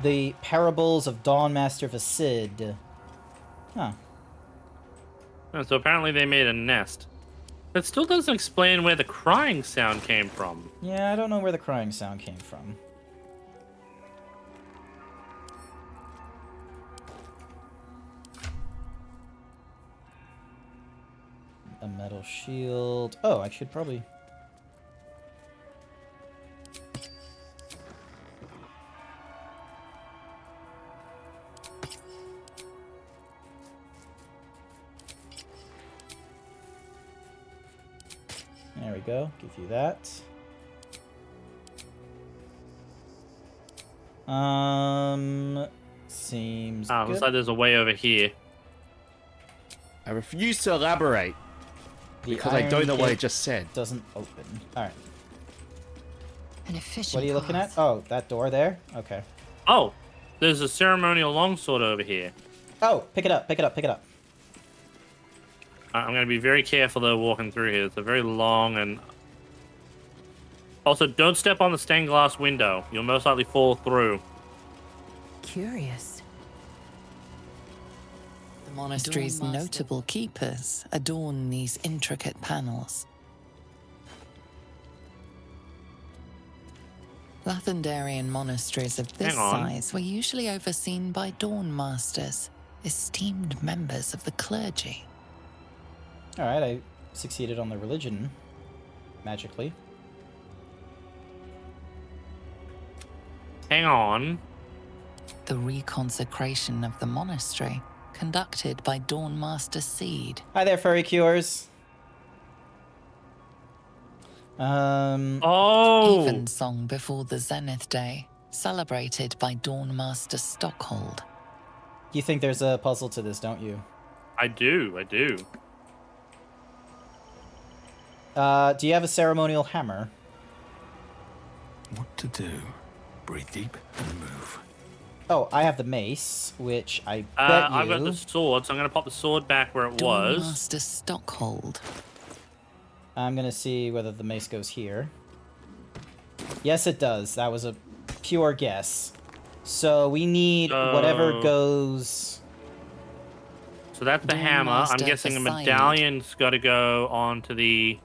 The Parables of Dawnmaster Vasid. Huh. Oh, so apparently they made a nest. That still doesn't explain where the crying sound came from. Yeah, I don't know where the crying sound came from. A metal shield. Oh, I should probably... There we go. Give you that. Seems good. Looks like there's a way over here. I refuse to elaborate because I don't know what I just said. Doesn't open. All right. An efficient What are you looking at? path. Oh, that door there? Okay. Oh, there's a ceremonial longsword over here. Oh, pick it up, pick it up, pick it up. I'm going to be very careful though walking through here. It's a very long and... Also, don't step on the stained glass window. You'll most likely fall through. Curious. The monastery's notable keepers adorn these intricate panels. Lathendarian monasteries of this size were usually overseen by dawn masters, esteemed members of the clergy. Alright, I succeeded on the religion. Magically. Hang on. The reconsecration of the monastery, conducted by Dawn Master Seed. Hi there, furry cures. Oh! Evensong before the Zenith Day, celebrated by Dawn Master Stockhold. You think there's a puzzle to this, don't you? I do. Do you have a ceremonial hammer? What to do? Breathe deep and move. Oh, I have the mace, which I bet you... I've got the sword, so I'm going to pop the sword back where it Dawn was. Master Stockhold. I'm going to see whether the mace goes here. Yes, it does. That was a pure guess. So we need whatever goes... So that's the Dawn hammer. I'm Master guessing the for medallion's got to go onto the...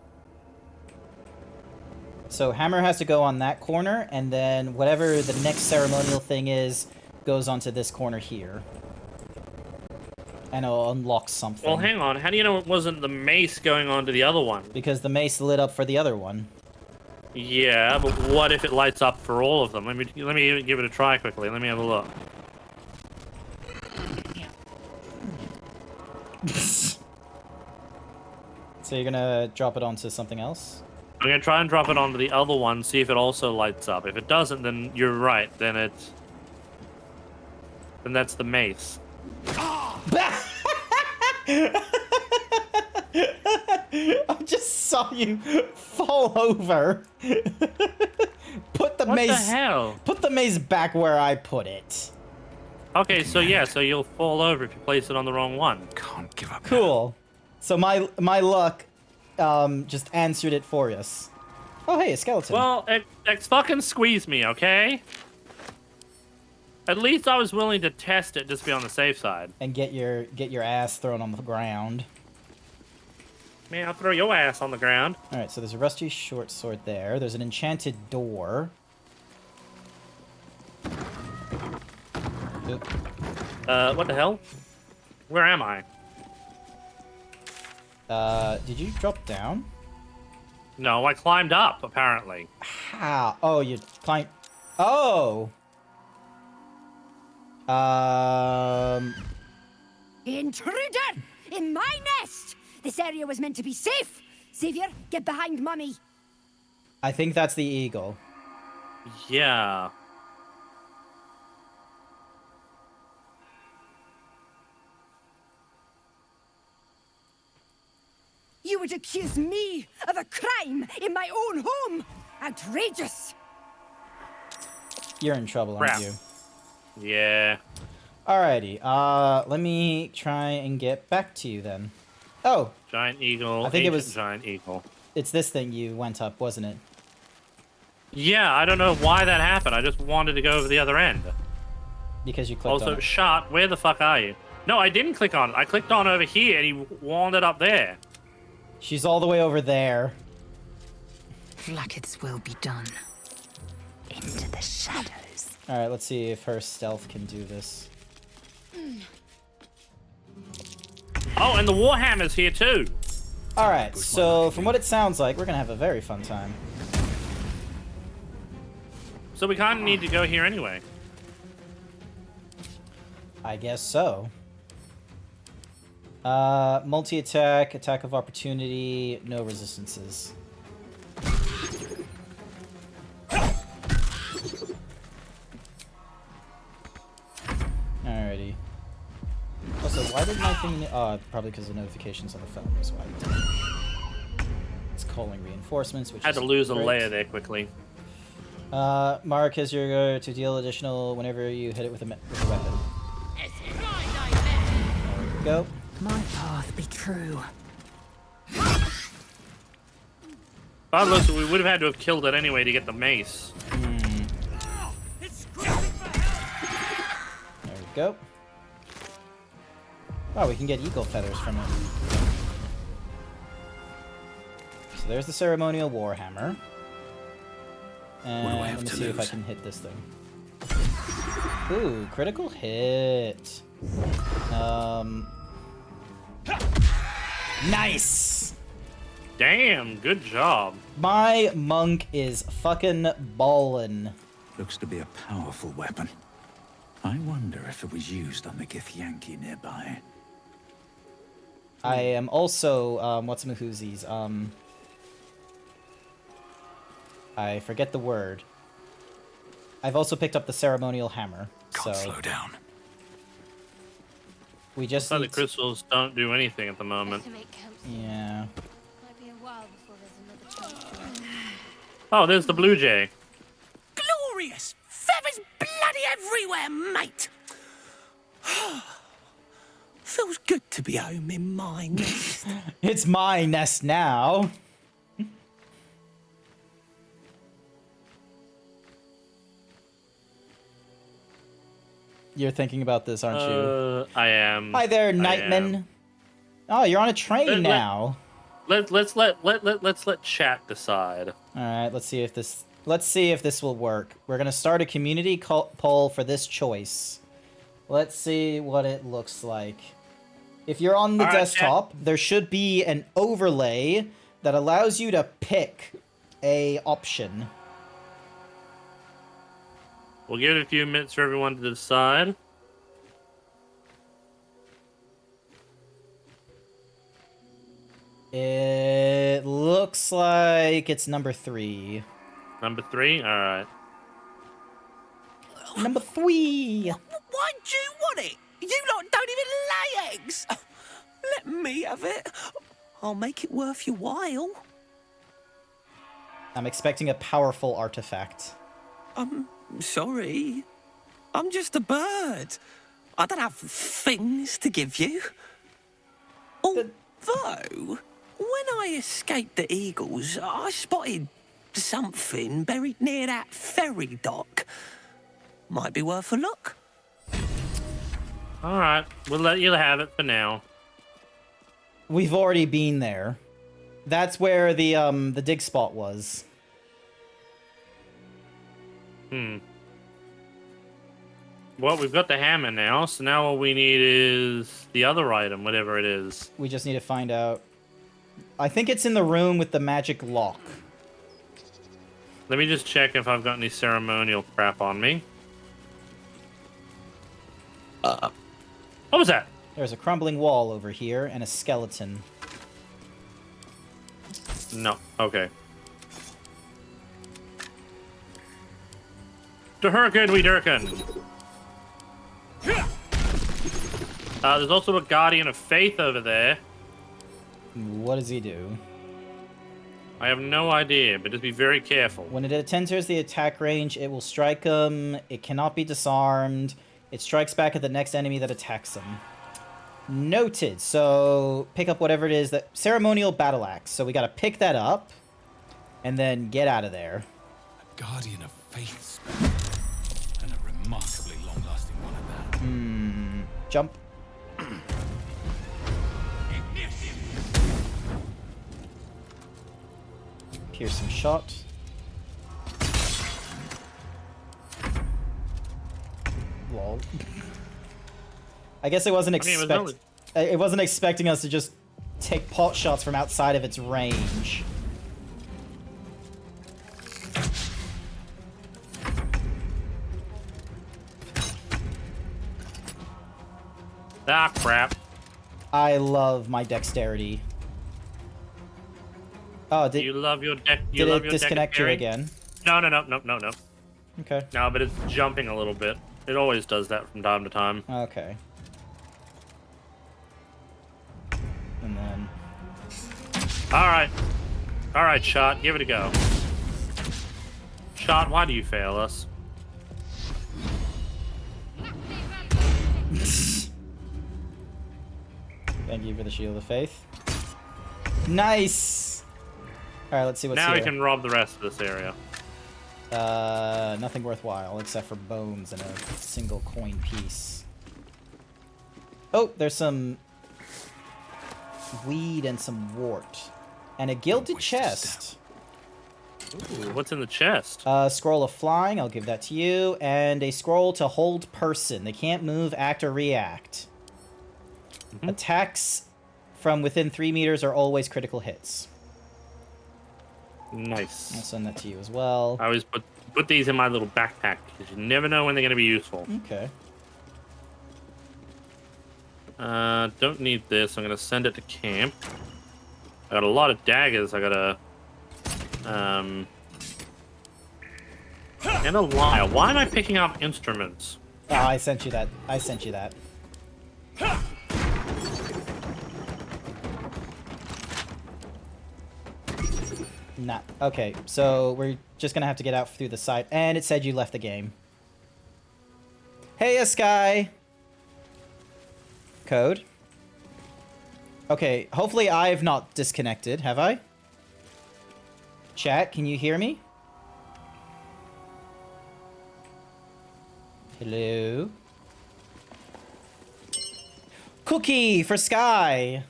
So hammer has to go on that corner, and then whatever the next ceremonial thing is, goes onto this corner here. And it'll unlock something. Well, hang on. How do you know it wasn't the mace going on to the other one? Because the mace lit up for the other one. Yeah, but what if it lights up for all of them? Let me give it a try quickly. Let me have a look. So you're gonna drop it onto something else? I'm gonna try and drop it onto the other one, see if it also lights up. If it doesn't, then you're right. Then that's the mace. I just saw you fall over. Put the mace. What the hell? Put the mace back where I put it. Okay, so yeah, so you'll fall over if you place it on the wrong one. Can't give up. Cool. So my luck just answered it for us. Oh hey, a skeleton. Well, fucking squeeze me, okay? At least I was willing to test it just to be on the safe side. And get your ass thrown on the ground. Man, I'll throw your ass on the ground. All right, so there's a rusty short sword there. There's an enchanted door. Oop. What the hell? Where am I? Did you drop down? No, I climbed up, apparently. How? Oh, you climbed... Oh! Intruder! In my nest! This area was meant to be safe! Savior, get behind Mummy! I think that's the eagle. Yeah. You would accuse me of a crime in my own home! Outrageous! You're in trouble, aren't Crap. you? Yeah. Alrighty, let me try and get back to you then. Oh! Giant eagle, I think it was... giant eagle. It's this thing you went up, wasn't it? Yeah, I don't know why that happened. I just wanted to go over the other end. Because you clicked on Also, it. Shot, where the fuck are you? No, I didn't click on it. I clicked on over here, and he wandered up there. She's all the way over there. Flacket's will be done. Into the shadows. Alright, let's see if her stealth can do this. Oh, and the Warhammer's here too. Alright, so from what it sounds like, we're gonna have a very fun time. So we kind of need to go here anyway. I guess so. Multi-attack, attack of opportunity, no resistances. Alrighty. Also, why did my thing... Oh, probably because the notifications on the phone was why it did. It's calling reinforcements, which Had to is lose great. a layer there quickly. Mark has your to deal additional whenever you hit it with a weapon. There we go. My path be true. By the looks, we would have had to have killed it anyway to get the mace. There we go. Oh, we can get eagle feathers from it. So there's the ceremonial warhammer. And let me see if I can hit this thing. Ooh, critical hit. Nice! Damn, good job. My monk is fucking ballin'. Looks to be a powerful weapon. I wonder if it was used on the Githyanki nearby. I am also, what's-a-mahoozies, I forget the word. I've also picked up the ceremonial hammer, Can't slow down. We just So the need to... crystals don't do anything at the moment. Yeah. Might be a while before there's another chance to it. Oh, there's the blue jay. Glorious! Feathers bloody everywhere, mate! Feels good to be home in my nest. It's my nest now. You're thinking about this, aren't you? I am. Hi there, Nightman. Oh, you're on a train now. Let's let chat decide. All right, let's see if this will work. We're gonna start a community poll for this choice. Let's see what it looks like. If you're on the desktop, there should be an overlay that allows you to pick a option. We'll give it a few minutes for everyone to decide. It looks like it's number 3. Number 3? Alright. Number 3! Why'd you want it? You lot don't even lay eggs. Let me have it. I'll make it worth your while. I'm expecting a powerful artifact. Sorry. I'm just a bird. I don't have things to give you. Although, when I escaped the eagles, I spotted something buried near that ferry dock. Might be worth a look. Alright, we'll let you have it for now. We've already been there. That's where the dig spot was. Well, we've got the hammer now, so now all we need is the other item, whatever it is. We just need to find out. I think it's in the room with the magic lock. Let me just check if I've got any ceremonial crap on me. What was that? There's a crumbling wall over here and a skeleton. No. Okay. To Hurricane we Durkin. There's also a Guardian of Faith over there. What does he do? I have no idea, but just be very careful. When it enters the attack range, it will strike him. It cannot be disarmed. It strikes back at the next enemy that attacks him. Noted. So pick up whatever it is that ceremonial battle axe. So we got to pick that up and then get out of there. A Guardian of Faith spell. And a remarkably long-lasting one at that. Jump. Piercing shot. Lol. I guess it wasn't it wasn't expecting us to just take pot shots from outside of its range. Ah, crap. I love my dexterity. Oh, you love your deck? Did it disconnect you again? No. Okay. No, but it's jumping a little bit. It always does that from time to time. Okay. And then... Alright, Shot, give it a go. Shot, why do you fail us? Thank you for the Shield of Faith. Nice! Alright, let's see what's now here. we can rob the rest of this area. Nothing worthwhile except for bones and a single coin piece. Oh, there's some weed and some wart. And a gilded chest. Ooh, what's in the chest? Scroll of flying, I'll give that to you. And a scroll to hold person. They can't move, act, or react. Attacks from within 3 meters are always critical hits. Nice. I'll send that to you as well. I always put these in my little backpack, because you never know when they're going to be useful. Okay. Don't need this. I'm going to send it to camp. I got a lot of daggers. I got a... and a lyre. Why am I picking up instruments? Oh, I sent you that. I sent you that. Nah. Okay, so we're just gonna have to get out through the side. And it said you left the game. Hey, Sky! Code. Okay, hopefully I've not disconnected, have I? Chat, can you hear me? Hello? Cookie for Sky!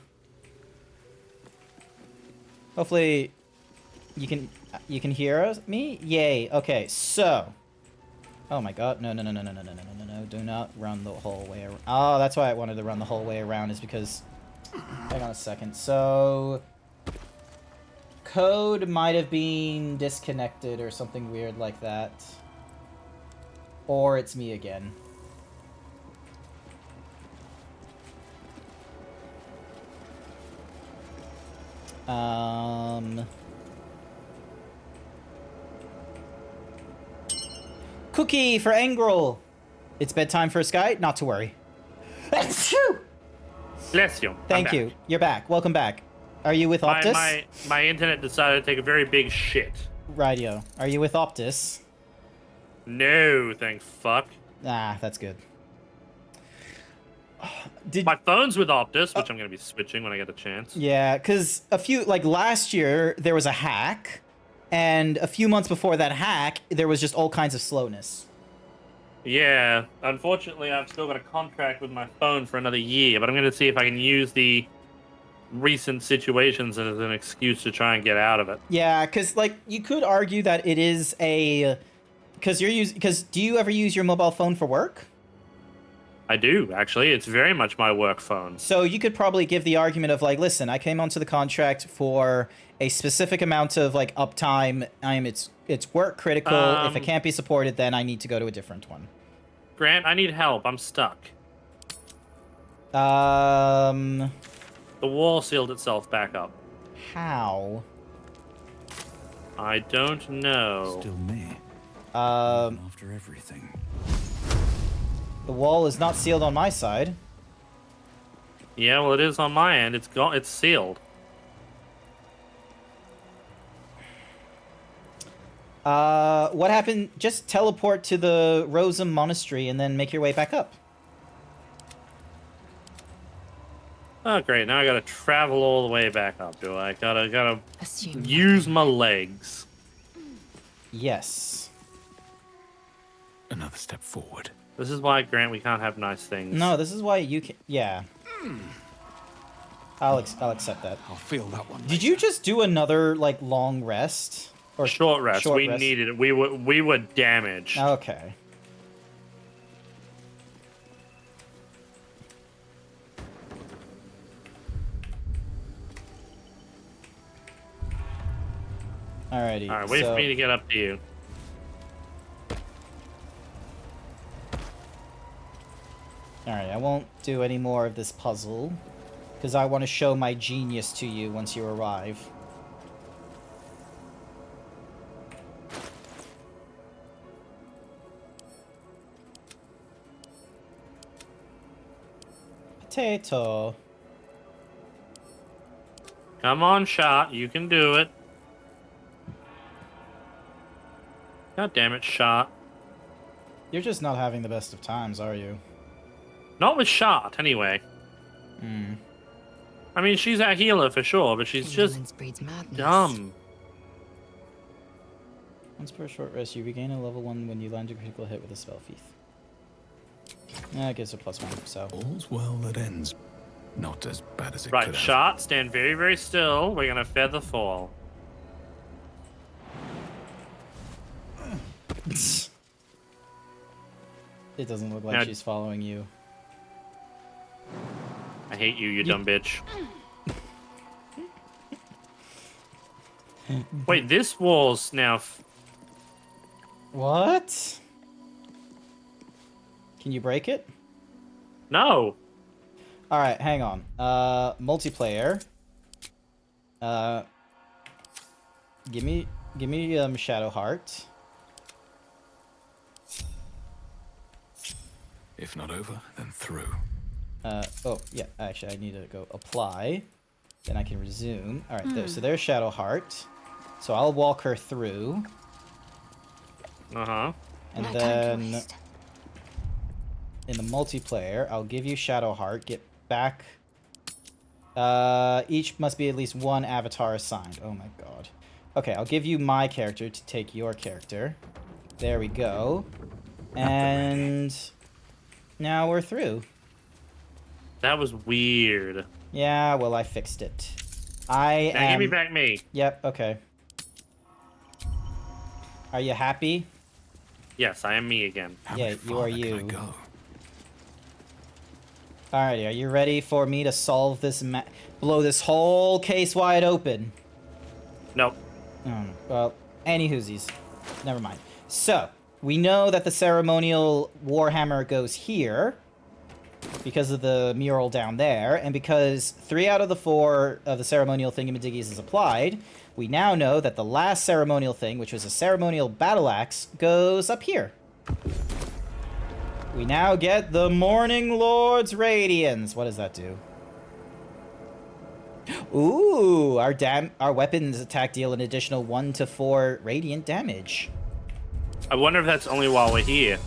Hopefully you can hear us, me? Yay. Okay, so. Oh my god. No. Do not run the whole way around. Oh, that's why I wanted to run the whole way around, is because... Hang on a second. So... Code might have been disconnected or something weird like that. Or it's me again. Cookie for Engrel. It's bedtime for Sky. Not to worry. Bless you. Thank you. You're back. Welcome back. Are you with Optus? My internet decided to take a very big shit. Radio. Are you with Optus? No, thank fuck. Ah, that's good. My phone's with Optus, which I'm going to be switching when I get a chance. Yeah, because last year, there was a hack, and a few months before that hack, there was just all kinds of slowness. Yeah, unfortunately, I've still got a contract with my phone for another year, but I'm going to see if I can use the recent situations as an excuse to try and get out of it. Yeah, because, you could argue that it is a... Because do you ever use your mobile phone for work? I do, actually. It's very much my work phone. So you could probably give the argument of, listen, I came onto the contract for a specific amount of, uptime. It's work critical. If it can't be supported, then I need to go to a different one. Grant, I need help. I'm stuck. The wall sealed itself back up. How? I don't know. Still me. After everything. The wall is not sealed on my side. Yeah, well, it is on my end. It's sealed. What happened? Just teleport to the Rosum Monastery and then make your way back up. Oh, great. Now I gotta travel all the way back up, do I? Gotta use my legs. Yes. Another step forward. This is why, Grant, we can't have nice things. No, this is why you can... Yeah. I'll accept that. I'll feel that one. Did you just do another like long rest or short rest? Short we rest? needed it. We were damaged. Okay. Alrighty. All right, wait for me to get up to you. Alright, I won't do any more of this puzzle, because I want to show my genius to you once you arrive. Potato. Come on, Shot. You can do it. God damn it, Shot. You're just not having the best of times, are you? Not with Shot, anyway. Hmm. I mean, she's our healer for sure, but she's just dumb. Once per short rest, you regain a level 1 when you land a critical hit with a spell thief. That gives a +1, so... All's well that ends. Not as bad as it Right, could have. Shot, stand very, very still. We're gonna feather fall. It doesn't look like Now, she's following you. I hate you, you dumb bitch. Wait, this wall's now... What? Can you break it? No. Alright, hang on. Multiplayer. Give me Shadow Heart. If not over, then through. Oh, yeah, actually, I need to go apply. Then I can resume. Alright, there. So there's Shadow Heart. So I'll walk her through. Uh-huh. And then in the multiplayer, I'll give you Shadow Heart. Get back. Each must be at least one avatar assigned. Oh my god. Okay, I'll give you my character to take your character. There we go. And now we're through. That was weird. Yeah, well, I fixed it. Now give me back me. Yep, okay. Are you happy? Yes, I am me again. Yeah, you are you. Alrighty, are you ready for me to solve this blow this whole case wide open? Nope. Well, any whoosies. Never mind. So, we know that the ceremonial Warhammer goes here because of the mural down there, and because 3 out of the 4 of the ceremonial thingamadiggies is applied, we now know that the last ceremonial thing, which was a ceremonial battle axe, goes up here. We now get the Morning Lord's Radiance. What does that do? Ooh, our weapons attack deal an additional 1 to 4 radiant damage. I wonder if that's only while we're here.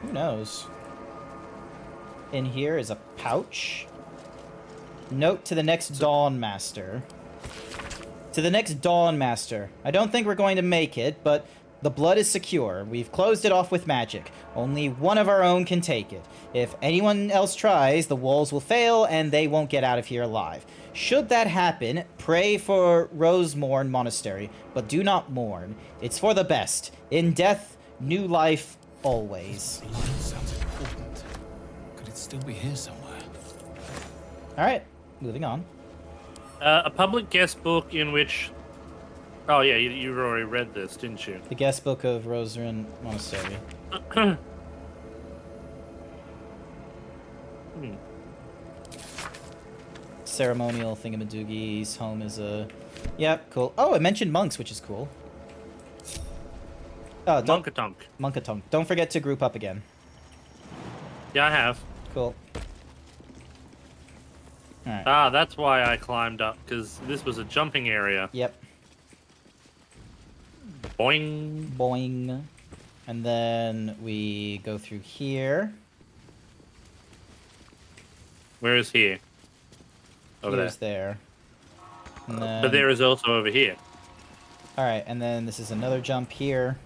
Who knows? In here is a pouch. Note to the next Dawn Master. To the next Dawn Master. I don't think we're going to make it, but the blood is secure. We've closed it off with magic. Only one of our own can take it. If anyone else tries, the walls will fail and they won't get out of here alive. Should that happen, pray for Rosemorn Monastery, but do not mourn. It's for the best. In death, new life, always. This line sounds important. Could it still be here somewhere? Alright, moving on. A public guest book in which... Oh yeah, you already read this, didn't you? The guest book of Rosemorn Monastery. Ceremonial thingamadoogies. Home is a... Yep, cool. Oh, it mentioned monks, which is cool. Oh, Monkatonk. Monkatonk. Don't forget to group up again. Yeah, I have. Cool. Alright. Ah, that's why I climbed up, because this was a jumping area. Yep. Boing. Boing. And then we go through here. Where is here? Over Here's there. And then... But there is also over here. Alright, and then this is another jump here.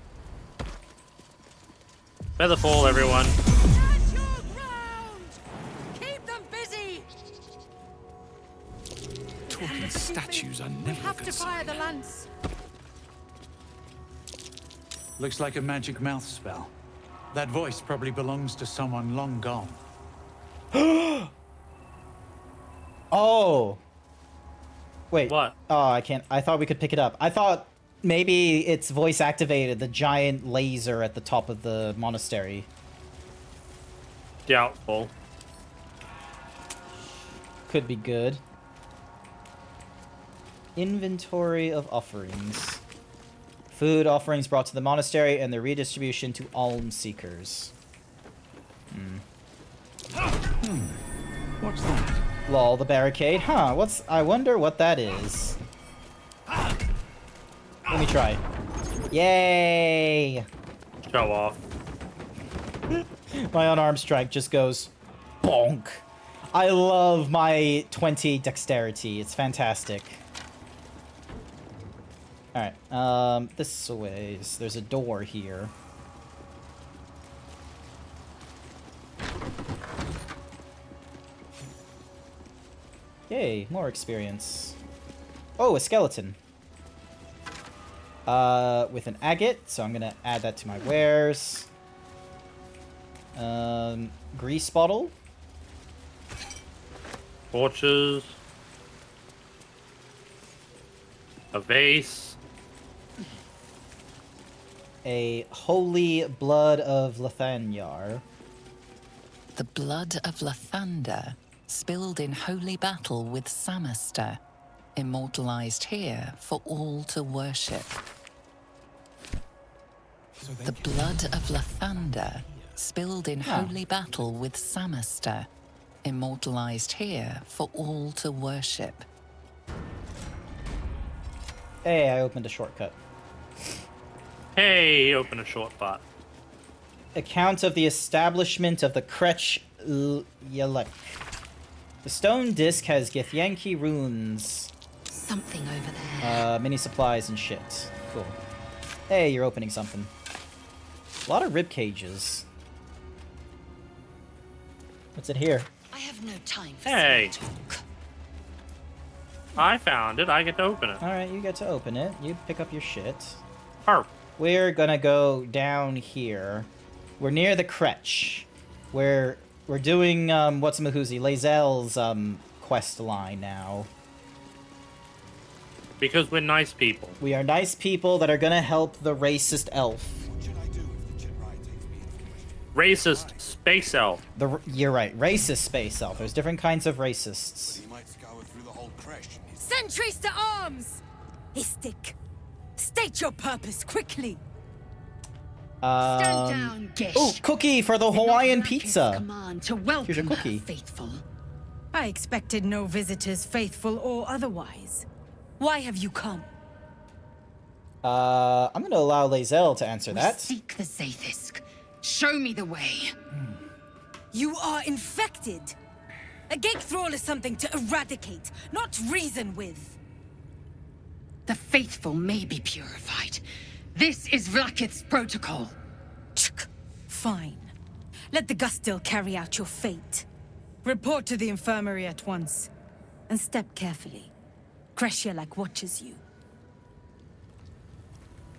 Feather fall, everyone. Keep them busy. statues are We never a have good to fire sign. the lance. Looks like a magic mouth spell. That voice probably belongs to someone long gone. Oh. Wait. What? Oh, I can't. I thought we could pick it up. I thought maybe it's voice activated, the giant laser at the top of the monastery. Doubtful. Could be good. Inventory of offerings. Food offerings brought to the monastery and the redistribution to alms seekers. What's that? Lol, the barricade. Huh, I wonder what that is. Let me try. Yay! Show off. My unarmed strike just goes bonk. I love my 20 dexterity. It's fantastic. Alright, this ways. There's a door here. Yay, more experience. Oh, a skeleton. With an agate, so I'm gonna add that to my wares. Grease bottle. Torches. A vase. A holy blood of Lathander. The blood of Lathander, spilled in holy battle with Samaster, immortalized here for all to worship. The blood of Lathander, spilled in holy battle with Samaster, immortalized here for all to worship. Hey, I opened a shortcut. Hey, open a shortcut. Account of the establishment of the Krech Yelek. The stone disc has Githyanki runes. Something over there. Mini supplies and shit. Cool. Hey, you're opening something. A lot of rib cages. What's in here? I have no time for Hey. small talk. I found it. I get to open it. Alright, you get to open it. You pick up your shit. Harp. We're gonna go down here. We're near the Krech. We're doing, what's-a-mahoozy, Lae'zel's, quest line now. Because we're nice people. We are nice people that are gonna help the racist elf. Racist space elf. You're right, racist space elf. There's different kinds of racists. Sentries to arms! Istik, state your purpose quickly. Stand down, Gish. Oh, cookie for the Hawaiian pizza. Command to welcome Here's your cookie. her, faithful. I expected no visitors, faithful or otherwise. Why have you come? I'm gonna allow Lae'zel to answer We that. seek the Zaithisk. Show me the way. You are infected. A gate thrall is something to eradicate, not reason with. The faithful may be purified. This is Vlakith's protocol. Fine. Let the Gustil carry out your fate. Report to the infirmary at once. And step carefully. Kreshia watches you.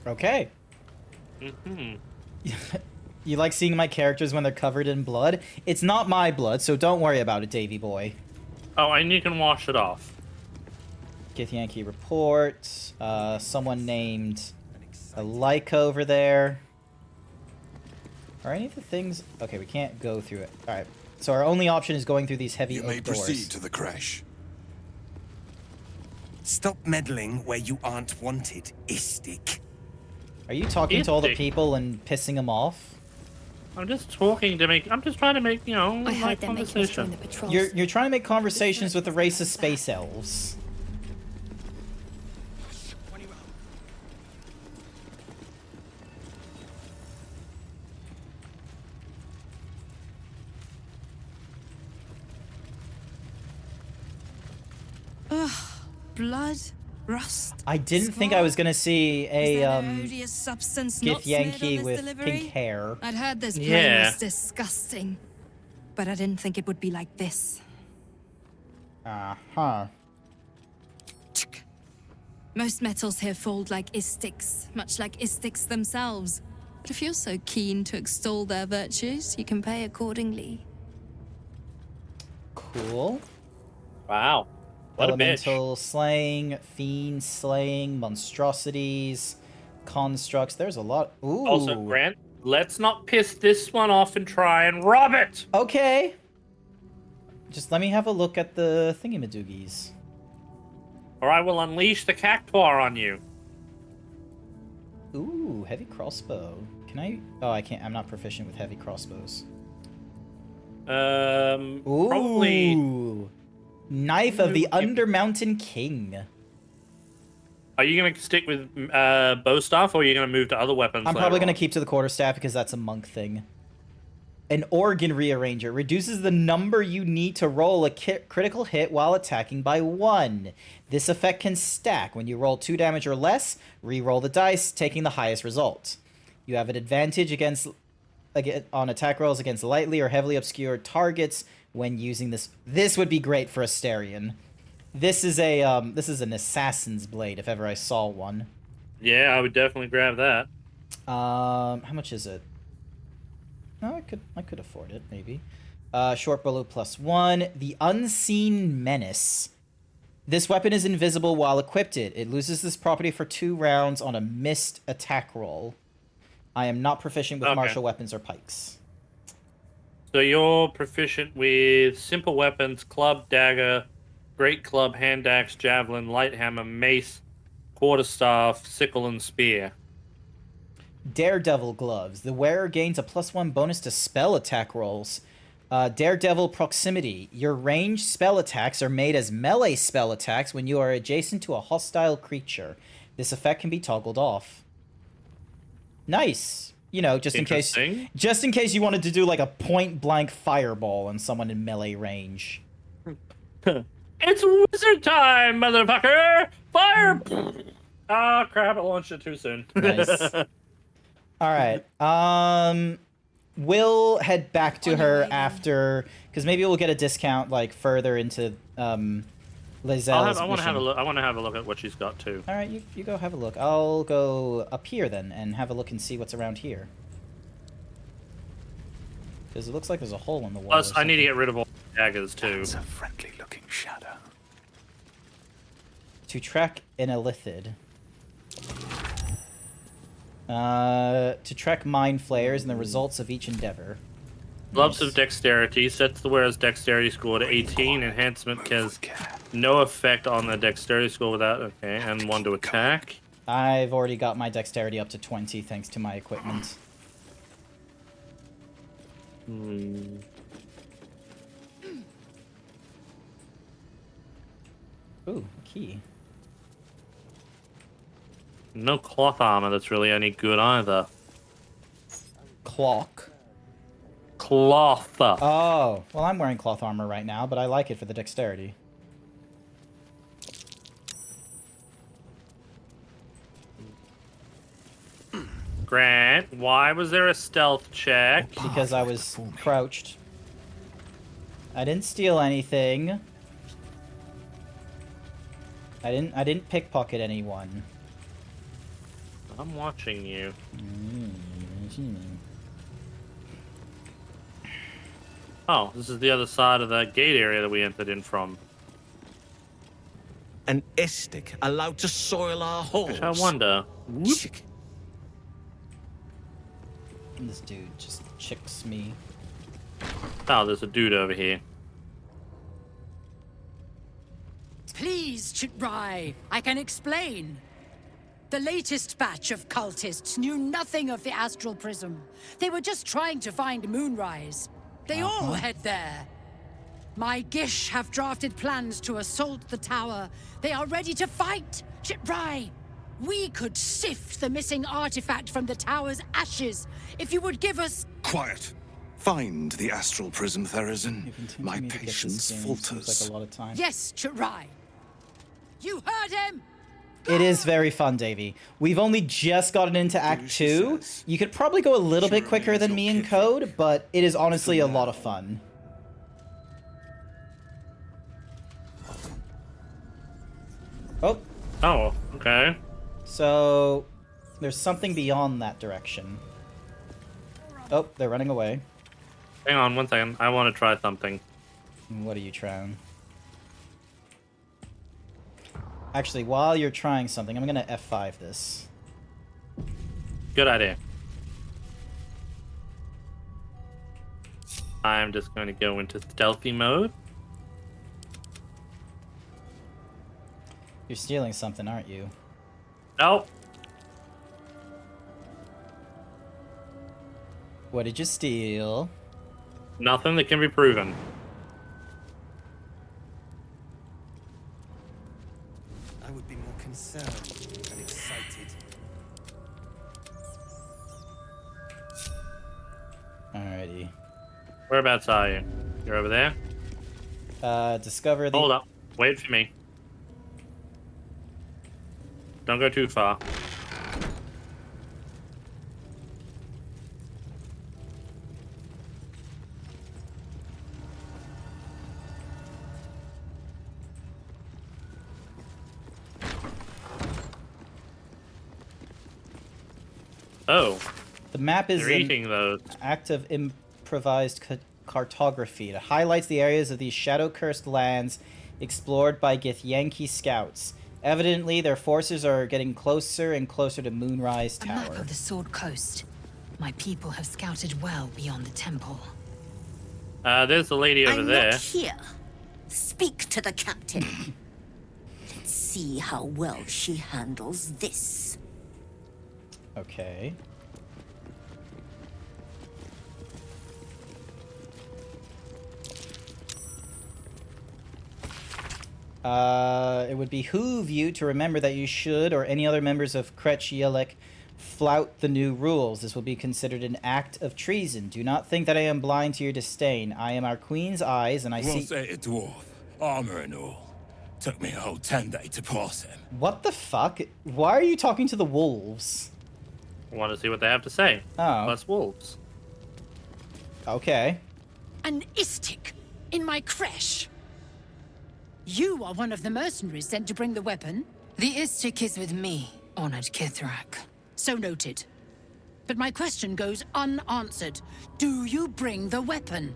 Okay. You like seeing my characters when they're covered in blood? It's not my blood, so don't worry about it, Davy boy. Oh, and you can wash it off. Githyanki report. Someone named Alika over there. Are any of the things... Okay, we can't go through it. Alright. So our only option is going through these heavy oak doors. to the crash. Stop meddling where you aren't wanted, Istik. Are you talking to all the Istik. people and pissing them off? I'm just talking to make. I'm just trying to make, you know, I like heard they're making us join conversation. the patrols. You're trying to make conversations with the racist space elves. Ugh, blood, rust. I didn't think I was gonna see a odious substance not smeared on Githyanki this with delivery? pink hair. I'd heard this plane Yeah. was disgusting, but I didn't think it would be like this. Uh-huh. Most metals here fold like istics, much like istics themselves. But if you're so keen to extol their virtues, you can pay accordingly. Cool. Wow. What a bitch. Elemental slaying, fiend slaying, monstrosities, constructs. There's a lot. Ooh. Also, Grant, let's not piss this one off and try and rob it. Okay. Just let me have a look at the thingamadoogies. Or I will unleash the cactuar on you. Ooh, heavy crossbow. Can I? Oh, I can't. I'm not proficient with heavy crossbows. Ooh. Probably. Knife of the Undermountain King. Are you going to stick with bow staff, or are you going to move to other weapons? I'm probably going to keep to the quarterstaff because that's a monk thing. An organ rearranger reduces the number you need to roll a critical hit while attacking by 1. This effect can stack. When you roll 2 damage or less, re-roll the dice, taking the highest result. You have an advantage on attack rolls against lightly or heavily obscured targets when using this. This would be great for Asterion. This is an assassin's blade if ever I saw one. Yeah, I would definitely grab that. How much is it? No, I could afford it, maybe. Short bow +1. The Unseen Menace. This weapon is invisible while equipped. It loses this property for 2 rounds on a missed attack roll. I am not proficient with martial weapons or pikes. So you're proficient with simple weapons, club, dagger, great club, hand axe, javelin, light hammer, mace, quarterstaff, sickle, and spear. Daredevil gloves. The wearer gains a +1 bonus to spell attack rolls. Daredevil proximity. Your ranged spell attacks are made as melee spell attacks when you are adjacent to a hostile creature. This effect can be toggled off. Nice. You know, just in case you wanted to do like a point blank fireball on someone in melee range. It's wizard time, motherfucker! Fire! Ah, crap! I launched it too soon. Nice. All right. We'll head back to her after, because maybe we'll get a discount like further into Lae'zel's I want to have a look. I want to have a look at what she's got too. All right, you go have a look. I'll go up here then and have a look and see what's around here. Because it looks like there's a hole in the wall. Plus, I need to get rid of all the daggers too. That's a friendly-looking shadow. To track an illithid. To track mind flayers and the results of each endeavor. Gloves of dexterity sets the wearer's dexterity score to 18. Enhancement has no effect on the dexterity score without. Okay, and 1 to attack. I've already got my dexterity up to 20 thanks to my equipment. Hmm. Ooh, a key. No cloth armor that's really any good either. Clock. Cloth. Oh, well, I'm wearing cloth armor right now, but I like it for the dexterity. Grant, why was there a stealth check? Because I was crouched. I didn't steal anything. I didn't pickpocket anyone. I'm watching you. Oh, this is the other side of that gate area that we entered in from. An istic allowed to soil our halls. I wonder. Chick. This dude just chicks me. Oh, there's a dude over here. Please, Chitrai, I can explain. The latest batch of cultists knew nothing of the astral prism. They were just trying to find Moonrise. They all head there. My Gish have drafted plans to assault the tower. They are ready to fight, Chitrai. We could sift the missing artifact from the tower's ashes if you would give us... Quiet. Find the astral prism, Therazin. My patience falters. Like a lot of time. Yes, Chitrai. You heard him! It is very fun, Davey. We've only just gotten into Act 2. You could probably go a little bit quicker than me in Code, but it is honestly a lot of fun. Oh, Okay. So, there's something beyond that direction. Oh, they're running away. Hang on 1 second. I want to try something. What are you trying? Actually, while you're trying something, I'm gonna F5 this. Good idea. I'm just going to go into stealthy mode. You're stealing something, aren't you? Nope. What did you steal? Nothing that can be proven. I would be more concerned and excited. Alrighty. Whereabouts are you? You're over there? Discover the... Hold up. Wait for me. Don't go too far. Oh. The map is They're eating those. active improvised cartography. It highlights the areas of these shadow-cursed lands explored by Githyanki scouts. Evidently, their forces are getting closer and closer to Moonrise A Tower. map of the Sword Coast. My people have scouted well beyond the temple. There's the lady over I'm there. not here. Speak to the captain. Let's see how well she handles this. Okay. It would behoove you to remember that you should, or any other members of Kretch Yelek, flout the new rules. This will be considered an act of treason. Do not think that I am blind to your disdain. I am our queen's eyes, and I see... Was a dwarf, armor and all. Took me a whole 10 days to pass him. What the fuck? Why are you talking to the wolves? I want to see what they have to say. Oh. Plus wolves. Okay. An Istik in my creche. You are one of the mercenaries sent to bring the weapon. The Istik is with me, honored Kithrak. So noted. But my question goes unanswered. Do you bring the weapon?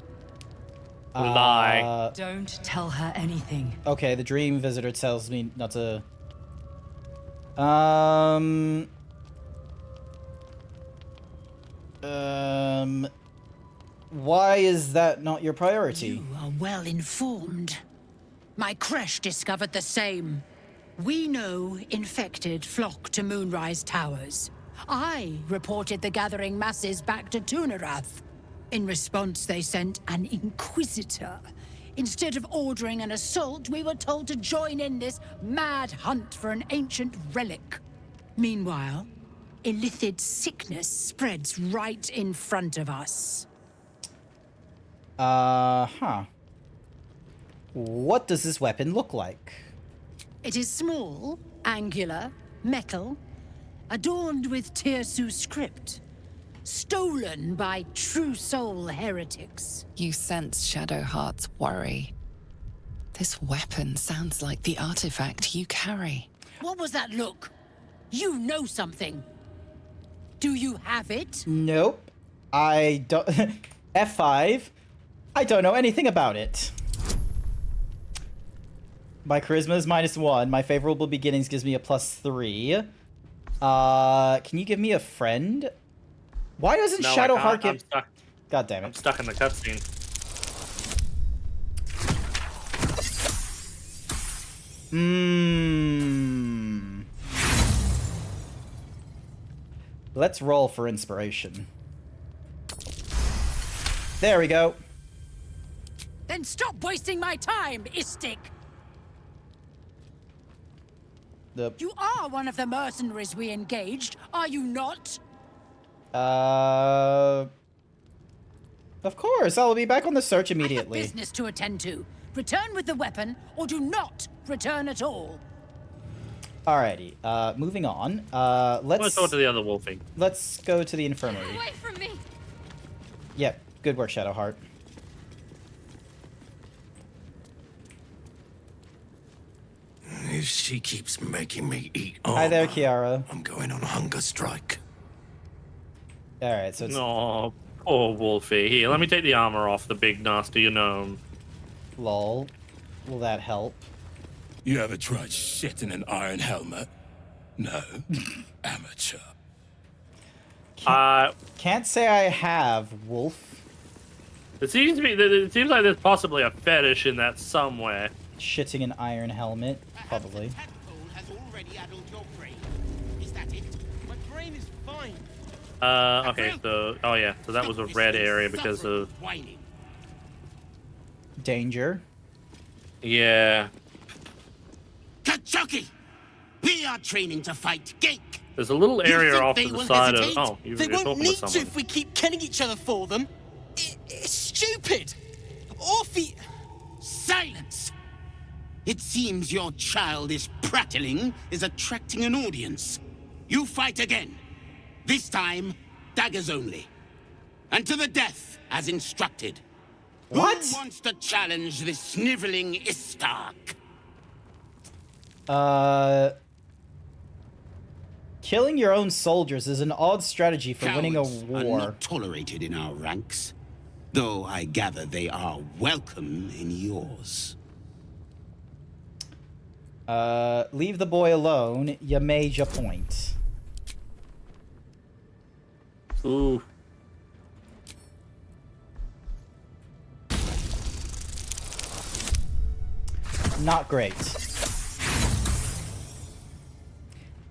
Lie. Don't tell her anything. Okay, the dream visitor tells me not to... Why is that not your priority? You are well informed. My creche discovered the same. We know infected flock to Moonrise Towers. I reported the gathering masses back to Tunarath. In response, they sent an Inquisitor. Instead of ordering an assault, we were told to join in this mad hunt for an ancient relic. Meanwhile, illithid sickness spreads right in front of us. Huh. What does this weapon look like? It is small, angular, metal, adorned with Tirsu script. Stolen by true soul heretics. You sense Shadowheart's worry. This weapon sounds like the artifact you carry. What was that look? You know something. Do you have it? Nope. I don't... F5. I don't know anything about it. My charisma is -1. My favorable beginnings gives me a +3. Can you give me a friend? Why doesn't No, Shadowheart give... I'm stuck. God damn it. I'm stuck in the cutscene. Let's roll for inspiration. There we go. Then stop wasting my time, Istik! You are one of the mercenaries we engaged, are you not? Of course, I'll be back on the search immediately. Business to attend to. Return with the weapon, or do not return at all. Alrighty, moving on. Let's go to the other wolfing. Let's go to the infirmary. Away from me! Yep, good work, Shadowheart. If she keeps making me eat armor, Hi there, Kiara. I'm going on a hunger strike. Alright, so it's... No, poor Wolfie. Here, let me take the armor off the big nasty gnome. Lol. Will that help? You ever tried shit in an iron helmet? No. Amateur. Can't say I have, Wolf. It seems like there's possibly a fetish in that somewhere. Shitting an iron helmet, probably. Has already addled your brain. Is that it? My brain is fine. Okay, so oh yeah, so that was a red area because of danger. Yeah. Kachuki! We are training to fight Gake. There's a little area off to the side of. Oh, they won't need to if we keep killing each other for them. It's stupid. Orphe. Silence. It seems your childish prattling is attracting an audience. You fight again. This time, daggers only. And to the death, as instructed. What? Who wants to challenge this sniveling Istark? Killing your own soldiers is an odd strategy for winning a Cowards are war. not tolerated in our ranks, though I gather they are welcome in yours. Leave the boy alone. You made your point. Ooh. Not great.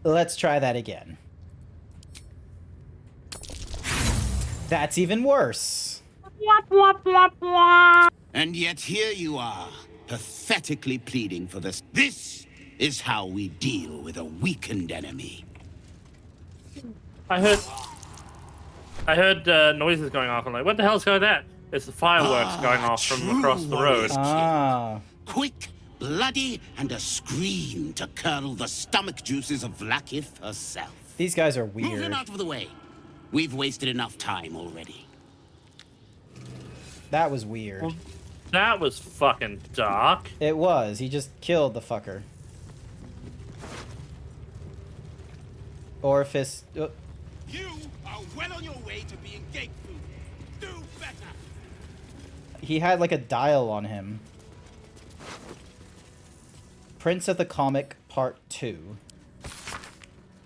Let's try that again. That's even worse. And yet here you are, pathetically pleading for this. This is how we deal with a weakened enemy. I heard noises going off. I'm like, what the hell's going on? That? It's the fireworks going off from across the road. Quick, bloody, and a scream to curdle the stomach juices of Vlaakith herself. These guys are Move weird. him out of the way. We've wasted enough time already. That was weird. Well, that was fucking dark. It was. He just killed the fucker. Orifice. You are well on your way to being gate food. Do better. He had like a dial on him. Prince of the Comic Part 2.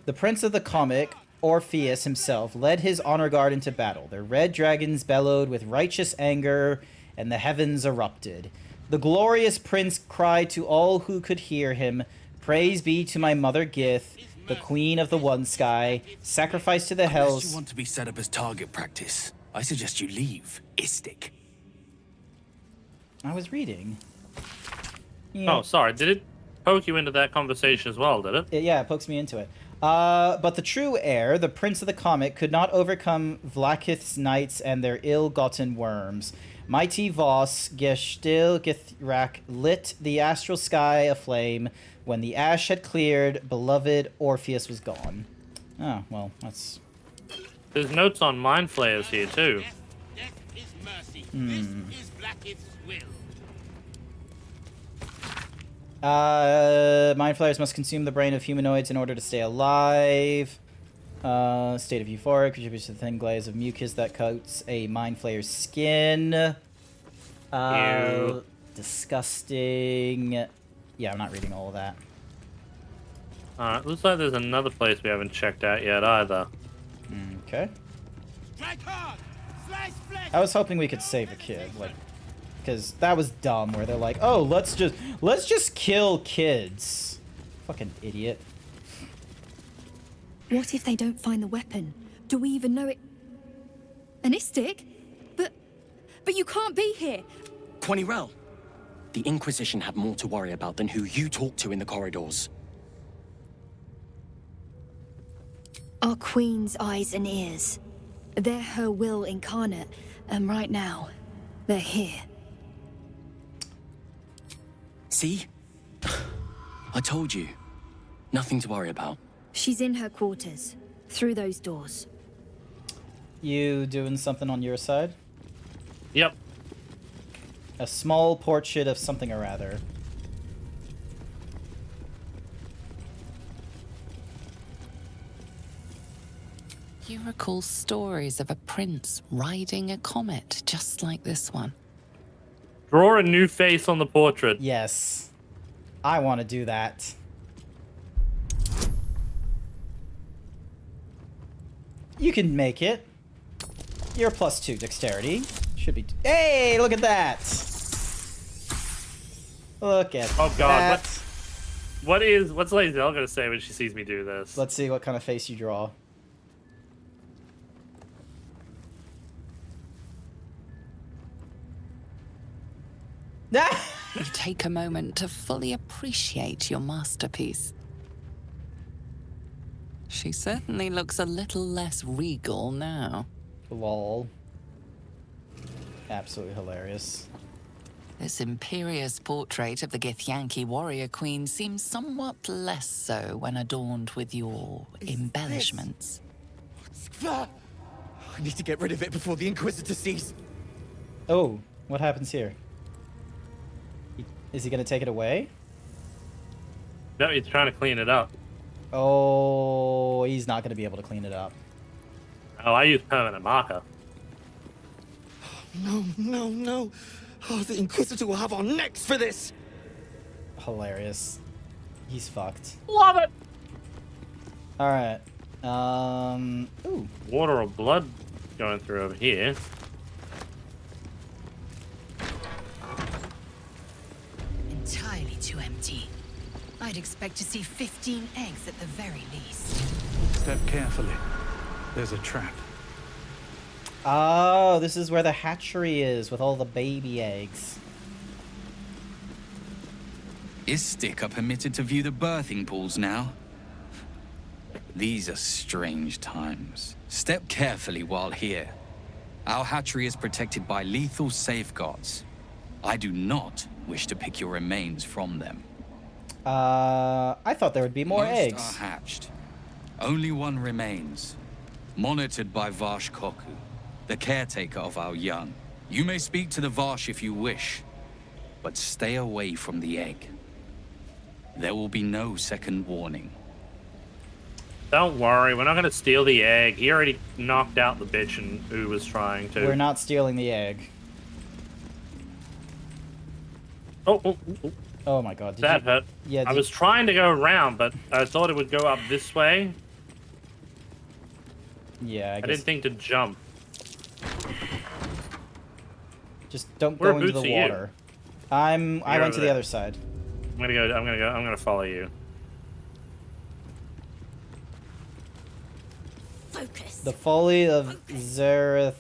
The Prince of the Comic, Orpheus himself, led his honor guard into battle. Their red dragons bellowed with righteous anger, and the heavens erupted. The glorious prince cried to all who could hear him, "Praise be to my mother Gith, the queen of the one sky, sacrifice to the Unless hells." you want to be set up as target practice, I suggest you leave, Istik. I was reading. Oh, sorry. Did it poke you into that conversation as well, did it? Yeah, it pokes me into it. But the true heir, the Prince of the Comic, could not overcome Vlaakith's knights and their ill-gotten worms. Mighty Voss Gestil Githrak lit the astral sky aflame. When the ash had cleared, beloved Orpheus was gone. Oh, well, that's... There's notes on mind flayers here, too. Death is mercy. Hmm. This is Vlaakith's will. Mind flayers must consume the brain of humanoids in order to stay alive. State of euphoria contributes to the thin glaze of mucus that coats a mind flayer's skin. Ew. Disgusting. Yeah, I'm not reading all of that. Alright, looks like there's another place we haven't checked out yet either. Okay. Strike hard. Slice flesh. I was hoping we could save a kid, like, because that was dumb. Where they're like, "Oh, let's just kill kids." Fucking idiot. What if they don't find the weapon? Do we even know it? An Istik? But you can't be here. Quanirel, the Inquisition have more to worry about than who you talk to in the corridors. Our queen's eyes and ears. They're her will incarnate, and right now, they're here. See? I told you. Nothing to worry about. She's in her quarters, through those doors. You doing something on your side? Yep. A small portrait of something or other. You recall stories of a prince riding a comet just like this one. Draw a new face on the portrait. Yes. I want to do that. You can make it. You're +2 dexterity. Should be. Hey, look at that. Look at Oh god, that. what's Lae'zel gonna say when she sees me do this? Let's see what kind of face you draw. You take a moment to fully appreciate your masterpiece. She certainly looks a little less regal now. Lol. Absolutely hilarious. This imperious portrait of the Githyanki warrior queen seems somewhat less so when adorned with your embellishments. I need to get rid of it before the Inquisitor sees. Oh, what happens here? Is he gonna take it away? No, he's trying to clean it up. Oh, he's not gonna be able to clean it up. Oh, I use permanent marker. No, no, no. Oh, the Inquisitor will have our necks for this. Hilarious. He's fucked. Love it. All right. Ooh. Water or blood going through over here. Entirely too empty. I'd expect to see 15 eggs at the very least. Step carefully. There's a trap. Oh, this is where the hatchery is with all the baby eggs. Istik are permitted to view the birthing pools now. These are strange times. Step carefully while here. Our hatchery is protected by lethal safeguards. I do not wish to pick your remains from them. I thought there would be more Most eggs. are hatched. Only one remains, monitored by Varsh Koku, the caretaker of our young. You may speak to the Varsh if you wish, but stay away from the egg. There will be no second warning. Don't worry, we're not going to steal the egg. He already knocked out the bitch and who was trying to. We're not stealing the egg. Oh my god. That hurt. Yeah, I was trying to go around, but I thought it would go up this way. Yeah, I I guess. didn't think to jump. Just don't Where go into boots the are you? water. I You're went over to the there. other side. I'm gonna follow you. Focus. The folly of Zerethaimen.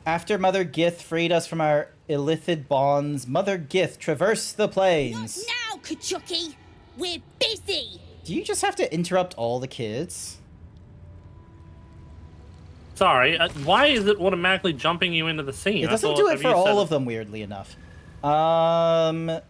After Mother Gith freed us from our illithid bonds, Mother Gith traversed the plains. Now, Kachuki! We're busy! Do you just have to interrupt all the kids? Sorry, why is it automatically jumping you into the scene? It doesn't do it for all of them, weirdly enough. Traverse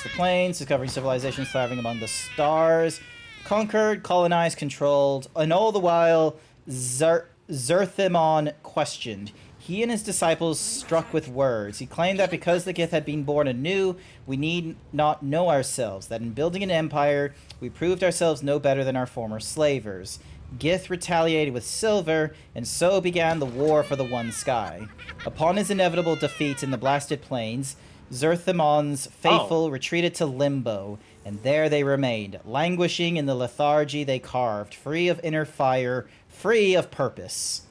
the plains, discovering civilizations thriving among the stars. Conquered, colonized, controlled, and all the while, Zerthimon questioned. He and his disciples struck with words. He claimed that because the Gith had been born anew, we need not know ourselves, that in building an empire, we proved ourselves no better than our former slavers. Gith retaliated with silver, and so began the war for the One Sky. Upon his inevitable defeat in the Blasted Plains, Zerthimon's faithful retreated to Limbo, and there they remained, languishing in the lethargy they carved, free of inner fire, free of purpose.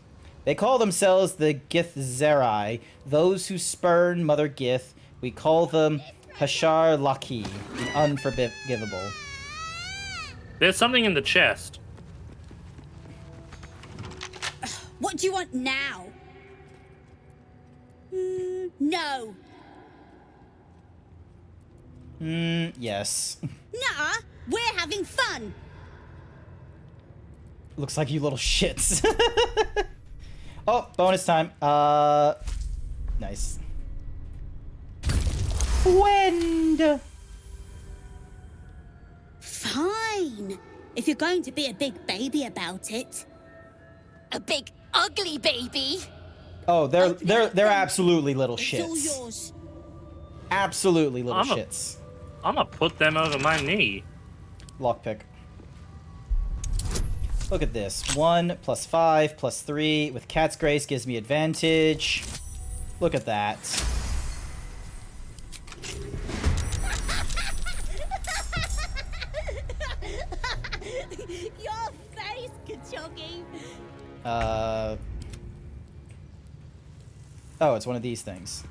They call themselves the Githzerai, those who spurn Mother Gith. We call them Hashar Laki, the unforgivable. There's something in the chest. What do you want now? No. Yes. Nuh-uh. We're having fun. Looks like you little shits. Oh, bonus time. Nice. Wind. Fine. If you're going to be a big baby about it. A big ugly baby. Oh, they're absolutely little It's all shits. yours. Absolutely little shits. I'm gonna put them over my knee. Lockpick. Look at this. 1 + 5 + 3 with Cat's Grace gives me advantage. Look at that. Your face, Kachoggy. Oh, it's one of these things.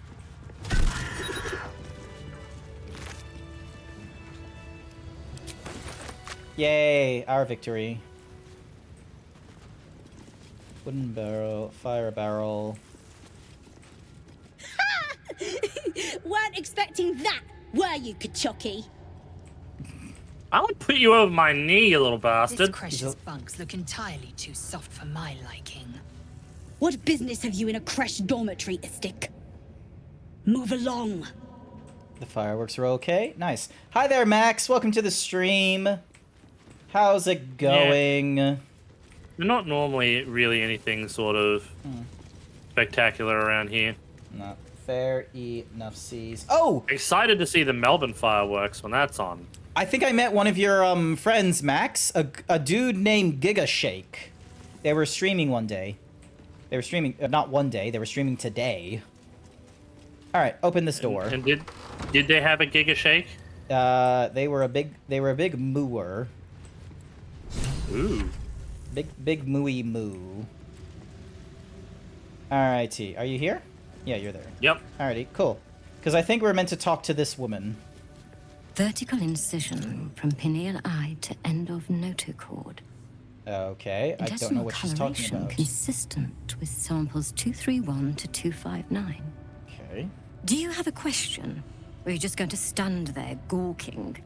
Yay, our victory. Wooden barrel, fire barrel. Weren't expecting that, were you, Kachoki? I would put you over my knee, you little This bastard. Cresh's bunks look entirely too soft for my liking. What business have you in a Creche dormitory, Istik? Move along. The fireworks are okay. Nice. Hi there, Max. Welcome to the stream. How's it going? They're not normally really anything sort of spectacular around here. Not fair enough seas. Oh! Excited to see the Melbourne fireworks when that's on. I think I met one of your friends, Max. A dude named Giga Shake. They were streaming one day. They were streaming, not one day, they were streaming today. Alright, open this door. And did they have a Giga Shake? They were a big mooer. Ooh. Big mooey moo. Alrighty, are you here? Yeah, you're there. Yep. Alrighty, cool. Because I think we're meant to talk to this woman. Vertical incision from pineal eye to end of notochord. Okay, I don't know what she's talking about. Consistent with samples 231 to 259. Okay. Do you have a question? Or are you just going to stand there gawking?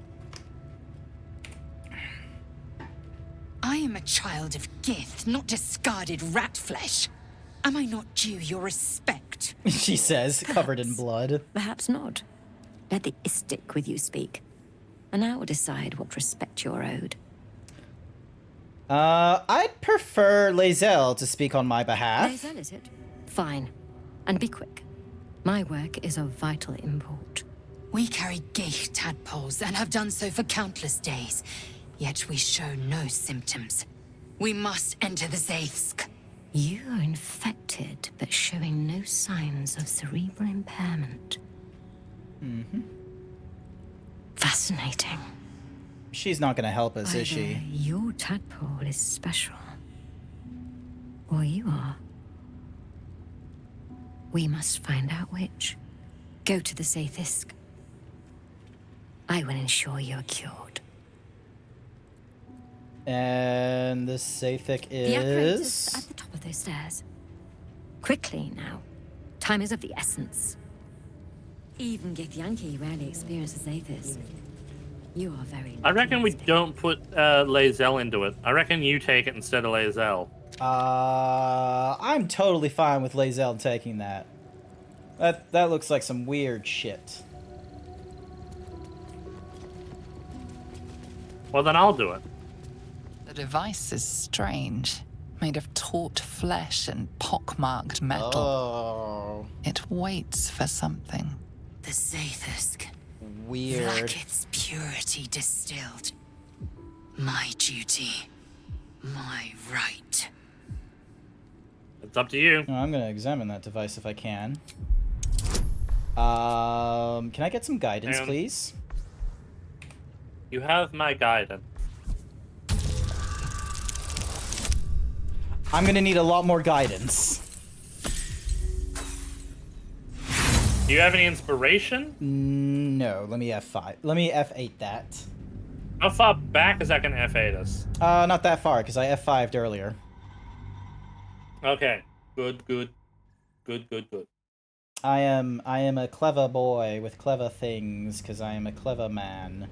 I am a child of Gith, not discarded rat flesh. Am I not due your respect? She says, covered in blood. Perhaps not. Let the Istik with you speak, and I will decide what respect you're owed. I'd prefer Lae'zel to speak on my behalf. Lae'zel, is it? Fine. And be quick. My work is of vital import. We carry Geich tadpoles and have done so for countless days, yet we show no symptoms. We must enter the Zaithsk. You are infected, but showing no signs of cerebral impairment. Mm-hmm. Fascinating. She's not gonna help us, is she? Either your tadpole is special, or you are. We must find out which. Go to the Zaithsk. I will ensure you're cured. And the Zaithik is... The apparatus at the top of those stairs. Quickly now. Time is of the essence. Even Githyanki rarely experiences Zaithis. You are very... I reckon we don't put Lae'zel into it. I reckon you take it instead of Lae'zel. I'm totally fine with Lae'zel taking that. That looks like some weird shit. Well, then I'll do it. The device is strange. Made of taut flesh and pockmarked metal. Oh. It waits for something. The Zaithsk. Weird. Like its purity distilled. My duty. My right. It's up to you. I'm gonna examine that device if I can. Can I get some guidance, please? You have my guidance. I'm gonna need a lot more guidance. Do you have any inspiration? No, let me F5. Let me F8 that. How far back is that gonna F8 us? Not that far, because I F5'd earlier. Okay. Good. I am a clever boy with clever things, because I am a clever man.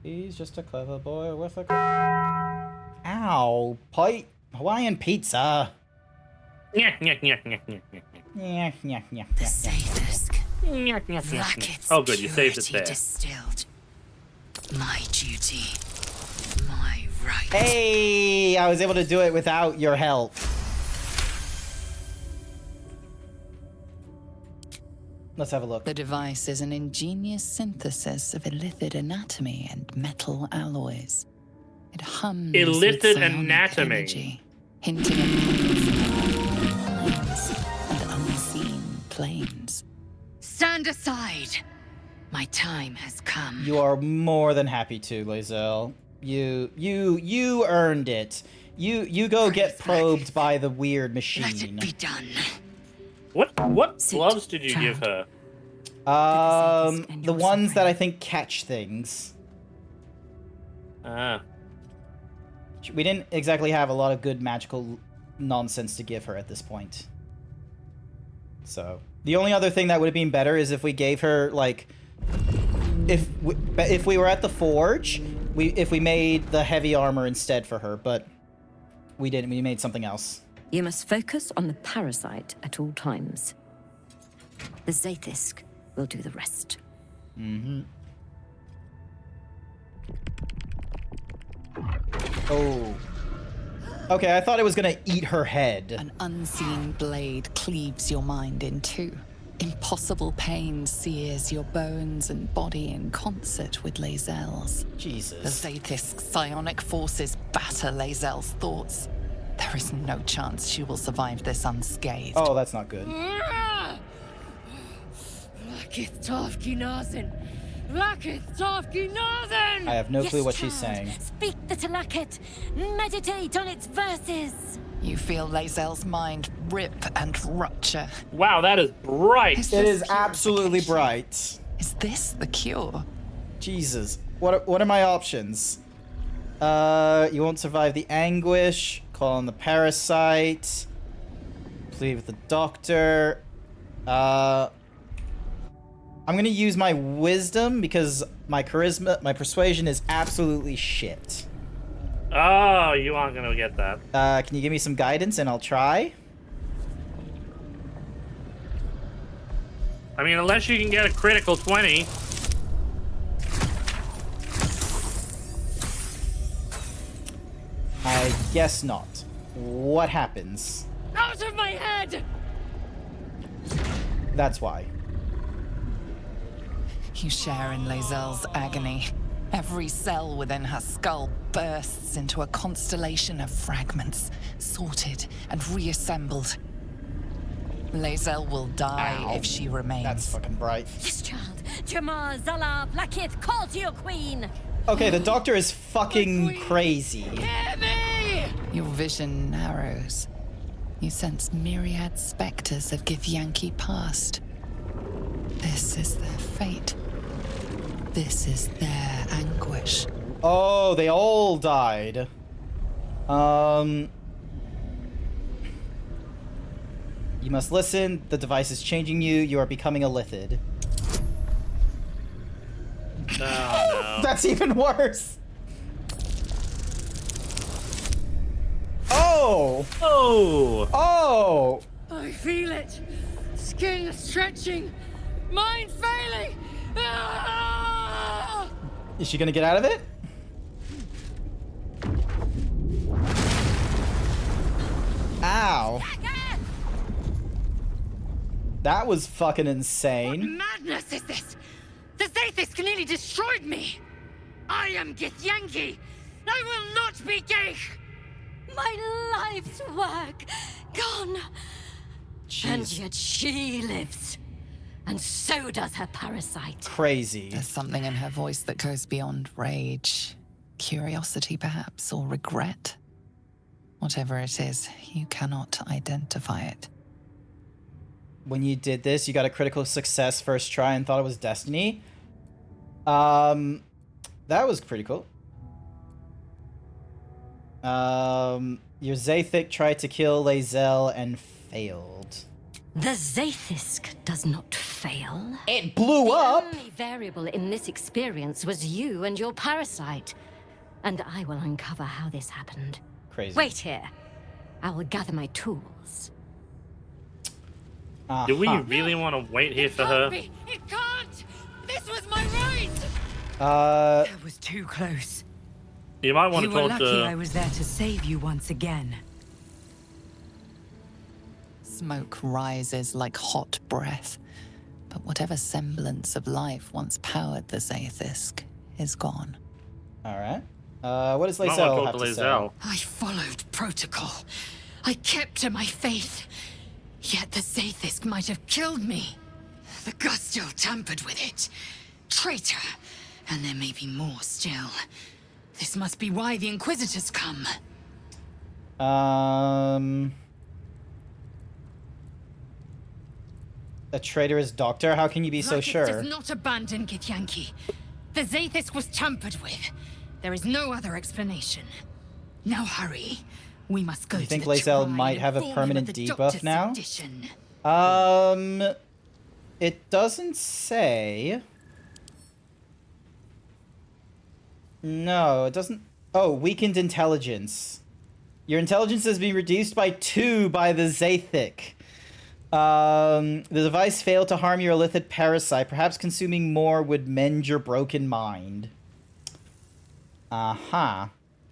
He's just a clever boy with a... Ow! Hawaiian pizza! Yeah. The Zaithsk. Like its Oh, good, you saved it purity there. distilled. My duty. My right. Hey! I was able to do it without your help. Let's have a look. The device is an ingenious synthesis of illithid anatomy and metal alloys. It hums with Illithid psionic anatomy. energy, hinting at planes and unseen planes. Stand aside. My time has come. You are more than happy to, Lae'zel. You earned it. You go get probed by the weird machine. Let it be done. What gloves did you give her? The ones that I think catch things. Ah. We didn't exactly have a lot of good magical nonsense to give her at this point. So, the only other thing that would have been better is if we gave her, like, if we were at the forge, if we made the heavy armor instead for her, but we didn't. We made something else. You must focus on the parasite at all times. The Zaithisk will do the rest. Mm-hmm. Oh. Okay, I thought it was gonna eat her head. An unseen blade cleaves your mind in two. Impossible pain sears your bones and body in concert with Lae'zel's. Jesus. The Zaithisk's psionic forces batter Lae'zel's thoughts. There is no chance she will survive this unscathed. Oh, that's not good. I have no clue what she's saying. Speak the Talakit. Meditate on its verses. You feel Lae'zel's mind rip and rupture. Wow, that is bright. It is absolutely bright. Is this the cure? Jesus. What are my options? You won't survive the anguish. Call on the parasite. Plead with the doctor. I'm gonna use my wisdom because my persuasion is absolutely shit. Oh, you aren't gonna get that. Can you give me some guidance and I'll try? I mean, unless you can get a critical 20. I guess not. What happens? Out of my head! That's why. You share in Lae'zel's agony. Every cell within her skull bursts into a constellation of fragments, sorted and reassembled. Lae'zel will die if she remains. That's fucking bright. Yes, child. Jamar, Zala, Blackith, call to your queen. Okay, the doctor is fucking crazy. Hear me! Your vision narrows. You sense myriad specters of Githyanki past. This is their fate. This is their anguish. Oh, they all died. You must listen. The device is changing you. You are becoming a lithid. No. That's even worse. Oh. Oh. Oh. I feel it. Skin stretching. Mind failing. Ah! Is she gonna get out of it? Ow. That was fucking insane. What madness is this? The Zaithisk nearly destroyed me. I am Githyanki. I will not be Geich. My life's work gone. And yet she lives. And so does her parasite. Crazy. There's something in her voice that goes beyond rage. Curiosity, perhaps, or regret. Whatever it is, you cannot identify it. When you did this, you got a critical success first try and thought it was destiny. That was pretty cool. Your Zaithic tried to kill Lae'zel and failed. The Zaithisk does not fail. It blew up! The only variable in this experience was you and your parasite. And I will uncover how this happened. Crazy. Wait here. I will gather my tools. Do we really want to wait here for her? It can't! This was my right! That was too close. You might want You to were talk lucky to... I was there to save you once again. Smoke rises like hot breath. but whatever semblance of life once powered the Zaithisk is gone. Alright. What does Might wanna Lae'zel talk have to to say? Lae'zel. I followed protocol. I kept to my faith. Yet the Zaithisk might have killed me. The Gustil tampered with it. Traitor. And there may be more still. This must be why the Inquisitors come. A traitorous doctor? How can you be so Rakis sure? does not abandon Githyanki. The Zaithisk was tampered with. There is no other explanation. Now hurry. We must go You to think the Lae'zel Shrine might and have a inform him permanent of the debuff Doctor's now? sedition. It doesn't say. No, it doesn't. Oh, weakened intelligence. Your intelligence has been reduced by 2 by the Zaithic. The device failed to harm your illithid parasite. Perhaps consuming more would mend your broken mind. Uh-huh.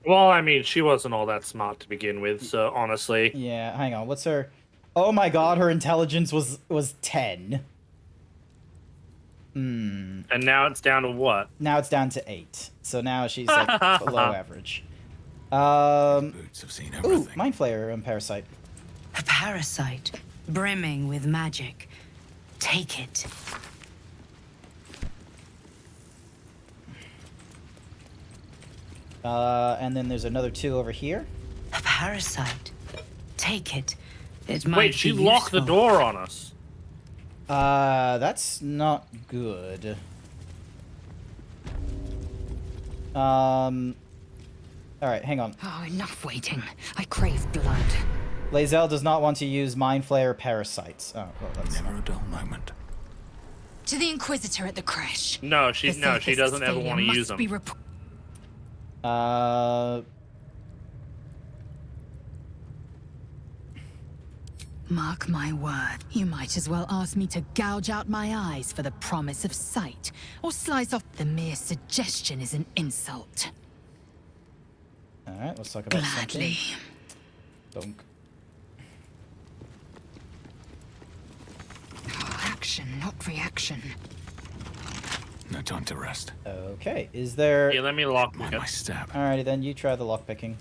Well, I mean, she wasn't all that smart to begin with, so honestly. Yeah, hang on. What's her... Oh my god, her intelligence was 10. Hmm. And now it's down to what? Now it's down to 8. So now she's like below average. Ooh, Mind Flayer and Parasite. A parasite, brimming with magic. Take it. And then there's another 2 over here. A parasite. Take it. It might Wait, she be locked the useful. door on us. That's not good. Alright, hang on. Oh, enough waiting. I crave blood. Lae'zel does not want to use Mind Flayer parasites. Oh, well, that's never a dull moment. To the Inquisitor at the crash. No, she The Zaithisk's doesn't ever failure want to must use them. be Mark my word, you might as well ask me to gouge out my eyes for the promise of sight, or slice off. The mere suggestion is an insult. Alright, let's talk about Gladly. something. Donk. Action, not reaction. No time to rest. Okay, is there... Yeah, let me lock Mind my step. Alrighty then, you try the lockpicking.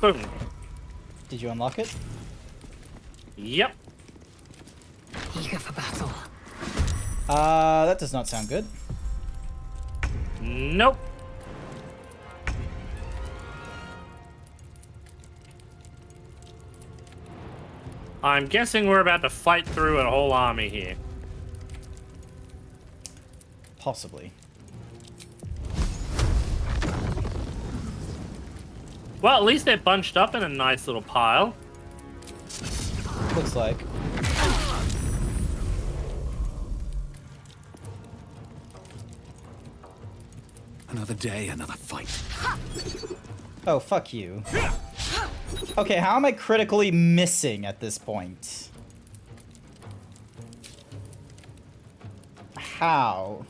Boom. Did you unlock it? Yep. Eager for battle. That does not sound good. Nope. I'm guessing we're about to fight through a whole army here. Possibly. Well, at least they're bunched up in a nice little pile. Looks like. Another day, another fight. Oh, fuck you. Okay, how am I critically missing at this point? How?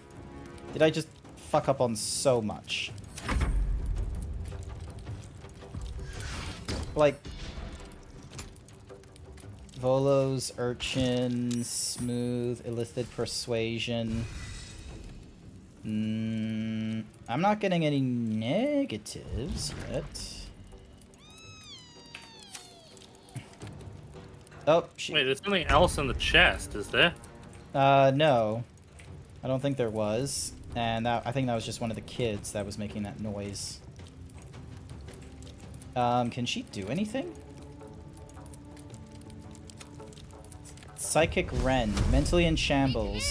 Did I just fuck up on so much? Like... Volo's, Urchin, Smooth, Illithid Persuasion... I'm not getting any negatives yet. Oh, shit. Wait, there's something else in the chest, is there? No. I don't think there was. And that, I think that was just one of the kids that was making that noise. Can she do anything? Psychic Rend. Mentally in shambles.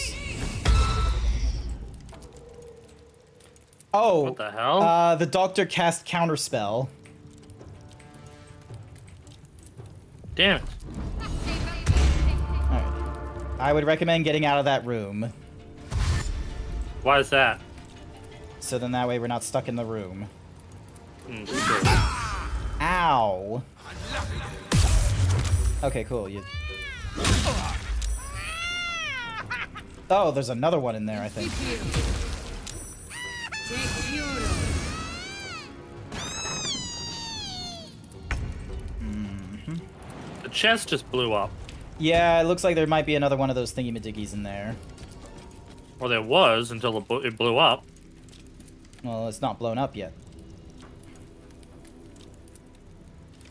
Oh! What the hell? The doctor cast Counterspell. Damn it. Alright. I would recommend getting out of that room. Why is that? So then that way we're not stuck in the room. Sure. Ow! Okay, cool. You... Oh, there's another one in there, I think. chest just blew up. Yeah, it looks like there might be another one of those thingy-madiggies in there. Well, there was until it blew up. Well, it's not blown up yet.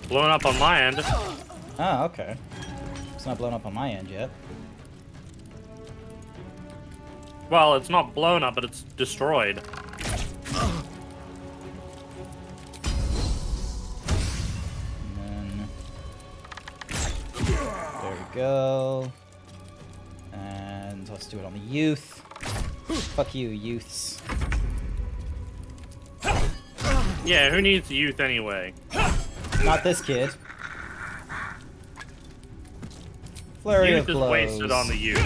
Blown up on my end. Oh, okay. It's not blown up on my end yet. Well, it's not blown up, but it's destroyed. And then... There we go. And let's do it on the youth. Fuck you, youths. Yeah, who needs youth anyway? Not this kid. Flurry Youth of is blows. wasted on the youth.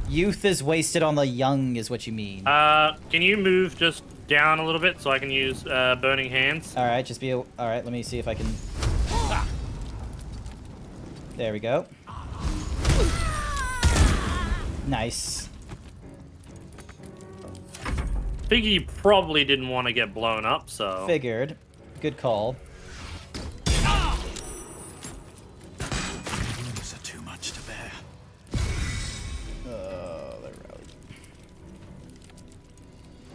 Youth is wasted on the young, is what you mean. Can you move just down a little bit so I can use burning hands? All right, just be. All right, let me see if I can. There we go. Nice. Figure you probably didn't want to get blown up, so. Figured. Good call. These are too much to bear. They're rallied.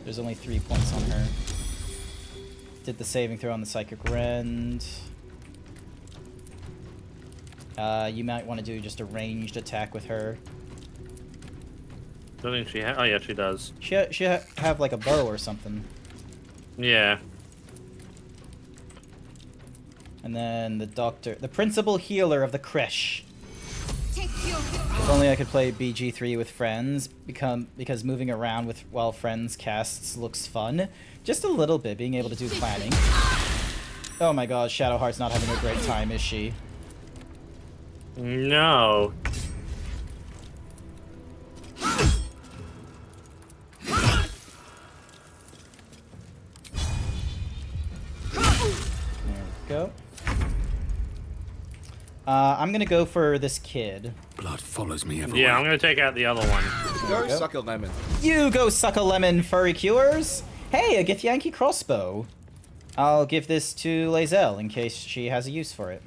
There's only 3 points on her. Did the saving throw on the Psychic Rend. You might want to do just a ranged attack with her. I don't think she oh yeah, she does. She have like a bow or something. Yeah. And then the doctor, the principal healer of the creche. If only I could play BG3 with friends, because moving around while friends casts looks fun. Just a little bit, being able to do planning. Oh my god, Shadowheart's not having a great time, is she? No. Go. I'm gonna go for this kid. Blood follows me everywhere. Yeah, I'm gonna take out the other one. Go suck a lemon. You go suck a lemon, furry cures. Hey, a Githyanki crossbow. I'll give this to Lae'zel in case she has a use for it.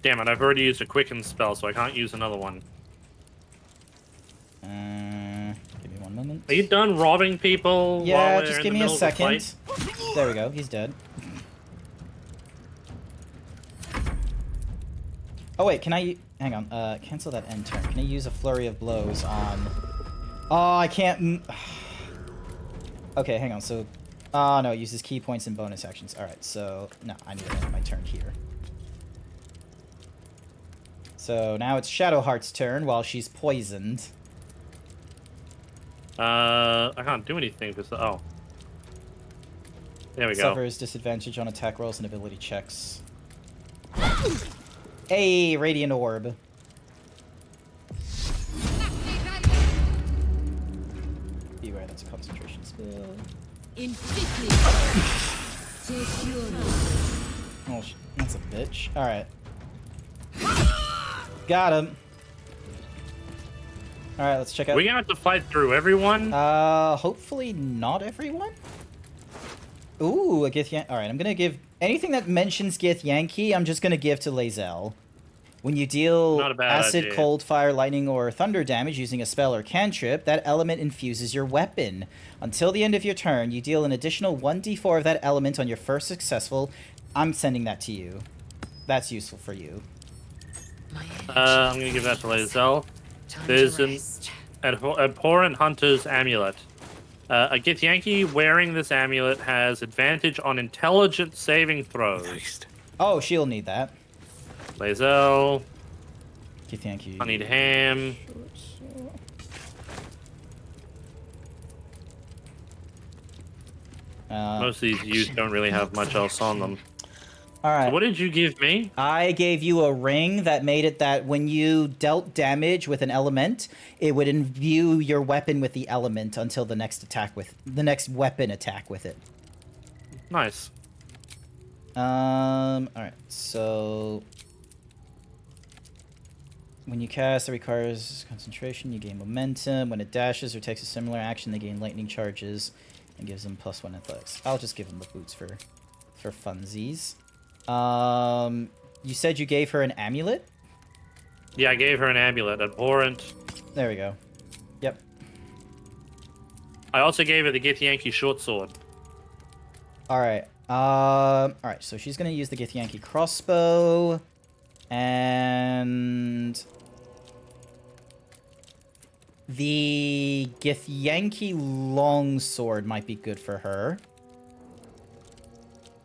Damn it, I've already used a quicken spell, so I can't use another one. Give me one moment. Are you done robbing people? Yeah, while we're just in give the me a middle of the second. fight? There we go, he's dead. Oh wait, can I... Hang on, cancel that end turn. Can I use a flurry of blows on... Oh, I can't... Okay, hang on, so... Oh, no, it uses key points and bonus actions. Alright, so... No, I need to end my turn here. So now it's Shadowheart's turn while she's poisoned. I can't do anything because... Oh. There we go. Suffers disadvantage on attack rolls and ability checks. Hey, Radiant Orb. Beware, that's a concentration spell. Oh, that's a bitch. Alright. Got him. Alright, let's check out... We're gonna have to fight through everyone? Hopefully not everyone? Ooh, a Githyanki. Alright, I'm gonna give... Anything that mentions Githyanki, I'm just gonna give to Lae'zel. When you deal acid, idea. cold, fire, lightning, or thunder damage using a spell or cantrip, that element infuses your weapon. Until the end of your turn, you deal an additional 1d4 of that element on your first successful... I'm sending that to you. That's useful for you. I'm gonna give that to Lae'zel. There's an abhorrent hunter's amulet. A Githyanki wearing this amulet has advantage on intelligence saving throws. Oh, she'll need that. Lae'zel. Githyanki. I need ham. Most of these youths don't really have much else on them. Alright. So what did you give me? I gave you a ring that made it that when you dealt damage with an element, it would imbue your weapon with the element until the next weapon attack with it. Nice. Alright, so when you cast, it requires concentration, you gain momentum. When it dashes or takes a similar action, they gain lightning charges and gives them +1 athletics. I'll just give them the boots for funsies. You said you gave her an amulet? Yeah, I gave her an amulet, abhorrent. There we go. Yep. I also gave her the Githyanki short sword. Alright. Alright, so she's gonna use the Githyanki crossbow. And... the Githyanki longsword might be good for her.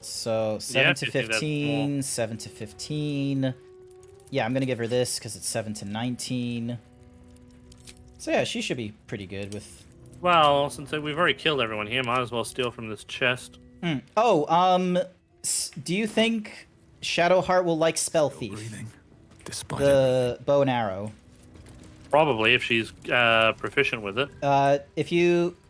So, 7 to 15, 7 to 15. Yeah, I'm gonna give her this because it's 7 to 19. So yeah, she should be pretty good with... Well, since we've already killed everyone here, might as well steal from this chest. Oh, do you think Shadowheart will like Spell Thief? The bow and arrow. Probably, if she's proficient with it.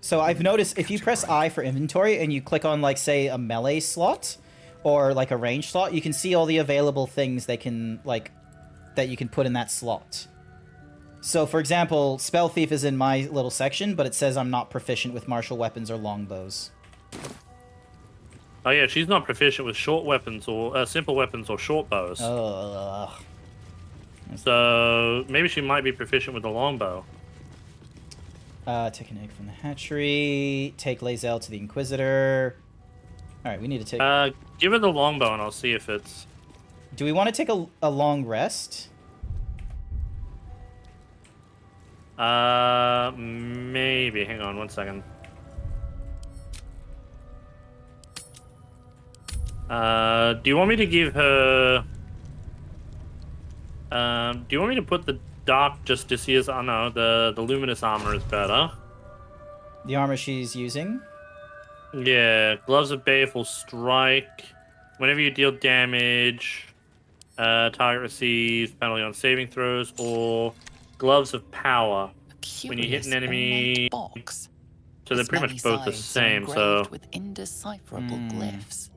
So I've noticed if you press I for inventory and you click on, like, say, a melee slot or like a range slot, you can see all the available things they can, like, that you can put in that slot. So, for example, Spell Thief is in my little section, but it says I'm not proficient with martial weapons or longbows. Oh yeah, she's not proficient with short weapons or simple weapons or short bows. So maybe she might be proficient with the longbow. Take an egg from the hatchery. Take Lae'zel to the Inquisitor. All right, we need to take... give her the longbow and I'll see if it's... Do we want to take a long rest? Maybe. Hang on one second. Do you want me to give her... do you want me to put the Dark Justicia's... Oh no, the Luminous armor is better. The armor she's using? Yeah, Gloves of Baleful Strike. Whenever you deal damage, target receives penalty on saving throws, or Gloves of Power. When you hit an enemy... box. So they're pretty much both the same, so... with indecipherable glyphs.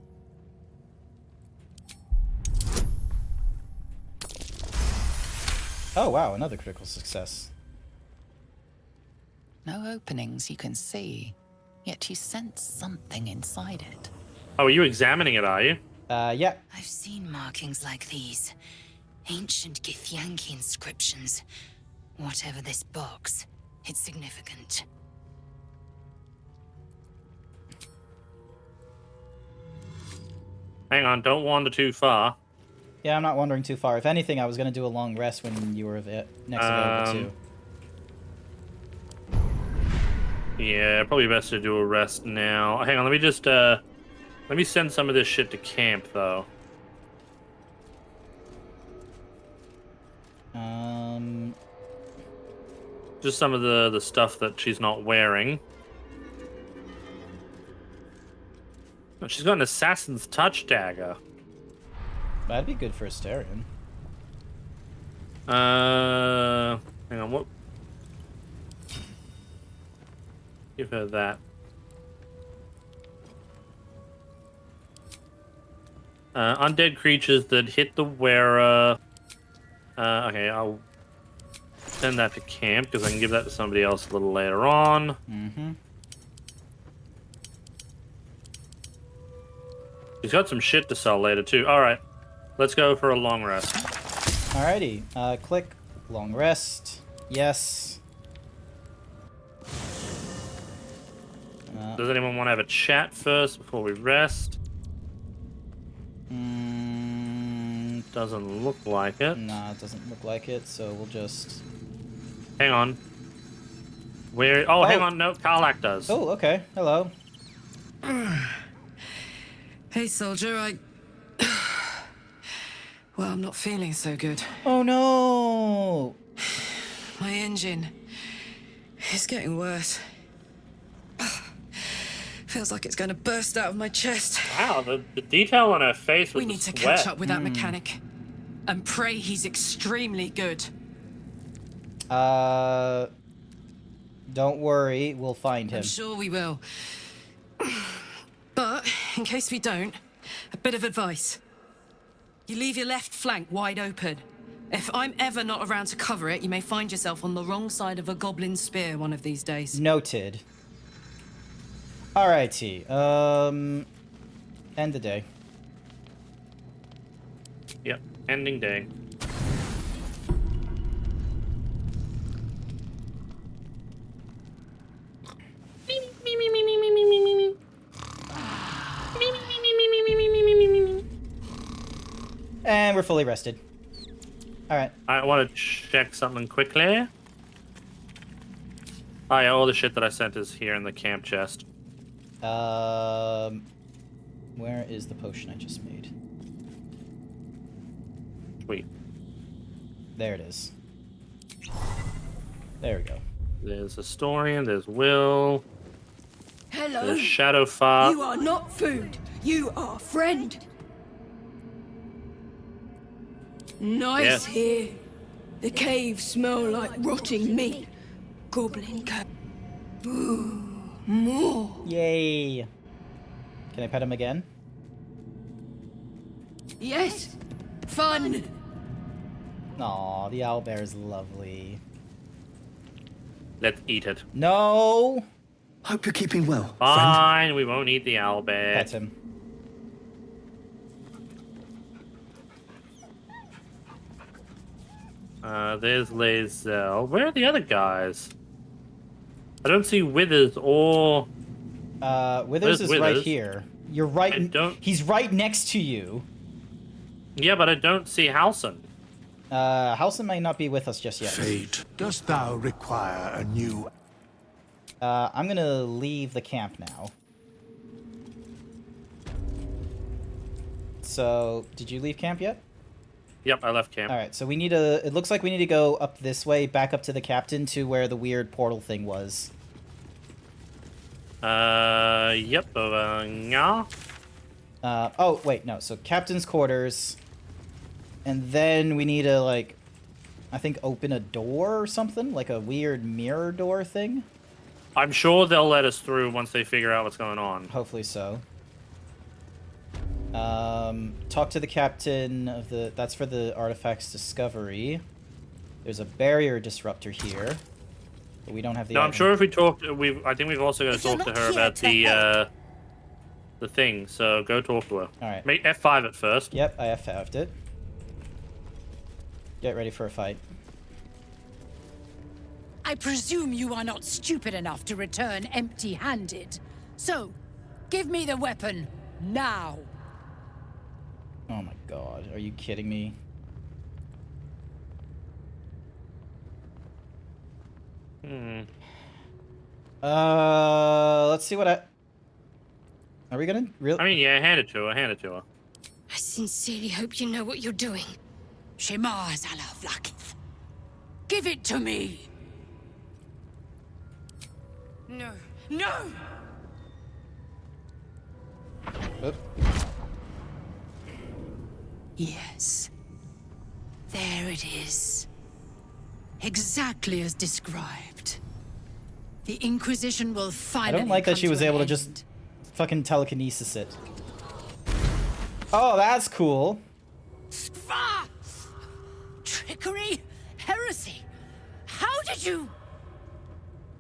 Oh wow, another critical success. No openings you can see, yet you sense something inside it. Oh, are you examining it, are you? Yeah. I've seen markings like these. Ancient Githyanki inscriptions. Whatever this box, it's significant. Hang on, don't wander too far. Yeah, I'm not wandering too far. If anything, I was going to do a long rest when you were next available too. Yeah, probably best to do a rest now. Hang on, let me just, let me send some of this shit to camp, though. Just some of the stuff that she's not wearing. Oh, she's got an Assassin's Touch dagger. That'd be good for Astarion. Hang on, what? Give her that. Undead creatures that hit the wearer. Okay, I'll send that to camp because I can give that to somebody else a little later on. Mm-hmm. He's got some shit to sell later too. All right, let's go for a long rest. Alrighty, click long rest. Yes. Does anyone want to have a chat first before we rest? Doesn't look like it. Nah, it doesn't look like it, so we'll just... Hang on. Where... Oh, hang on. No, Karlak does. Oh, okay. Hello. Hey, soldier, well, I'm not feeling so good. Oh, no! My engine is getting worse. Feels like it's going to burst out of my chest. Wow, the detail on her face was We need to sweat. catch up with that mechanic. And pray he's extremely good. Don't worry, we'll find him. I'm sure we will. But, in case we don't, a bit of advice. You leave your left flank wide open. If I'm ever not around to cover it, you may find yourself on the wrong side of a goblin spear one of these days. Noted. Alrighty, end the day. Ending day. And we're fully rested. Alright. I want to check something quickly. Oh yeah, all the shit that I sent is here in the camp chest. Where is the potion I just made? Sweet. There it is. There we go. There's Historian, there's Will. Hello. There's Shadowfart. You are not food. You are friend. Nice Yes. here. The caves smell like rotting meat. Goblin cave. Ooh, more. Yay. Can I pet him again? Yes. Fun. Aw, the owlbear is lovely. Let's eat it. No! Hope you're keeping well. Fine, we won't eat the owlbear. Pet him. There's Lae'zel. Where are the other guys? I don't see Withers or... Withers is right Withers? here. You're right. He's right next to you. Yeah, but I don't see Halson. Halson may not be with us just yet. Fate, dost thou require a new... I'm gonna leave the camp now. So, did you leave camp yet? Yep, I left camp. Alright, so we need to... It looks like we need to go up this way, back up to the captain, to where the weird portal thing was. Yep, yeah. Oh, wait, no. So, captain's quarters. And then we need to, like... I think open a door or something? Like a weird mirror door thing? I'm sure they'll let us through once they figure out what's going on. Hopefully so. Talk to the captain of the... That's for the artifacts discovery. There's a barrier disruptor here. But we don't have the... No, I'm sure if we talk... I think we've also got to talk to her about the thing. So go talk to her. Alright. Make F5 at first. Yep, I F5'd it. Get ready for a fight. I presume you are not stupid enough to return empty-handed. So, give me the weapon, now. Oh my god, are you kidding me? Let's see what I... Are we gonna... Really? I mean, yeah, hand it to her, hand it to her. I sincerely hope you know what you're doing. Shema Zala Vlakith. Give it to me! No. No! Oop. Yes. There it is. Exactly as described. The Inquisition will I finally don't like that come she was an able to end. just fucking telekinesis it. Oh, that's cool. Ah! Trickery? Heresy? How did you...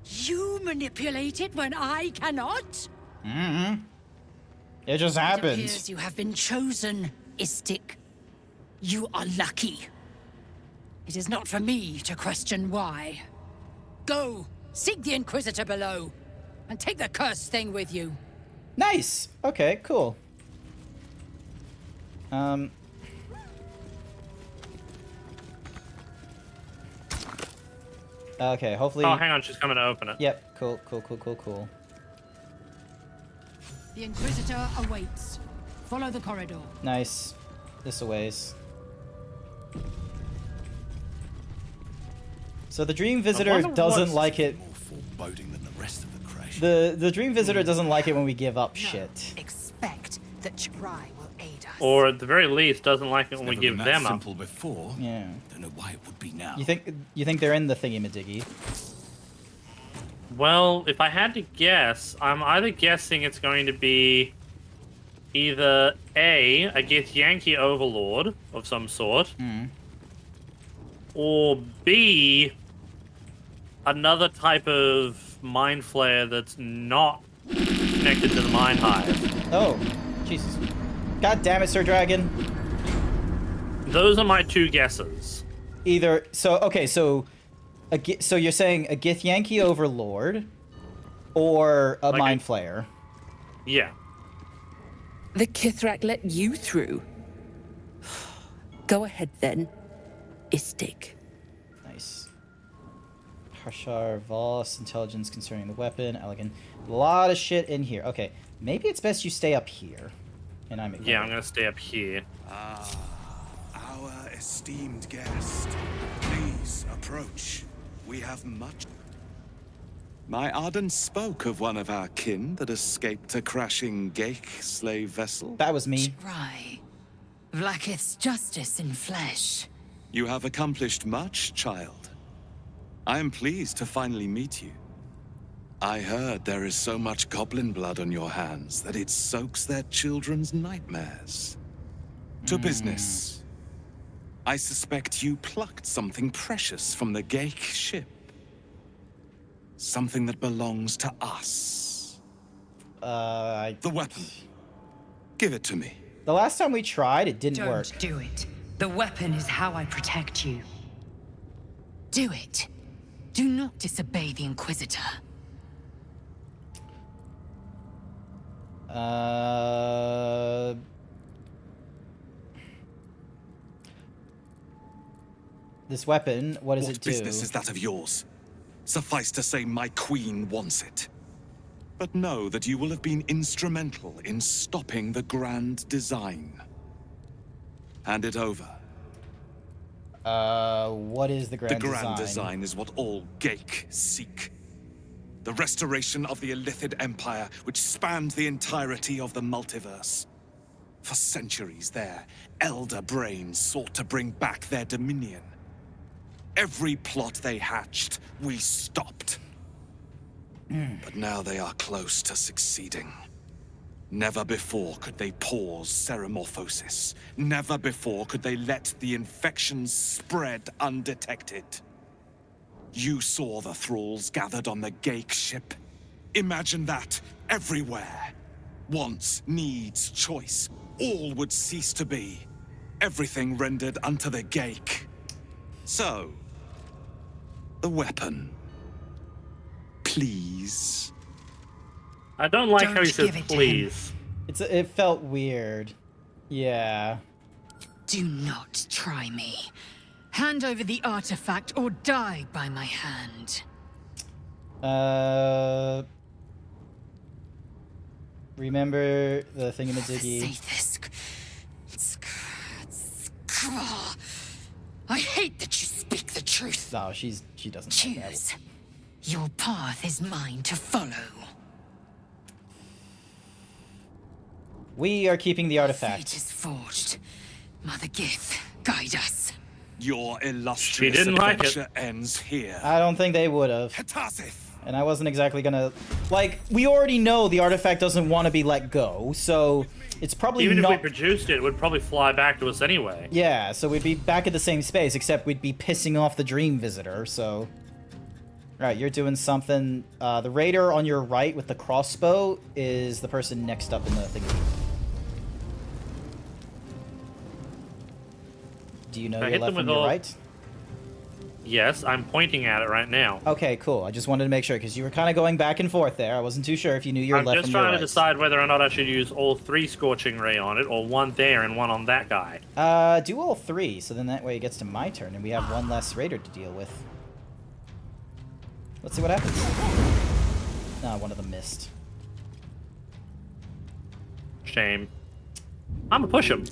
You manipulate it when I cannot? Mm-hmm. It just It happened. appears you have been chosen, Istik. You are lucky. It is not for me to question why. Go, seek the Inquisitor below, and take the cursed thing with you. Nice. Okay, cool. Okay, hopefully... Oh, hang on, she's coming to open it. Yep, cool, cool, cool, cool, cool. The Inquisitor awaits. Follow the corridor. Nice. This a ways. So the Dream Visitor wonder doesn't what's like it. more foreboding than the rest of the crash. The Dream Visitor doesn't like it when we give up shit. Expect that Chibrai will aid us. Or at the very least, doesn't like it when we Never give been that them up. simple before. Yeah. Don't know why it would be now. You think they're in the thingy-majiggy? Well, if I had to guess, I'm either guessing it's going to be either A, Githyanki overlord of some sort, or B, another type of mind flayer that's not connected to the mine hive. Oh, Jesus. God damn it, Sir Dragon. Those are my two guesses. Either so so you're saying a Githyanki overlord or a Like mind flayer. Yeah. The Kithrak let you through. Go ahead then, Istik. Nice. Harshar, Voss, intelligence concerning the weapon, elegant. A lot of shit in here. Okay, maybe it's best you stay up here. And I'm Yeah, I'm gonna stay up here. Our esteemed guest, please approach. We have much. My Arden spoke of one of our kin that escaped a crashing Geik slave vessel. That was me. Right. Vlaakith's justice in flesh. You have accomplished much, child. I am pleased to finally meet you. I heard there is so much goblin blood on your hands that it soaks their children's nightmares. To business. I suspect you plucked something precious from the Geik ship. Something that belongs to us. The weapon. Give it to me. The last time we tried, it didn't work. Don't do it. The weapon is how I protect you. Do it. Do not disobey the Inquisitor. This weapon, what does it do? What business is that of yours? Suffice to say, my queen wants it. But know that you will have been instrumental in stopping the grand design. Hand it over. What is the grand design? The grand design is what all Geik seek. The restoration of the Illithid Empire, which spanned the entirety of the multiverse. For centuries, their elder brains sought to bring back their dominion. Every plot they hatched, we stopped. But now they are close to succeeding. Never before could they pause ceremorphosis. Never before could they let the infections spread undetected. You saw the thralls gathered on the Geik ship. Imagine that, everywhere. Wants, needs, choice, all would cease to be. Everything rendered unto the Geik. So, the weapon. Please. I don't like how he says please. It felt weird. Yeah. Do not try me. Hand over the artifact or die by my hand. Remember the thingamajiggy. I hate that you speak the truth. No, she doesn't. Choose. Your path is mine to follow. We are keeping the artifact. Fate is forged. Mother Gith, guide us. Your illustrious adventure ends here. I don't think they would have. And I wasn't exactly gonna... Like, we already know the artifact doesn't want to be let go, so it's probably Even not... if we produced it, it would probably fly back to us anyway. Yeah, so we'd be back at the same space, except we'd be pissing off the Dream Visitor, so... Alright, you're doing something. The raider on your right with the crossbow is the person next up in the thingy. Do you know your left from your right? Yes, I'm pointing at it right now. Okay, cool. I just wanted to make sure, because you were kind of going back and forth there. I wasn't too sure if you knew your left from your right. I'm just trying to decide whether or not I should use all 3 Scorching Ray on it, or one there and one on that guy. Do all 3, so then that way it gets to my turn, and we have one less raider to deal with. Let's see what happens. Ah, one of them missed. Shame. I'm gonna push him.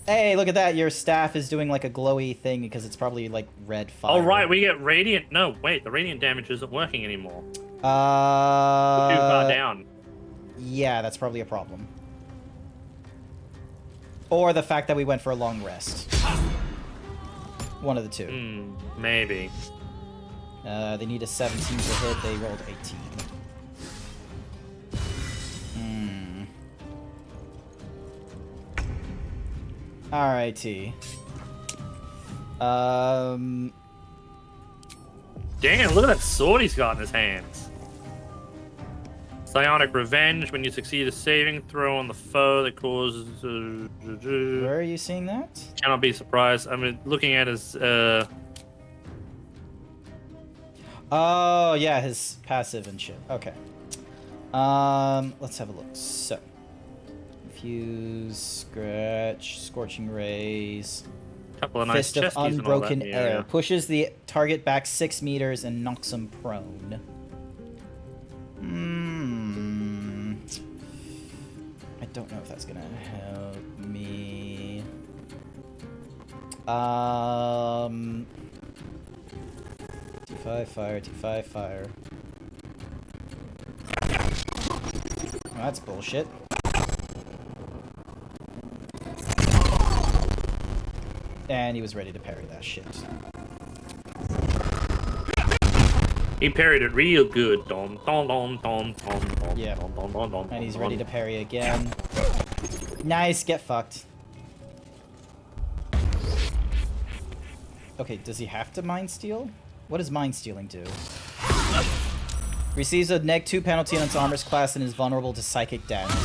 Hey, look at that. Your staff is doing like a glowy thing because it's probably like red fire. Oh, right. We get radiant. No, wait. The radiant damage isn't working anymore. Too Too far down. Yeah, that's probably a problem. Or the fact that we went for a long rest. One of the two. Maybe. They need a 17 to hit. They rolled 18. Alrighty. Damn, look at that sword he's got in his hands. Psionic Revenge. When you succeed a saving throw on the foe that causes... Where are you seeing that? Cannot be surprised. I mean, looking at his... Oh, yeah, his passive and shit. Okay. Let's have a look. So, Fuse, Scratch, Scorching Rays, couple of nice Fist of chesties and all that Unbroken in the Air. area. Pushes the target back 6 meters and knocks him prone. I don't know if that's gonna help me. T5 fire, T5 fire. Oh, that's bullshit. And he was ready to parry that shit. He parried it real good. Don, don, don, don, don, don, Yeah. don, don, don, don, And he's don. ready to parry again. Nice, get fucked. Okay, does he have to Mind Steal? What does Mind Stealing do? Receives a -2 penalty on its armor's class and is vulnerable to psychic damage.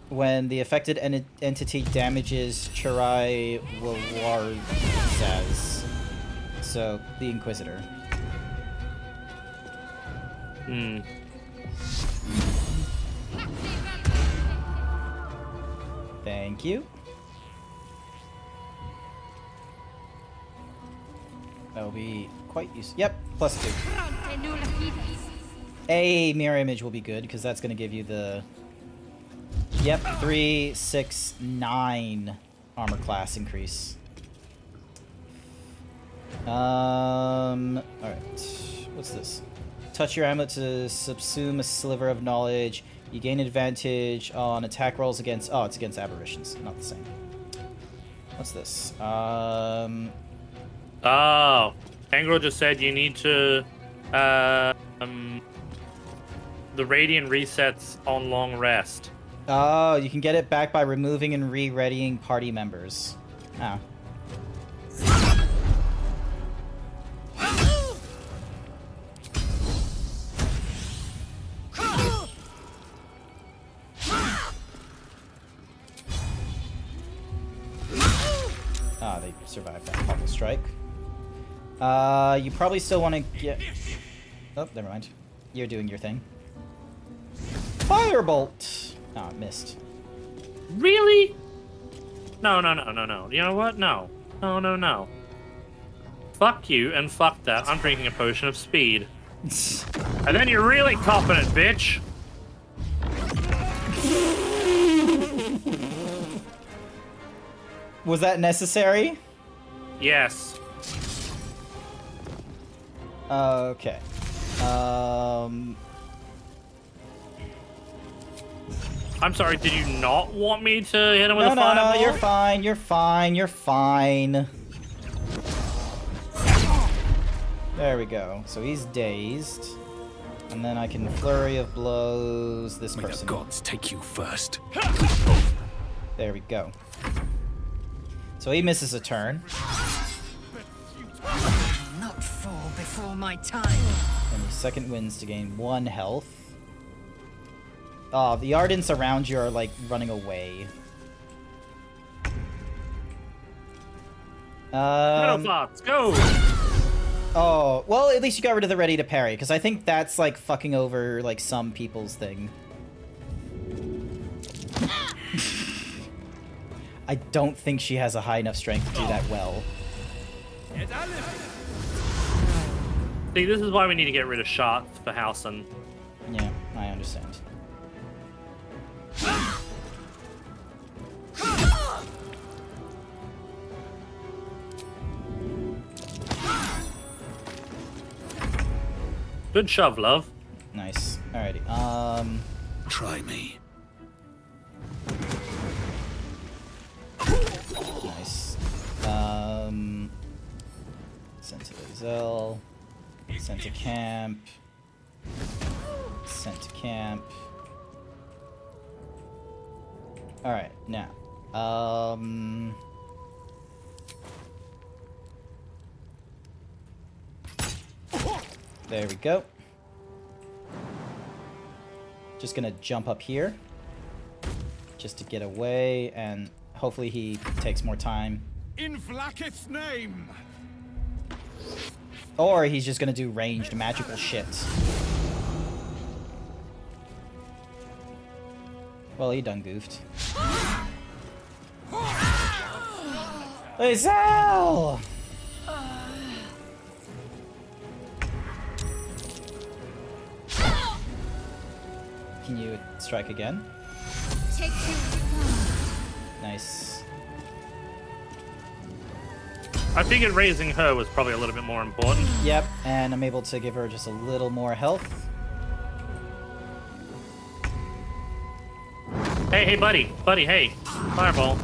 When the affected entity damages Chirai Wawarzaz. So, the Inquisitor. Hmm. Thank you. That'll be quite useful. Yep, +2. A mirror image will be good, because that's going to give you the... Yep, 3, 6, 9 armor class increase. Alright. What's this? Touch your amulet to subsume a sliver of knowledge. You gain advantage on attack rolls against... Oh, it's against aberrations. Not the same. What's this? Oh. Angro just said you need to... the Radiant resets on long rest. Oh, you can get it back by removing and re-readying party members. Oh. Ah, they survived that pommel strike. You probably still want to get... Oh, never mind. You're doing your thing. Firebolt! Ah, missed. Really? No, no, no, no, no. You know what? No. No, no, no. Fuck you and fuck that. I'm drinking a potion of speed. And then you're really copping it, bitch. Was that necessary? Yes. Okay. I'm sorry, did you not want me to hit him with a No, fireball? no, you're fine, you're fine, you're fine. There we go. So he's dazed. And then I can Flurry of Blows this May person. the gods take you first. There we go. So he misses a turn. Not fall before my time. And his second wins to gain 1 health. Oh, the Ardents around you are, like, running away. Let's go! Oh, well, at least you got rid of the ready to parry, because I think that's, like, fucking over, like, some people's thing. I don't think she has a high enough strength to do that well. See, this is why we need to get rid of shots for Howson. Yeah, I understand. Good shove, love. Nice. Alrighty. Try me. Nice. Sent to Lazel. Sent to camp. Sent to camp. Alright, now. There we go. Just gonna jump up here. Just to get away, and hopefully he takes more time. In Vlaakith's name! Or he's just gonna do ranged magical shit. Well, he done goofed. Lae'zel! Can you strike again? Nice. I figured raising her was probably a little bit more important. Yep, and I'm able to give her just a little more health. Hey, buddy. Buddy, hey. Fireball.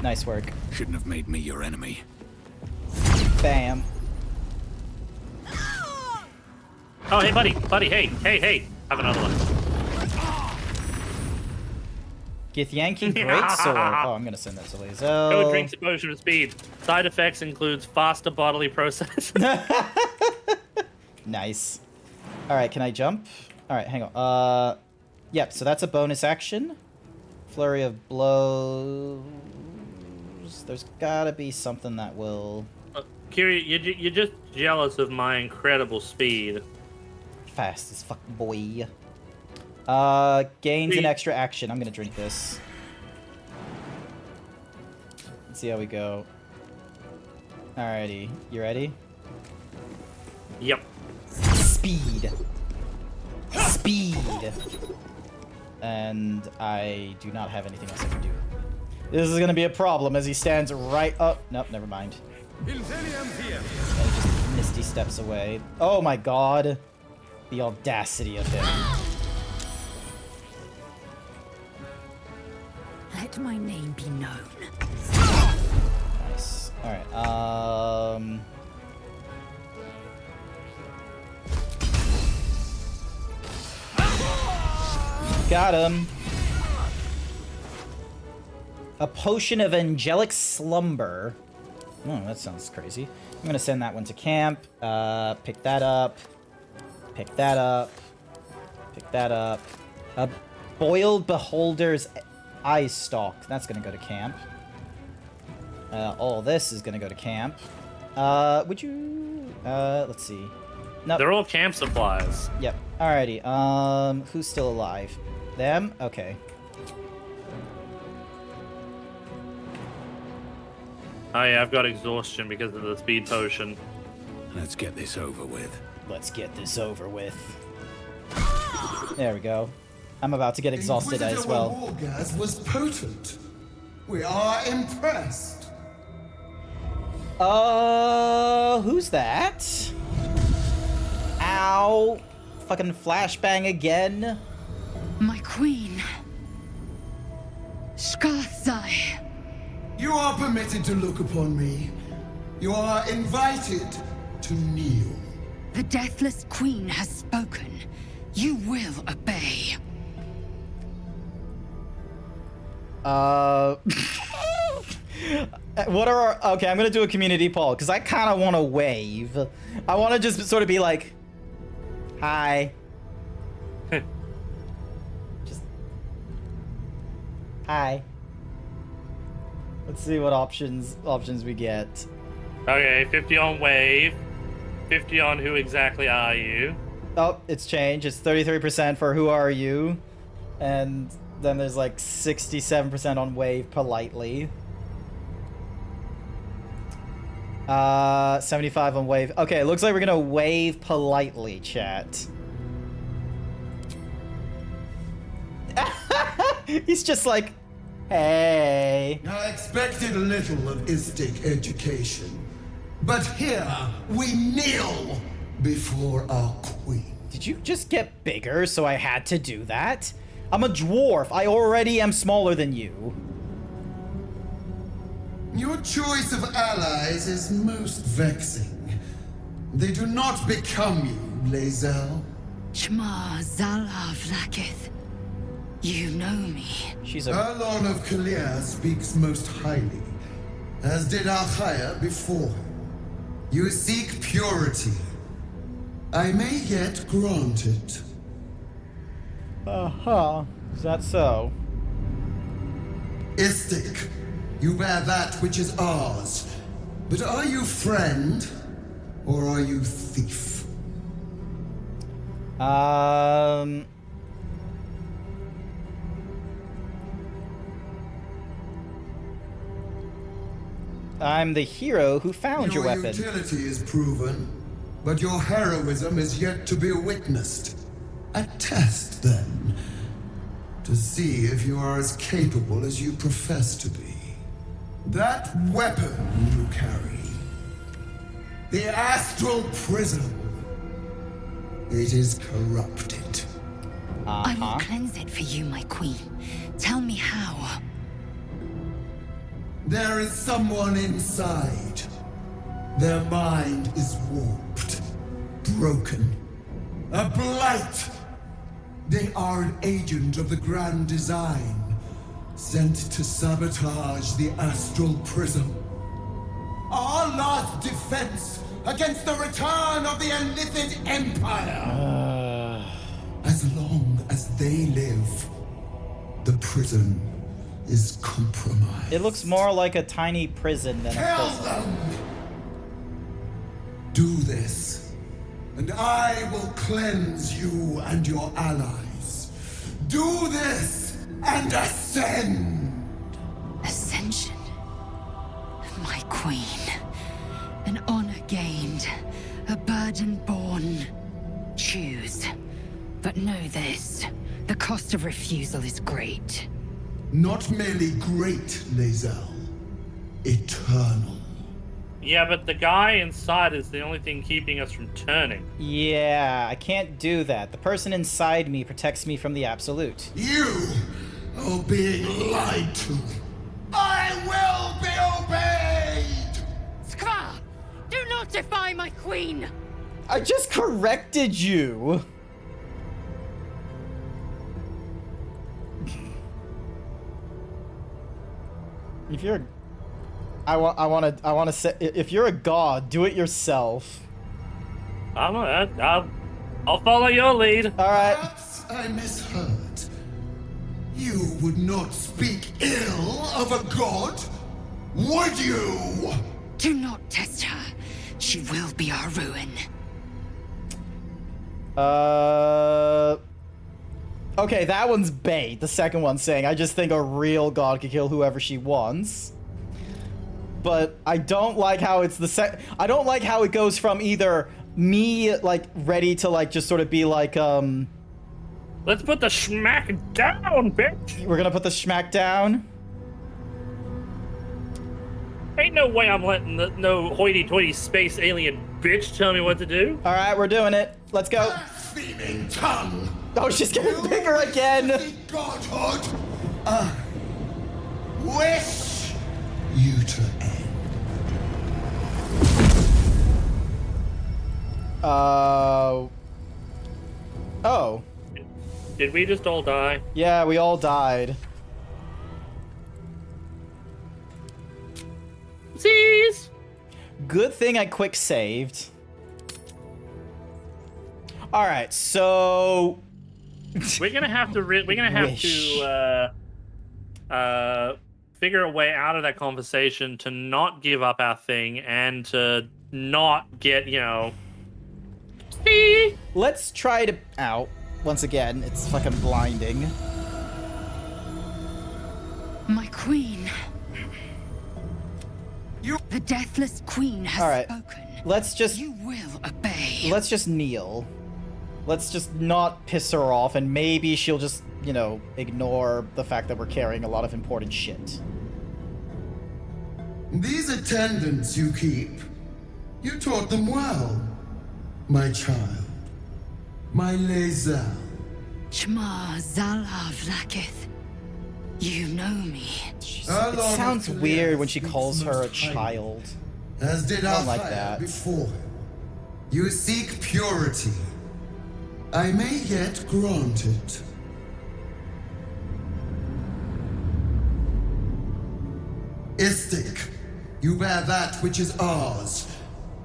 Nice work. Shouldn't have made me your enemy. Bam. Oh, hey, buddy. Buddy, hey. Hey. Have another one. Githyanki Greatsword. Oh, I'm gonna send that to Lae'zel. Go drinks a potion of speed. Side effects includes faster bodily process. Nice. Alright, can I jump? Alright, hang on. Yep, so that's a bonus action. Flurry of blows. There's gotta be something that will... Kiri, you're just jealous of my incredible speed. Fast as fuck, boy. Gains an extra action. I'm gonna drink this. Let's see how we go. Alrighty, you ready? Yep. Speed. Speed. And I do not have anything else I can do. This is gonna be a problem as he stands right up. Nope, never mind. And he just misty steps away. Oh my god. The audacity of him. Let my name be known. Nice. Alright, got him. A potion of angelic slumber. Oh, that sounds crazy. I'm gonna send that one to camp. Pick that up. Pick that up. Pick that up. A boiled beholder's eye stalk. That's gonna go to camp. All this is gonna go to camp. Would you... let's see. No. They're all camp supplies. Yep. Alrighty. Who's still alive? Them? Okay. Oh yeah, I've got exhaustion because of the speed potion. Let's get this over with. Let's get this over with. There we go. I'm about to get exhausted as well. Orgaz was potent. We are impressed. Who's that? Ow. Fucking flashbang again. My queen. Skathzai. You are permitted to look upon me. You are invited to kneel. The Deathless Queen has spoken. You will obey. What are our... Okay, I'm gonna do a community poll, because I kind of want to wave. I want to just sort of be like... Hi. Just... Hi. Let's see what options we get. Okay, 50 on wave. 50 on who exactly are you. Oh, it's changed. It's 33% for who are you. And then there's like 67% on wave politely. 75 on wave. Okay, it looks like we're gonna wave politely, chat. He's just like, hey. I expected little of Istik education. But here, we kneel before our queen. Did you just get bigger so I had to do that? I'm a dwarf. I already am smaller than you. Your choice of allies is most vexing. They do not become you, Lae'zel. Shma Zala Vlaakith. You know me. She's a... Erlon of Kalir speaks most highly, as did Achaya before him. You seek purity. I may yet grant it. Uh-huh. Is that so? Istik, you bear that which is ours. But are you friend, or are you thief? I'm the hero who found your weapon. Your utility is proven, but your heroism is yet to be witnessed. A test, then, to see if you are as capable as you profess to be. That weapon you carry, the astral prism, it is corrupted. I will cleanse it for you, my queen. Tell me how. There is someone inside. Their mind is warped, broken, a blight. They are an agent of the Grand Design, sent to sabotage the astral prism. Our last defense against the return of the Illithid Empire. As long as they live, the prison is compromised. It looks more like a tiny prison than a prison. Them! Do this, and I will cleanse you and your allies. Do this, and ascend! Ascension. My queen. An honor gained. A burden borne. Choose. But know this. The cost of refusal is great. Not merely great, Lae'zel. Eternal. Yeah, but the guy inside is the only thing keeping us from turning. Yeah, I can't do that. The person inside me protects me from the absolute. You are being lied to. I will be obeyed! Skvar! Do not defy my queen! I just corrected you! If you're, I want to say, if you're a god, do it yourself. I'll follow your lead. All right. Perhaps I misheard. You would not speak ill of a god, would you? Do not test her. She will be our ruin. Okay, that one's bait. The second one's saying, I just think a real god could kill whoever she wants. But I don't like how it's I don't like how it goes from either me, like, ready to, like, just sort of be like, Let's put the schmack down, bitch! We're gonna put the schmack down? Ain't no way I'm letting no hoity-toity space alien bitch tell me what to do. Alright, we're doing it. Let's go. Blaspheming tongue! Oh, she's getting bigger again! Godhood! Wish you to end. Oh. Did we just all die? Yeah, we all died. Jeez. Good thing I quick saved. All right, so we're gonna have to figure a way out of that conversation to not give up our thing and to not get, you know. Let's try to. Ow. Once again, it's fucking blinding. My queen. The deathless queen has spoken. Let's just. You will obey. Let's just kneel. Let's just not piss her off, and maybe she'll just, you know, ignore the fact that we're carrying a lot of important shit. These attendants you keep, you taught them well, my child. My Lae'zel. Chma Zalav Lakith. You know me. It sounds weird when she calls her a child. As did I don't our like that. before. You seek purity. I may yet grant it. Istik, you bear that which is ours.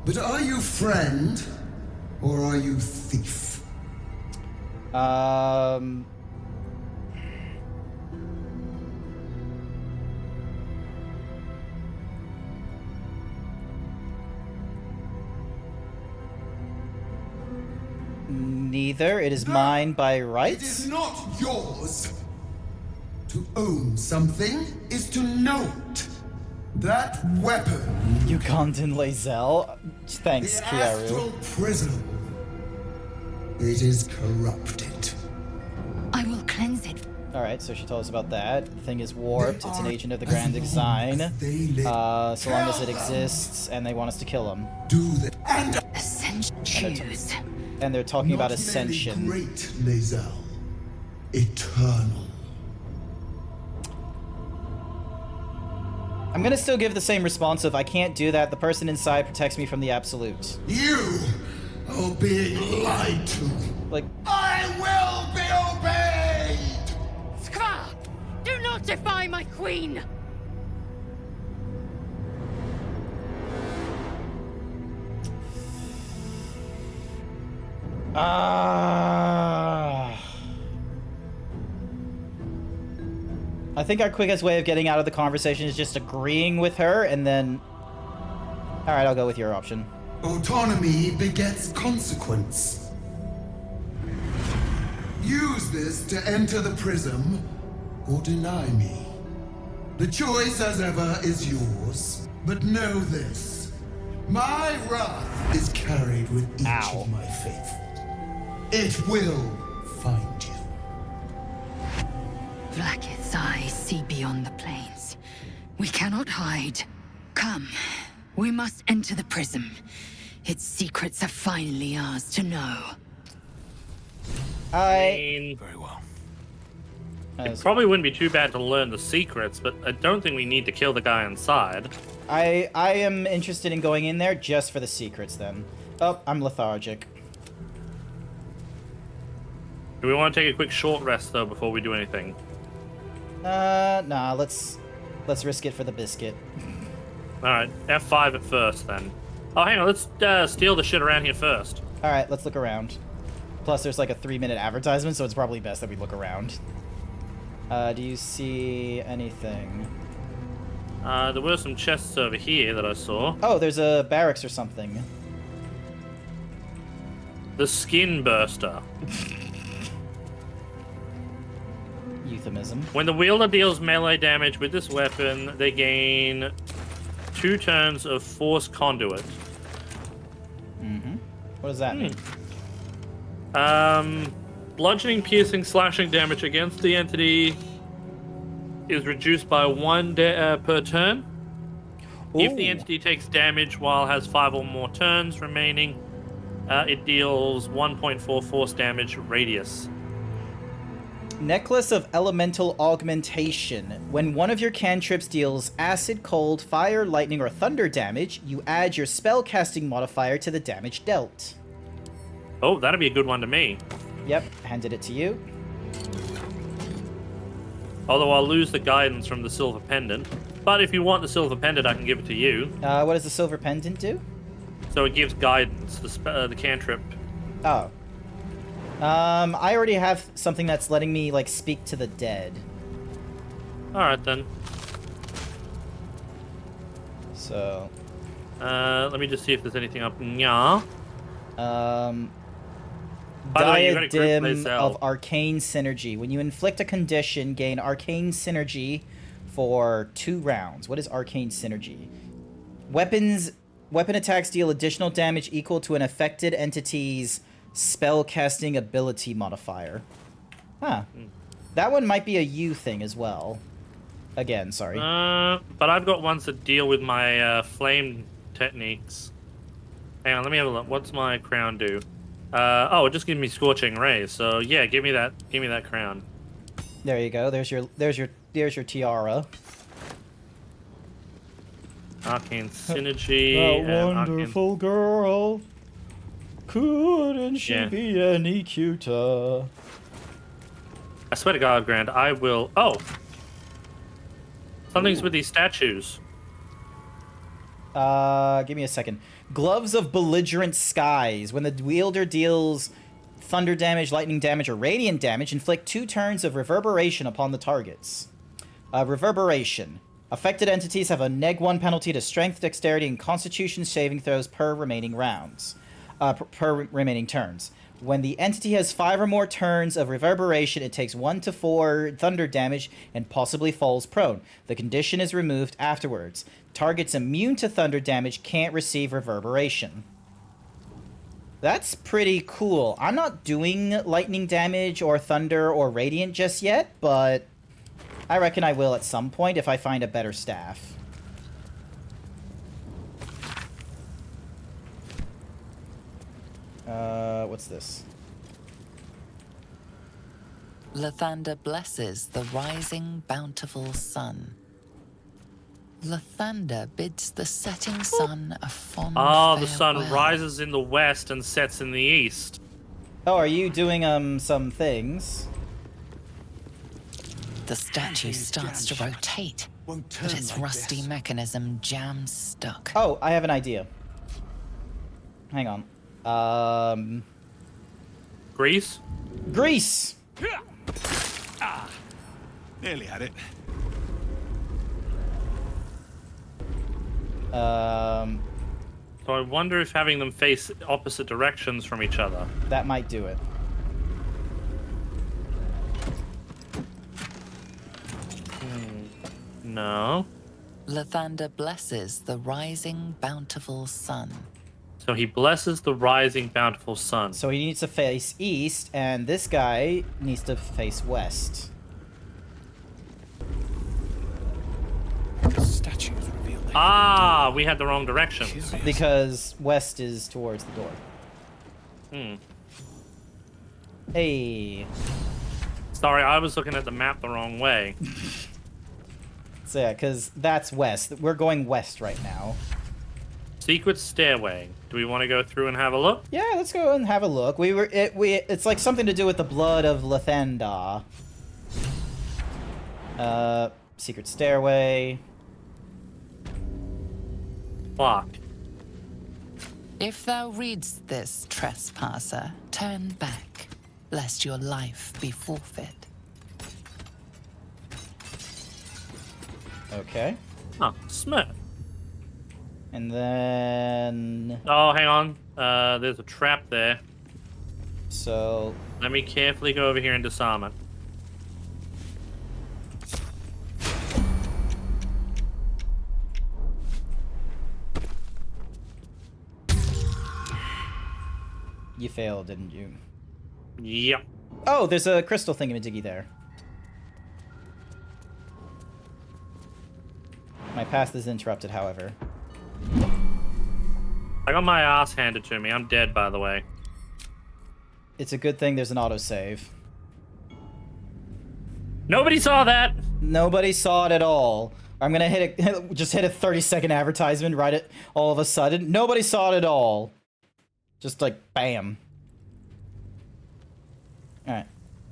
But are you friend, Or are you thief? Neither. It is mine by right. It is not yours. To own something is to know it. That weapon. Ugandan Lae'zel. Thanks, The Kiaru. astral prism. It is corrupted. I will cleanse it. Alright, so she told us about that. The thing is warped. It's an agent of the Grand Design. So long as it exists, and they want us to kill him. Do that. And Ascension. And they're talking about Not ascension. merely great, Lae'zel. Eternal. I'm gonna still give the same response of I can't do that. The person inside protects me from the absolute. You are being lied to. Like, I will be obeyed! Skvar! Do not defy my queen! I think our quickest way of getting out of the conversation is just agreeing with her, and then... Alright, I'll go with your option. Autonomy begets consequence. Use this to enter the prism, or deny me. The choice, as ever, is yours. But know this. My wrath is carried with each of my faith. It will find you. Blacketh's eyes see beyond the plains. We cannot hide. Come, we must enter the prism. Its secrets are finally ours to know. Very well. It probably wouldn't be too bad to learn the secrets, but I don't think we need to kill the guy inside. I am interested in going in there just for the secrets, then. Oh, I'm lethargic. Do we want to take a quick short rest, though, before we do anything? Nah, let's risk it for the biscuit. Alright, F5 at first, then. Oh, hang on, let's steal the shit around here first. Alright, let's look around. Plus, there's like a 3-minute advertisement, so it's probably best that we look around. Do you see anything? There were some chests over here that I saw. Oh, there's a barracks or something. The Skin Burster. Euphemism. When the wielder deals melee damage with this weapon, they gain 2 turns of Force Conduit. Mm-hmm. What does that mean? Bludgeoning, piercing, slashing damage against the entity is reduced by 1 per turn. If the entity takes damage while has 5 or more turns remaining, it deals 1.4 force damage radius. Necklace of Elemental Augmentation. When one of your cantrips deals acid, cold, fire, lightning, or thunder damage, you add your spellcasting modifier to the damage dealt. Oh, that'd be a good one to me. Yep, handed it to you. Although I'll lose the guidance from the silver pendant. But if you want the silver pendant, I can give it to you. What does the silver pendant do? So it gives guidance, the cantrip. Oh. I already have something that's letting me, like, speak to the dead. Alright, then. So... let me just see if there's anything up. Nya. By the way, you got a group Diadem Lae'zel. of Arcane Synergy. When you inflict a condition, gain Arcane Synergy for 2 rounds. What is Arcane Synergy? Weapon attacks deal additional damage equal to an affected entity's spellcasting ability modifier. Huh. That one might be a you thing as well. Again, sorry. But I've got ones that deal with my flame techniques. Hang on, let me have a look. What's my crown do? Oh, it just gives me scorching rays. So yeah, give me that crown. There you go. There's your tiara. Arcane Synergy. That and wonderful girl. Couldn't she be any cuter? I swear to God, Grant, I will. Oh, something's with these statues. Give me a second. Gloves of Belligerent Skies. When the wielder deals thunder damage, lightning damage, or radiant damage, inflict 2 turns of reverberation upon the targets. Reverberation. Affected entities have a -1 penalty to strength, dexterity, and constitution saving throws per remaining rounds. Per remaining turns. When the entity has 5 or more turns of reverberation, it takes 1 to 4 thunder damage and possibly falls prone. The condition is removed afterwards. Targets immune to thunder damage can't receive reverberation. That's pretty cool. I'm not doing lightning damage or thunder or radiant just yet, but I reckon I will at some point if I find a better staff. What's this? Lathander blesses the rising, bountiful sun. Lathander bids the setting sun a fond the sun farewell. rises in the west and sets in the east. Oh, are you doing, some things? The statue starts to rotate, but its rusty mechanism jams stuck. Oh, I have an idea. Hang on. Grease? Grease! Ah, nearly had it. So I wonder if having them face opposite directions from each other. That might do it. No. Lathander blesses the rising, bountiful sun. So he blesses the rising, bountiful sun. So he needs to face east, and this guy needs to face west. The statues reveal their Ah, we had the wrong directions. Because west is towards the door. Hmm. Hey. Sorry, I was looking at the map the wrong way. So yeah, because that's west. We're going west right now. Secret stairway. Do we want to go through and have a look? Yeah, let's go and have a look. It's like something to do with the blood of Lathander. Secret stairway. Fuck. If thou readst this, trespasser, turn back, lest your life be forfeit. Okay. Oh, Smith. And then... Oh, hang on. There's a trap there. So... Let me carefully go over here and disarm it. You failed, didn't you? Yep. Oh, there's a crystal thingamajiggy there. My path is interrupted, however. I got my ass handed to me. I'm dead, by the way. It's a good thing there's an autosave. Nobody saw that! Nobody saw it at all. I'm gonna just hit a 30-second advertisement right at all of a sudden. Nobody saw it at all. Just like, bam. Alright.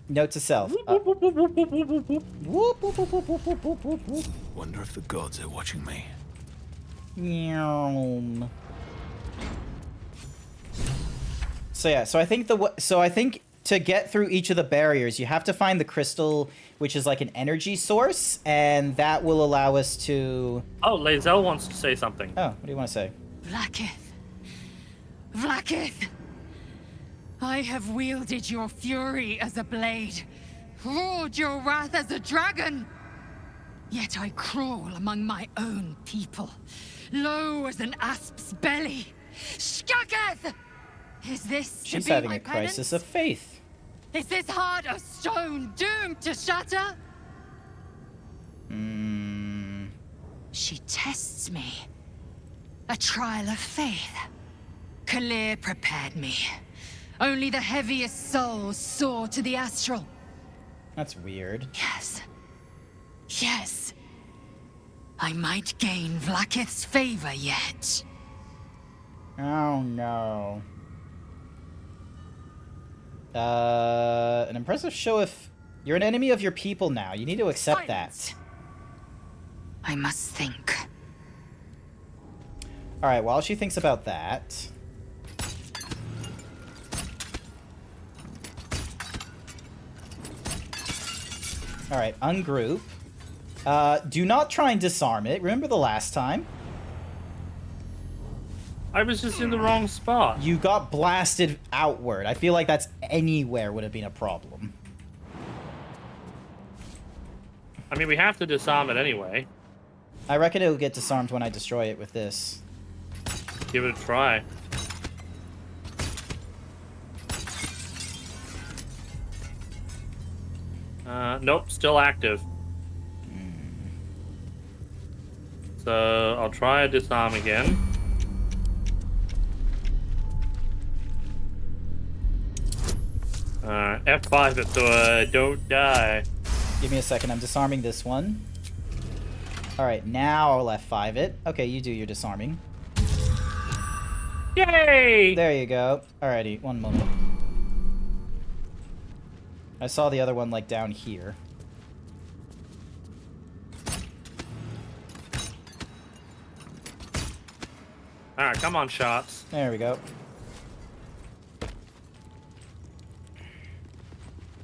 Note to self. Wonder if the gods are watching me. Meow. So yeah, so I think to get through each of the barriers, you have to find the crystal, which is like an energy source, and that will allow us to... Oh, Lae'zel wants to say something. Oh, what do you want to say? Vlaakith. Vlaakith! I have wielded your fury as a blade, roared your wrath as a dragon. Yet I crawl among my own people, low as an asp's belly. Shkaketh! Is this to She's be having my a crisis penance? of faith. Is this heart of stone doomed to shatter? She tests me. A trial of faith. Kalir prepared me. Only the heaviest souls soar to the astral. That's weird. Yes. Yes. I might gain Vlaakith's favor yet. Oh no. An impressive show if you're an enemy of your people now. You need to accept that. I must think. Alright, while she thinks about that... Alright, ungroup. Do not try and disarm it. Remember the last time? I was just in the wrong spot. You got blasted outward. I feel like that's anywhere would have been a problem. I mean, we have to disarm it anyway. I reckon it'll get disarmed when I destroy it with this. Give it a try. Nope, still active. So I'll try a disarm again. F5 it so I don't die. Give me a second, I'm disarming this one. Alright, now I'll F5 it. Okay, you do your disarming. Yay! There you go. Alrighty, one moment. I saw the other one, like, down here. Alright, come on, shots. There we go.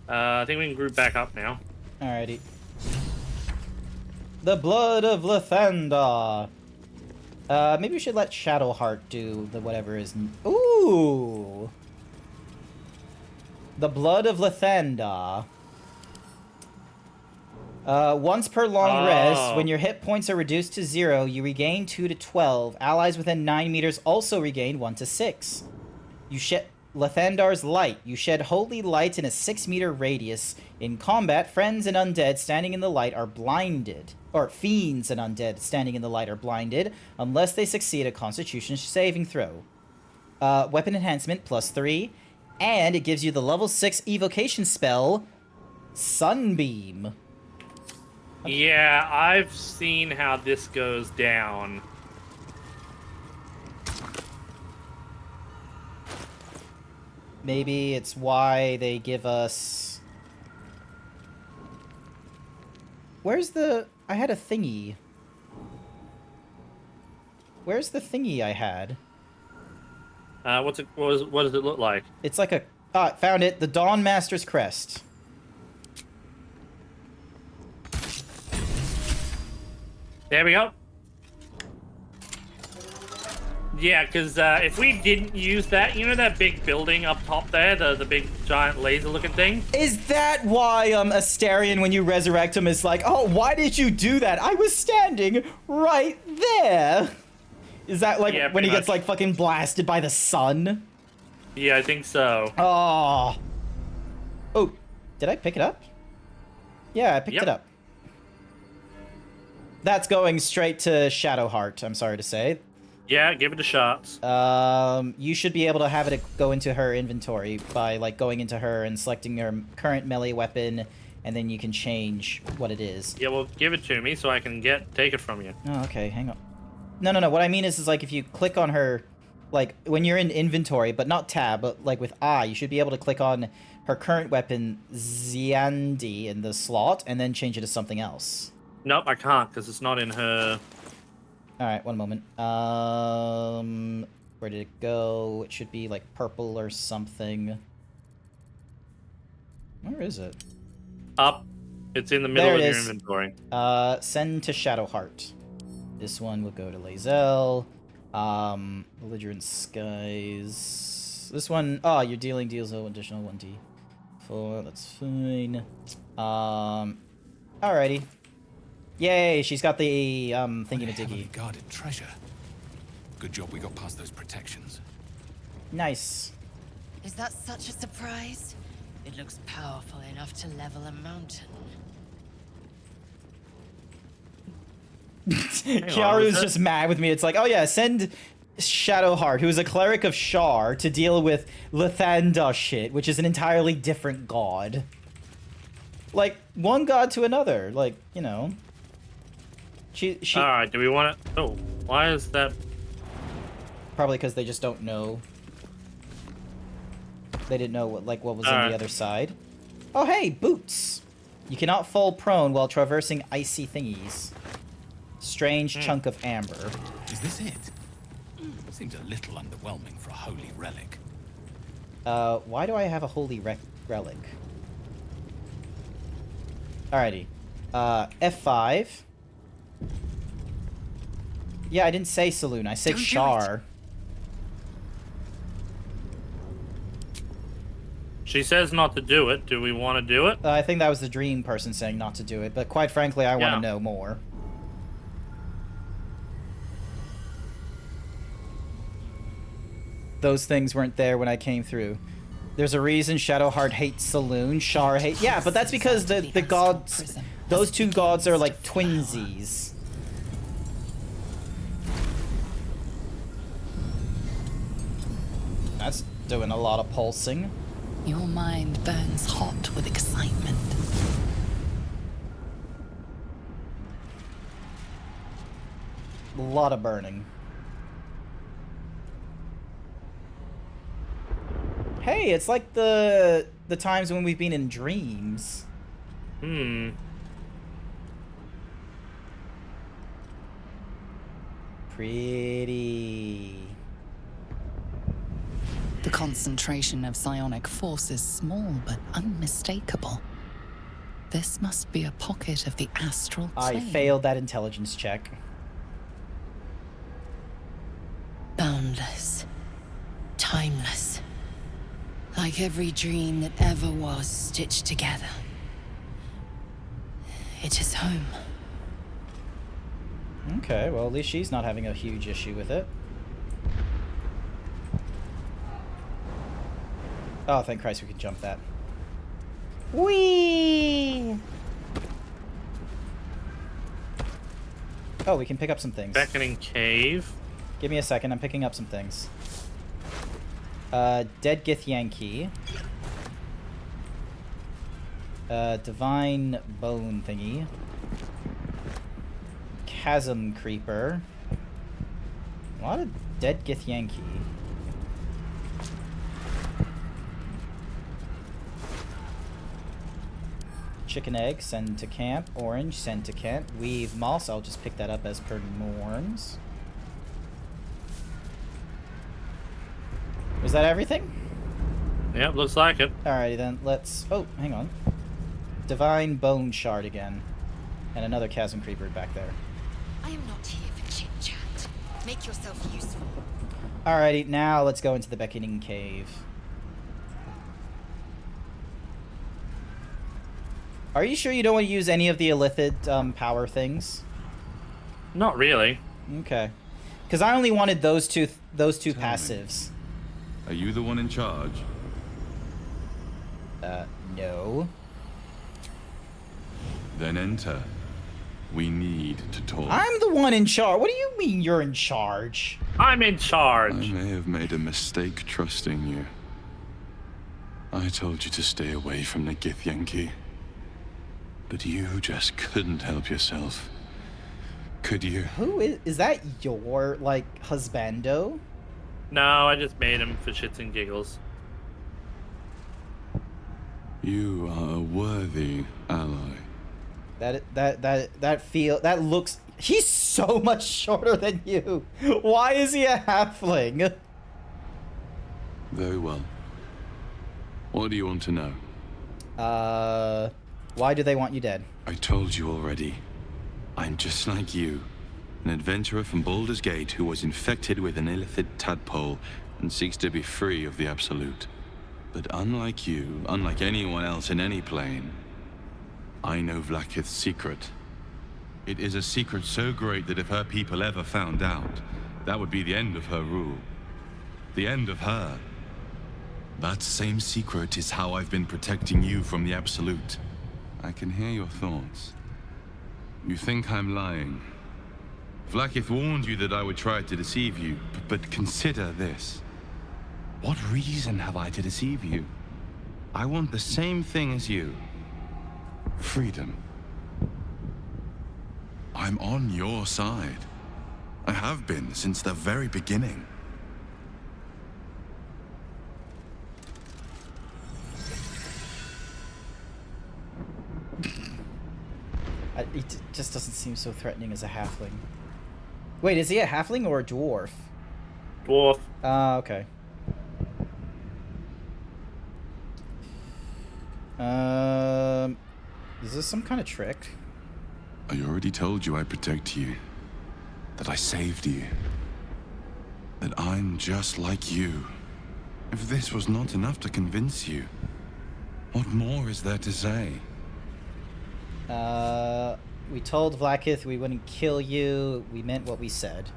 I think we can group back up now. Alrighty. The blood of Lathander. Maybe we should let Shadowheart do the whatever is... Ooh! The blood of Lathander. Once per long rest, when your hit points are reduced to 0, you regain 2 to 12. Allies within 9 meters also regain 1 to 6. You shed Lathandar's light. You shed holy light in a 6-meter radius. In combat, friends and undead standing in the light are blinded. Or fiends and undead standing in the light are blinded, unless they succeed a Constitution saving throw. Weapon enhancement +3, and it gives you the level 6 evocation spell, Sunbeam. Yeah, I've seen how this goes down. Maybe it's why they give us... Where's the... I had a thingy. Where's the thingy I had? What does it look like? It's like a... Ah, found it. The Dawn Master's Crest. There we go. Yeah, because if we didn't use that, you know that big building up top there, the big giant laser-looking thing? Is that why Astarion, when you resurrect him, is like, oh, why did you do that? I was standing right there. Is that like when he gets like fucking blasted by the sun? Yeah, I think so. Oh. Oh, did I pick it up? Yeah, I picked it up. That's going straight to Shadowheart, I'm sorry to say. Yeah, give it a shot. You should be able to have it go into her inventory by like going into her and selecting her current melee weapon, and then you can change what it is. Yeah, well, give it to me so I can take it from you. Oh, okay, hang on. No. What I mean is like if you click on her, like when you're in inventory, but not tab, but like with I, you should be able to click on her current weapon, Ziandi, in the slot, and then change it to something else. Nope, I can't because it's not in her. Alright, one moment. Where did it go? It should be like purple or something. Where is it? Up. It's in the middle of your inventory. Send to Shadowheart. This one will go to Lae'zel. Belligerent Skies. This one, you're deals an additional 1d4. That's fine. Alrighty. Yay, she's got the thingy-majiggy. Guarded treasure. Good job we got past those protections. Nice. Is that such a surprise? It looks powerful enough to level a mountain. Kiaru's just mad with me. It's like, oh yeah, send Shadowheart, who is a cleric of Shar, to deal with Lathander shit, which is an entirely different god. Like, one god to another. Like, you know. She Alright, do we want to... Oh, why is that... Probably because they just don't know. They didn't know what was on the other side. Oh, hey, boots! You cannot fall prone while traversing icy thingies. Strange chunk of amber. Is this it? Seems a little underwhelming for a holy relic. Why do I have a holy relic? Alrighty. F5. Yeah, I didn't say saloon. I said Shar. She says not to do it. Do we want to do it? I think that was the dream person saying not to do it, but quite frankly, I want to know more. Those things weren't there when I came through. There's a reason Shadowheart hates Saloon, Shar hates... Yeah, but that's because the gods... Those two gods are like twinsies. That's doing a lot of pulsing. Your mind burns hot with excitement. A lot of burning. Hey, it's like the times when we've been in dreams. Pretty. The concentration of psionic force is small but unmistakable. This must be a pocket of the astral plane. I failed that intelligence check. Boundless. Timeless. Like every dream that ever was stitched together. It is home. Okay, well at least she's not having a huge issue with it. Oh, thank Christ we could jump that. Whee! Oh, we can pick up some things. Beckoning Cave. Give me a second, I'm picking up some things. Dead Githyanki. Divine Bone thingy. Chasm Creeper. A lot of dead Githyanki. Chicken egg, send to camp. Orange, send to camp. Weave moss, I'll just pick that up as per norms. Was that everything? Yep, looks like it. Alrighty then, let's... Oh, hang on. Divine Bone Shard again. And another Chasm Creeper back there. I am not here for chit-chat. Make yourself useful. Alrighty, now let's go into the Beckoning Cave. Are you sure you don't want to use any of the Illithid power things? Not really. Okay. Because I only wanted those two passives. Are you the one in charge? No. Then enter. We need to talk. I'm the one in charge. What do you mean you're in charge? I'm in charge. I may have made a mistake trusting you. I told you to stay away from the Githyanki. But you just couldn't help yourself. Could you? Who is that your, like, husbando? No, I just made him for shits and giggles. You are a worthy ally. That looks... He's so much shorter than you. Why is he a halfling? Very well. What do you want to know? Why do they want you dead? I told you already. I'm just like you. An adventurer from Baldur's Gate who was infected with an illithid tadpole and seeks to be free of the Absolute. But unlike you, unlike anyone else in any plane, I know Vlaakith's secret. It is a secret so great that if her people ever found out, that would be the end of her rule. The end of her. That same secret is how I've been protecting you from the Absolute. I can hear your thoughts. You think I'm lying. Vlaakith warned you that I would try to deceive you, but consider this. What reason have I to deceive you? I want the same thing as you. Freedom. I'm on your side. I have been since the very beginning. It just doesn't seem so threatening as a halfling. Wait, is he a halfling or a dwarf? Dwarf. Okay. Is this some kind of trick? I already told you I protect you. That I saved you. That I'm just like you. If this was not enough to convince you, what more is there to say? We told Vlaakith we wouldn't kill you. We meant what we said.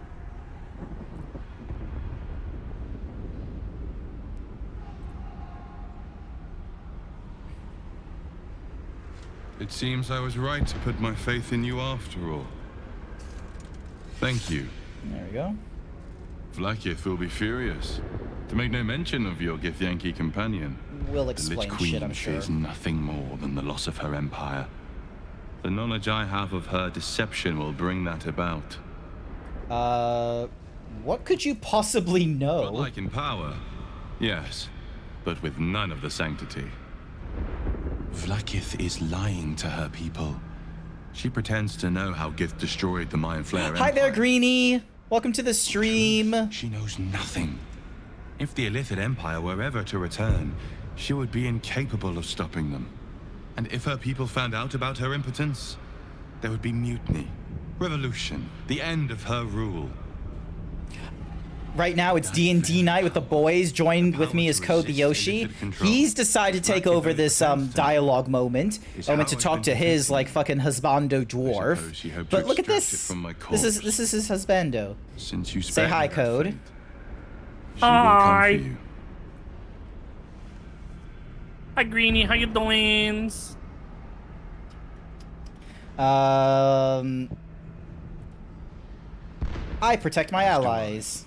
It seems I was right to put my faith in you after all. Thank you. There we go. Vlaakith will be furious. To make no mention of your Githyanki companion. We'll explain the Lich Queen shit, I'm sure. fears nothing more than the loss of her empire. The knowledge I have of her deception will bring that about. What could you possibly know? Godlike in power, yes, but with none of the sanctity. Vlaakith is lying to her people. She pretends to know how Gith destroyed the Mayan Flare Empire. Hi there, Greenie. Welcome to the stream. She knows nothing. If the Illithid Empire were ever to return, she would be incapable of stopping them. And if her people found out about her impotence, there would be mutiny, revolution, the end of her rule. Right now, it's D&D night with the boys. Joined with me is Code the Yoshi. He's decided to take over this dialogue moment. I went to talk to his like fucking husbando dwarf. But look at this. This is his husbando. Since you say hi, Code. Hi. Hi, Greenie. How you doing? I protect my allies.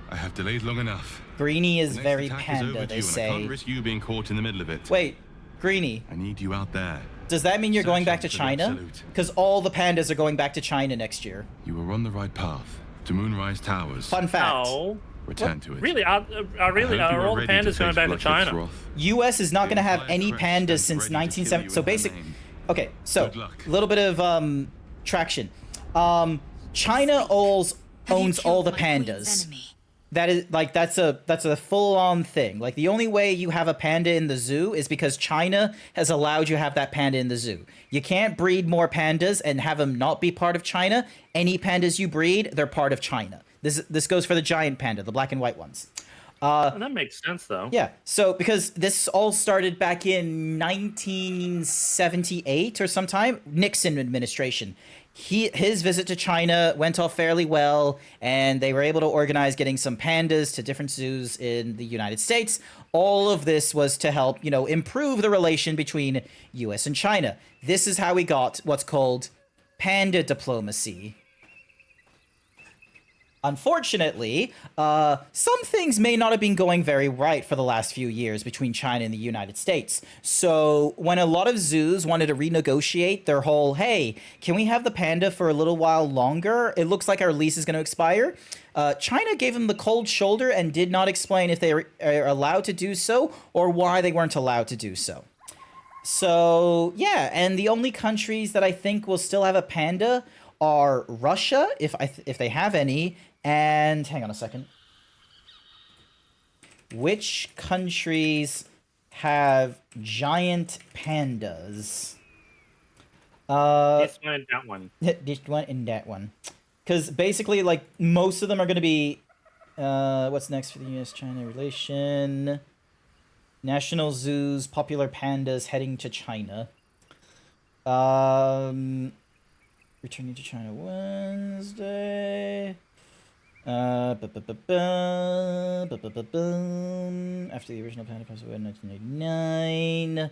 I have delayed long enough. Greenie is The next very attack is panda, overdue, they and I say. can't risk you being caught in the middle of it. Wait, Greenie. I need you out there. Does that mean you're going back to Searching for the China? Absolute. Because all the pandas are going back to China next year. You were on the right path. To Moonrise Towers. Fun fact. No. Return to it. Really? Are all the pandas going back to China? U.S. is not going to have any pandas since 1970. So basic. Okay, so a little bit of traction. China owns all the pandas. That is like that's a full-on thing. Like the only way you have a panda in the zoo is because China has allowed you to have that panda in the zoo. You can't breed more pandas and have them not be part of China. Any pandas you breed, they're part of China. This goes for the giant panda, the black and white ones. That makes sense, though. Yeah, so because this all started back in 1978 or sometime, Nixon administration. His visit to China went off fairly well, and they were able to organize getting some pandas to different zoos in the United States. All of this was to help, improve the relation between U.S. and China. This is how we got what's called panda diplomacy. Unfortunately, some things may not have been going very right for the last few years between China and the United States. So when a lot of zoos wanted to renegotiate their whole, hey, can we have the panda for a little while longer? It looks like our lease is going to expire. China gave them the cold shoulder and did not explain if they are allowed to do so or why they weren't allowed to do so. So, yeah, and the only countries that I think will still have a panda are Russia, if they have any, and hang on a second. Which countries have giant pandas? This one and that one. This one and that one. Because basically, like, most of them are going to be... what's next for the U.S.-China relation? National zoos, popular pandas heading to China. Returning to China Wednesday. After the original panda passed away in 1989.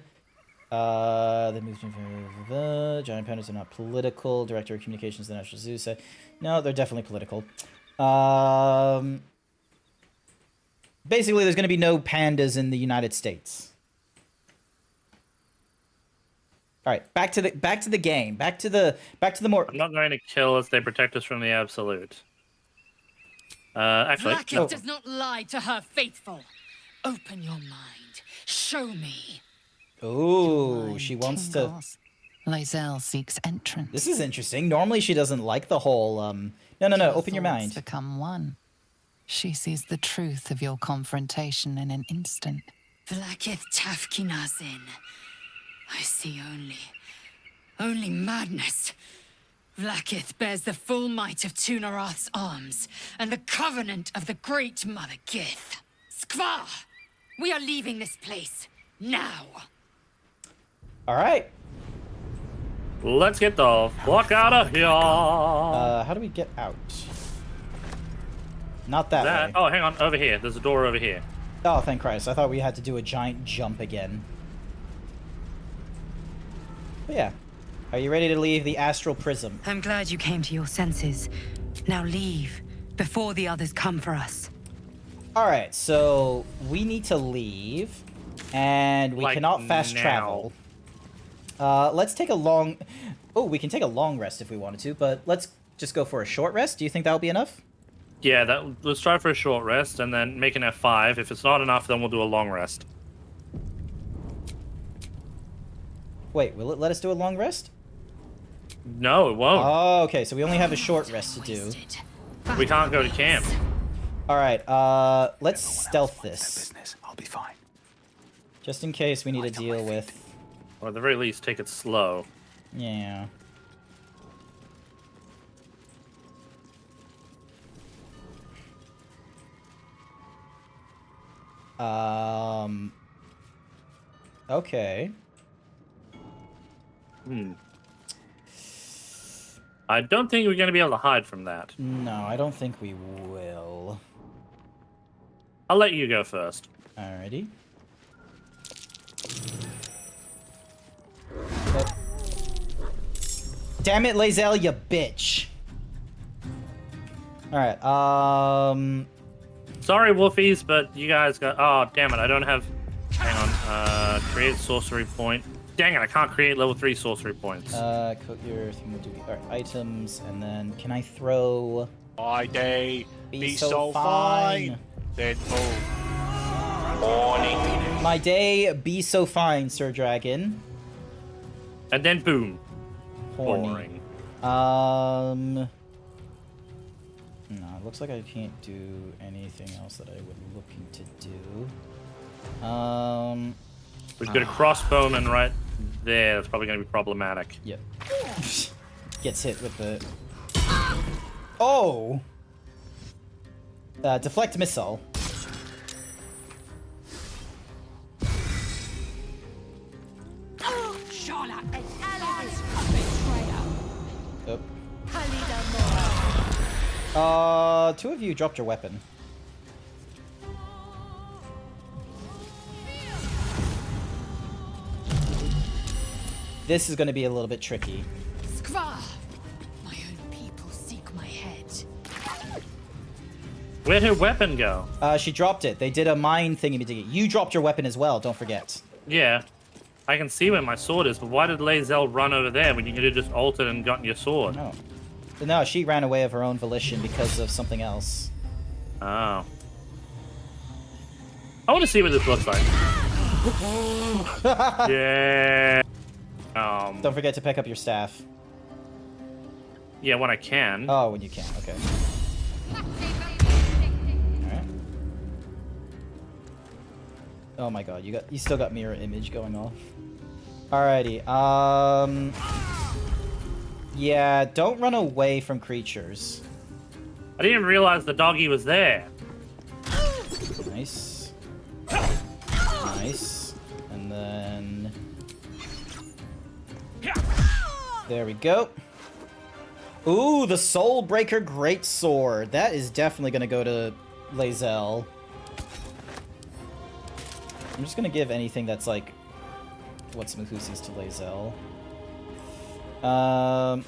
They moved to giant pandas are not political. Director of Communications of the National Zoo said, no, they're definitely political. Basically, there's going to be no pandas in the United States. All right, back to the game. Back to the more. I'm not going to kill us. They protect us from the absolute. Actually, Vlaakith does not lie to her faithful. Open your mind. Show me. Oh, she wants to. Lae'zel seeks entrance. This is interesting. Normally, she doesn't like the whole. No. Open your mind. Become one. She sees the truth of your confrontation in an instant. Vlaakith Tafkinazin. I see only madness. Vlaakith bears the full might of Tunarath's arms, and the covenant of the Great Mother Gith. Skvar! We are leaving this place, now! Alright. Let's get the fuck out of here! How do we get out? Not that way. Oh, hang on, over here. There's a door over here. Oh, thank Christ. I thought we had to do a giant jump again. But yeah. Are you ready to leave the astral prism? I'm glad you came to your senses. Now leave, before the others come for us. Alright, so we need to leave, and we cannot fast now. travel. Let's take a long... Oh, we can take a long rest if we wanted to, but let's just go for a short rest. Do you think that'll be enough? Yeah, let's try for a short rest, and then make an F5. If it's not enough, then we'll do a long rest. Wait, will it let us do a long rest? No, it won't. Oh, okay, so we only have a short rest to do. We can't go to camp. Alright, let's stealth this. I'll be fine. Just in case we need to deal with... Or at the very least, take it slow. Yeah. Okay. I don't think we're going to be able to hide from that. No, I don't think we will. I'll let you go first. Alrighty. Damn it, Lae'zel, you bitch. Alright, Sorry, Wolfies, but you guys got... Oh, damn it, I don't have... Hang on, create sorcery point. Dang it, I can't create level 3 sorcery points. Coat your thing will do... Alright, items, and then can I throw... My day be so fine. Then morning. My day be so fine, Sir Dragon. And then boom. Horny. No, it looks like I can't do anything else that I would looking to do. We've got a crossbowman right there. That's probably going to be problematic. Yep. Gets hit with the... Oh! Deflect missile. Oh. Two of you dropped your weapon. This is going to be a little bit tricky. Skvar! My own people seek my head. Where'd her weapon go? She dropped it. They did a mine thingy-majiggy. You dropped your weapon as well, don't forget. Yeah. I can see where my sword is, but why did Lae'zel run over there when you could have just altered and gotten your sword? No. No, she ran away of her own volition because of something else. Oh. I want to see what this looks like. Yeah. Don't forget to pick up your staff. Yeah, when I can. Oh, when you can. Okay. Alright. Oh my god, you still got mirror image going off. Alrighty, yeah, don't run away from creatures. I didn't even realize the doggy was there. Nice. Nice. And then... There we go. Ooh, the Soulbreaker Greatsword. That is definitely going to go to Lae'zel. I'm just going to give anything that's like... What's Mahusi's to Lae'zel? I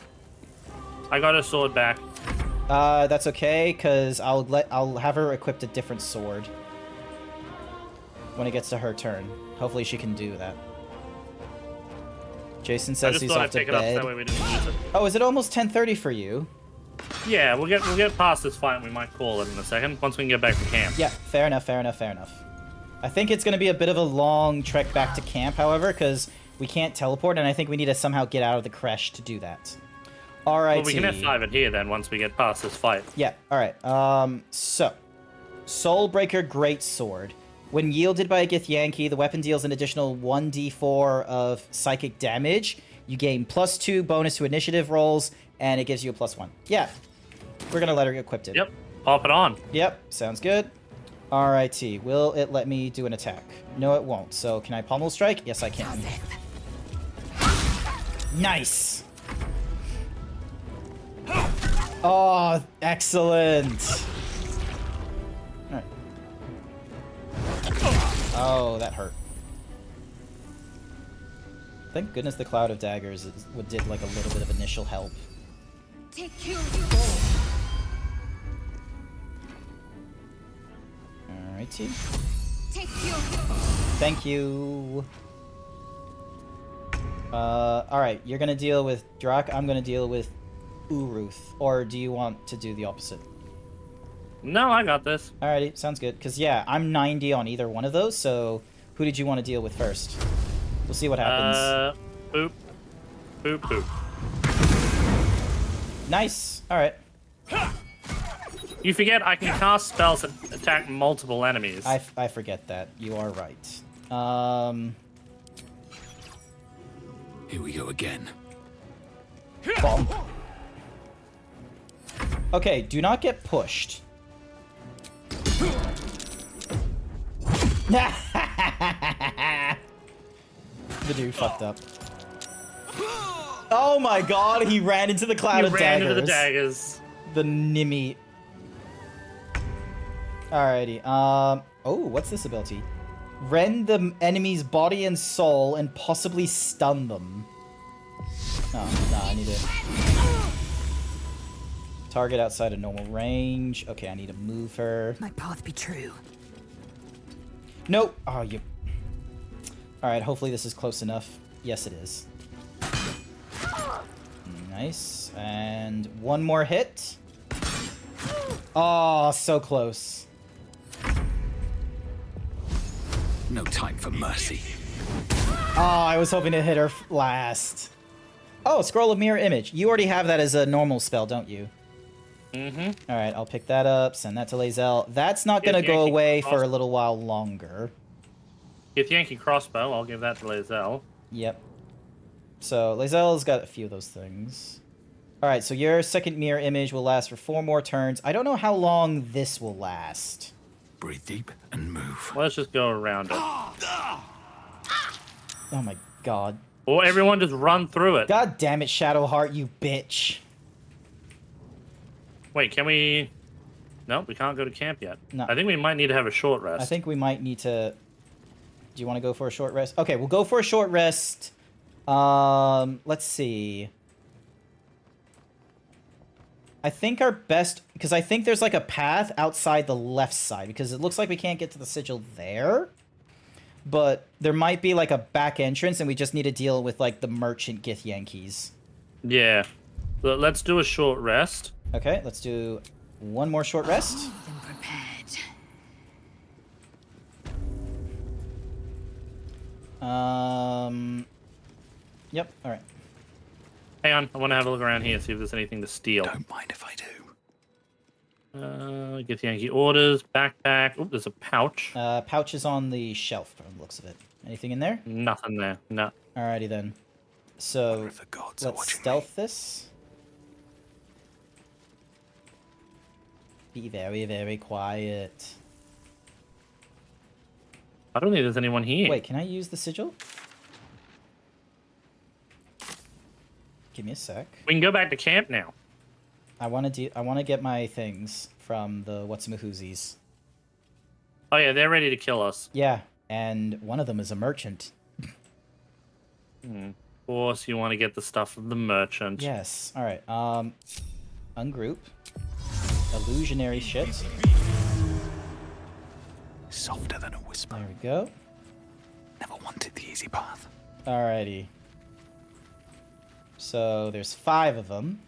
got a sword back. That's okay, because I'll have her equipped a different sword when it gets to her turn. Hopefully she can do that. Jason says he's off to bed. That way we didn't use it. Oh, is it almost 10:30 for you? Yeah, we'll get past this fight and we might call it in a second once we can get back to camp. Yeah, fair enough, fair enough, fair enough. I think it's going to be a bit of a long trek back to camp, however, because we can't teleport, and I think we need to somehow get out of the creche to do that. Alright. Well, we can F5 it here then once we get past this fight. Yeah, alright. So, Soulbreaker Greatsword. When yielded by a Githyanki, the weapon deals an additional 1d4 of psychic damage. You gain +2 bonus to initiative rolls, and it gives you a +1. Yeah, we're gonna let her equip it. Yep, pop it on. Yep, sounds good. Alrighty, will it let me do an attack? No, it won't. So can I pommel strike? Yes, I can. Nice! Oh, excellent! Alright. Oh, that hurt. Thank goodness the Cloud of Daggers did like a little bit of initial help. Alrighty. Thank you. Alright, you're gonna deal with Drak, I'm gonna deal with Uruth. Or do you want to do the opposite? No, I got this. Alrighty, sounds good. Because, yeah, I'm 90 on either one of those, so who did you want to deal with first? We'll see what happens. Boop. Boop, boop. Nice. Alright. You forget I can cast spells that attack multiple enemies. I forget that. You are right. Here we go again. Bonk. Okay, do not get pushed. The dude fucked up. Oh my god, he ran into the cloud of daggers. He ran into the daggers. The Nimmy. Alrighty, oh, what's this ability? Rend the enemy's body and soul and possibly stun them. Oh, no, I need to... Target outside of normal range. Okay, I need to move her. My path be true. Nope. Oh, you... Alright, hopefully this is close enough. Yes, it is. Nice. And one more hit. Oh, so close. No time for mercy. Oh, I was hoping to hit her last. Oh, Scroll of Mirror Image. You already have that as a normal spell, don't you? Mm-hmm. Alright, I'll pick that up, send that to Lae'zel. That's not gonna go away for a little while longer. Githyanki crossbow, I'll give that to Lae'zel. Yep. So, Lae'zel's got a few of those things. Alright, so your second mirror image will last for 4 more turns. I don't know how long this will last. Breathe deep and move. Let's just go around it. Oh my god. Or everyone just run through it. God damn it, Shadowheart, you bitch. Wait, can we... No, we can't go to camp yet. No. I think we might need to have a short rest. I think we might need to... Do you want to go for a short rest? Okay, we'll go for a short rest. Let's see. I think our best... Because I think there's like a path outside the left side. Because it looks like we can't get to the sigil there. But there might be like a back entrance and we just need to deal with like the merchant Githyankies. Yeah. Let's do a short rest. Okay, let's do one more short rest. Yep, alright. Hang on, I want to have a look around here, see if there's anything to steal. Don't mind if I do. Githyanki orders, backpack. Oh, there's a pouch. Pouch is on the shelf from the looks of it. Anything in there? Nothing there, no. Alrighty then. So, let's stealth this. Be very, very quiet. I don't think there's anyone here. Wait, can I use the sigil? Give me a sec. We can go back to camp now. I want to get my things from the whatsamahoozies. Oh yeah, they're ready to kill us. Yeah, and one of them is a merchant. Of course, you want to get the stuff from the merchant. Yes. All right. Ungroup. Illusionary shit. Softer than a whisper. There we go. Never wanted the easy path. Alrighty. So there's 5 of them.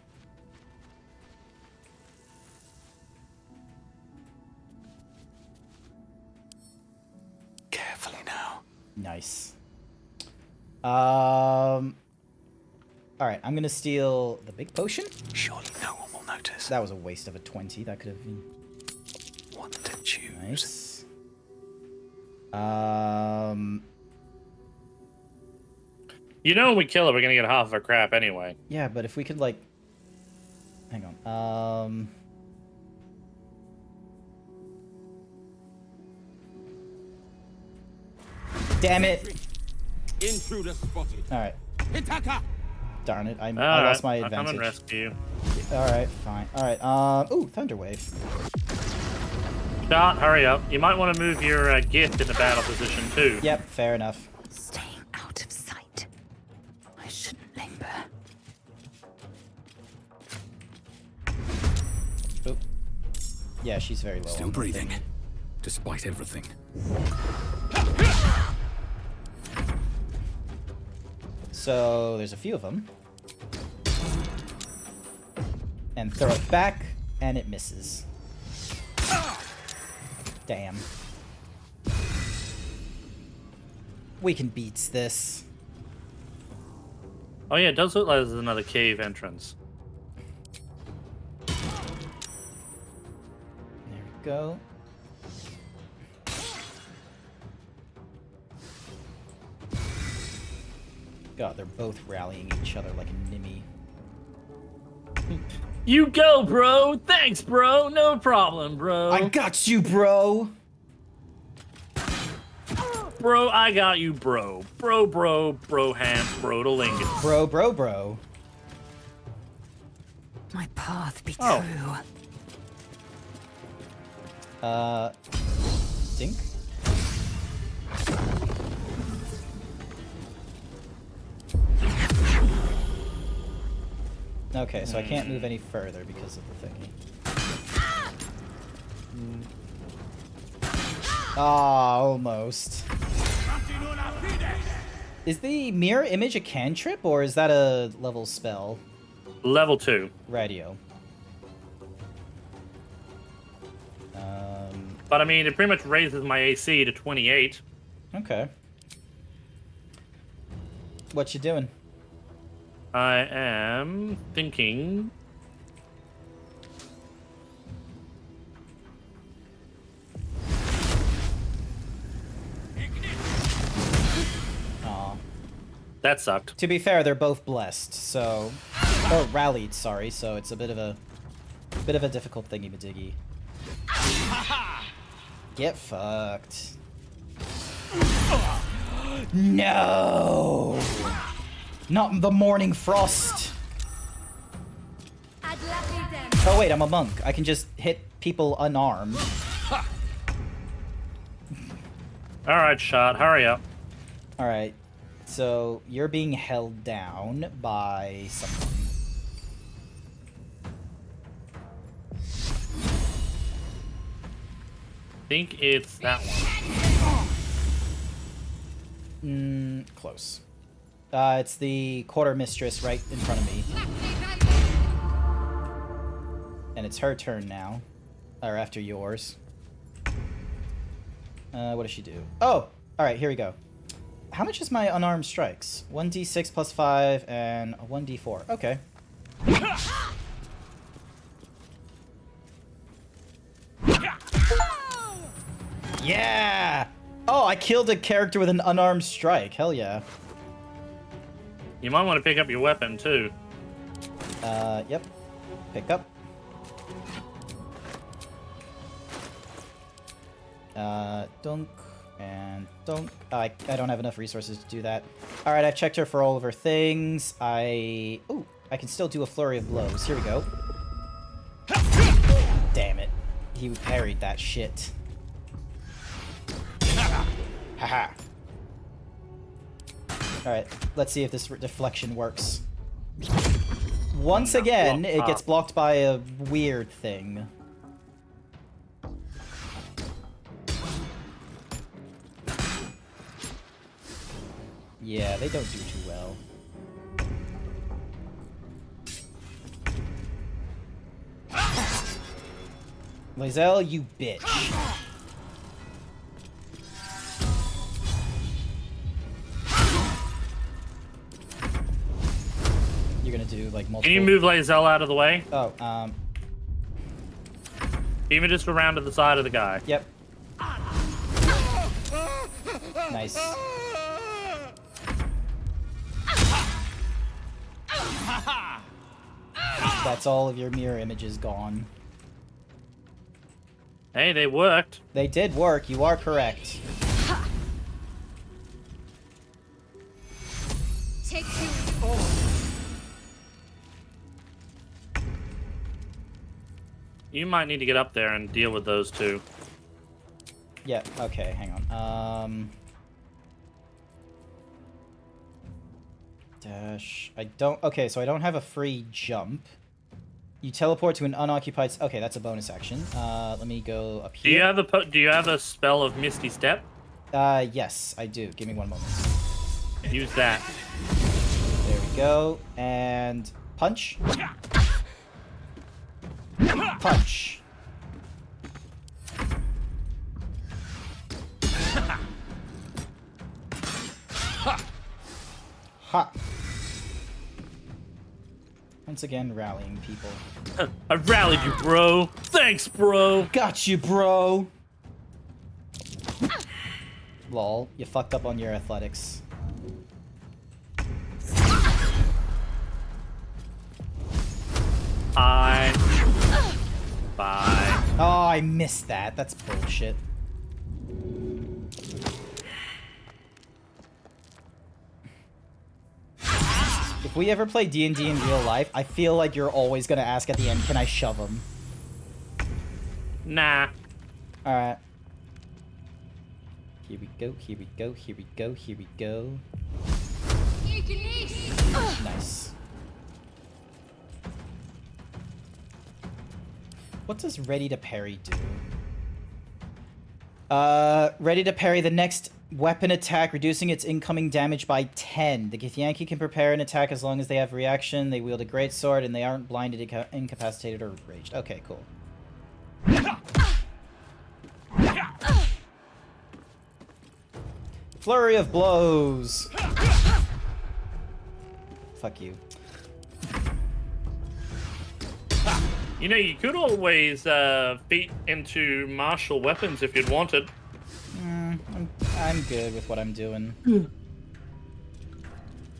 Carefully now. Nice. Alright, I'm gonna steal the big potion. Surely no one will notice. That was a waste of a 20. That could have been... What to choose? Nice. You know, when we kill her, we're gonna get half of her crap anyway. Yeah, but if we could, like... Hang on. Damn it! Intruder spotted. Alright. Hitaka! Darn it, I Alright, lost my I'll come and advantage. rescue you. Alright, fine. Alright, ooh, Thunderwave. Dart, hurry up. You might want to move your gift into battle position too. Yep, fair enough. Staying out of sight. I shouldn't linger. Oop. Yeah, she's very low. Still breathing, despite everything. So, there's a few of them. And throw it back, and it misses. Damn. We can beat this. Oh yeah, it does look like there's another cave entrance. There we go. God, they're both rallying each other like a nimmy. You go, bro! Thanks, bro! No problem, bro! I got you, bro! Bro, I got you, bro. Bro hands, brotolingus. Bro. My path be Oh. true. Dink? Okay, so I can't move any further because of the thingy. Ah, almost. Is the mirror image a cantrip, or is that a level spell? Level 2. Radio. But I mean, it pretty much raises my AC to 28. Okay. What you doing? I am thinking... Aw. That sucked. To be fair, they're both blessed, so... Oh, rallied, sorry, so it's a bit of a difficult thingy-majiggy. Get fucked. No! Not the morning frost! Oh wait, I'm a monk. I can just hit people unarmed. Alright, shot. Hurry up. Alright. So, you're being held down by someone. I think it's that one. Close. It's the quarter mistress right in front of me. And it's her turn now. Or after yours. What does she do? Oh! Alright, here we go. How much is my unarmed strikes? 1d6 plus 5 and a 1d4. Okay. Yeah! Oh, I killed a character with an unarmed strike. Hell yeah. You might want to pick up your weapon, too. Yep. Pick up. Dunk. And dunk. I don't have enough resources to do that. Alright, I've checked her for all of her things. Ooh, I can still do a flurry of blows. Here we go. Damn it. He parried that shit. Haha. Alright, let's see if this deflection works. Once again, it gets blocked by a weird thing. Yeah, they don't do too well. Lizelle, you bitch. You're gonna do like multiple... Can you move Lae'zel out of the way? Oh, Even just around to the side of the guy. Yep. Nice. That's all of your mirror images gone. Hey, they worked. They did work. You are correct. Take you. You might need to get up there and deal with those two. Yeah, okay, hang on. Dash. I don't... Okay, so I don't have a free jump. You teleport to an unoccupied... Okay, that's a bonus action. Let me go up here. Do you have a spell of Misty Step? Yes, I do. Give me one moment. Use that. There we go. And... Punch. Punch. Ha. Once again, rallying people. I rallied you, bro. Thanks, bro. Got you, bro. Lol, you fucked up on your athletics. Bye. Oh, I missed that. That's bullshit. If we ever play D&D in real life, I feel like you're always gonna ask at the end, can I shove him? Nah. Alright. Here we go, here we go, here we go, here we go. Nice. What does Ready to Parry do? Ready to parry the next weapon attack, reducing its incoming damage by 10. The Githyanki can prepare an attack as long as they have reaction, they wield a greatsword, and they aren't blinded, incapacitated, or raged. Okay, cool. Flurry of blows! Fuck you. You know, you could always feat into martial weapons if you'd wanted. I'm good with what I'm doing.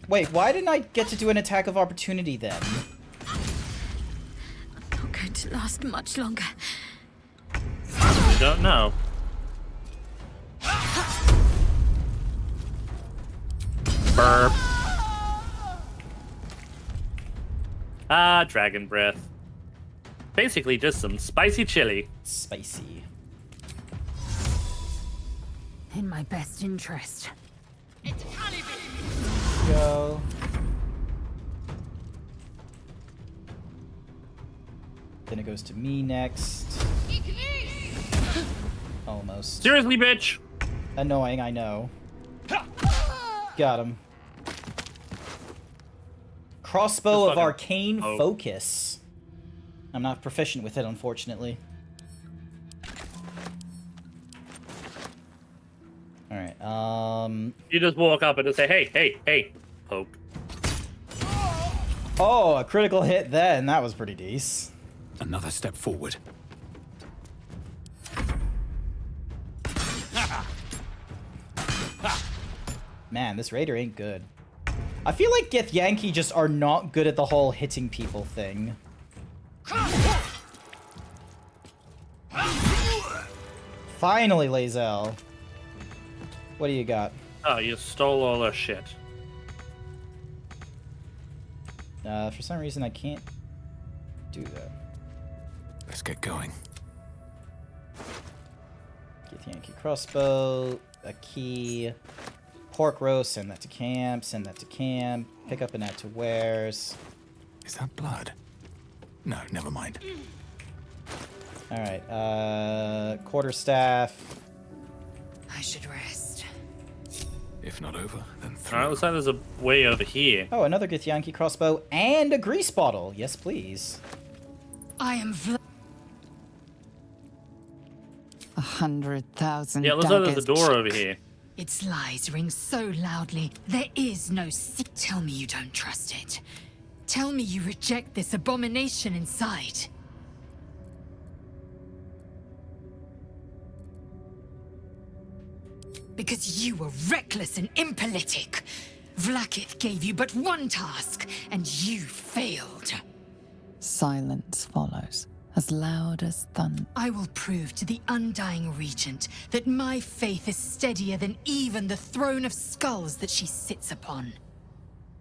Wait, why didn't I get to do an attack of opportunity then? I'm not going to last much longer. You don't know. Burp. Dragon breath. Basically just some spicy chili. Spicy. In my best interest. Go. Then it goes to me next. Almost. Seriously, bitch! Annoying, I know. Got him. Crossbow of Arcane Focus. I'm not proficient with it, unfortunately. Alright, You just walk up and just say, hey, hey, hey, poke. Oh, a critical hit then. That was pretty decent. Another step forward. Man, this raider ain't good. I feel like Githyanki just are not good at the whole hitting people thing. Finally, Lae'zel. What do you got? Oh, you stole all our shit. For some reason, I can't do that. Let's get going. Githyanki crossbow, a key, pork roast, send that to camp, send that to camp, pick up and add to wares. Is that blood? No, never mind. Alright, quarterstaff. I should rest. If not over, then through. Alright, looks like there's a way over here. Oh, another Githyanki crossbow and a grease bottle. Yes, please. I am 100,000 Yeah, looks like there's a door over here. Its lies ring so loudly. There is no Tell me you don't trust it. Tell me you reject this abomination inside. Because you were reckless and impolitic. Vlaakith gave you but one task, and you failed. Silence follows, as loud as thunder. I will prove to the Undying Regent that my faith is steadier than even the throne of skulls that she sits upon.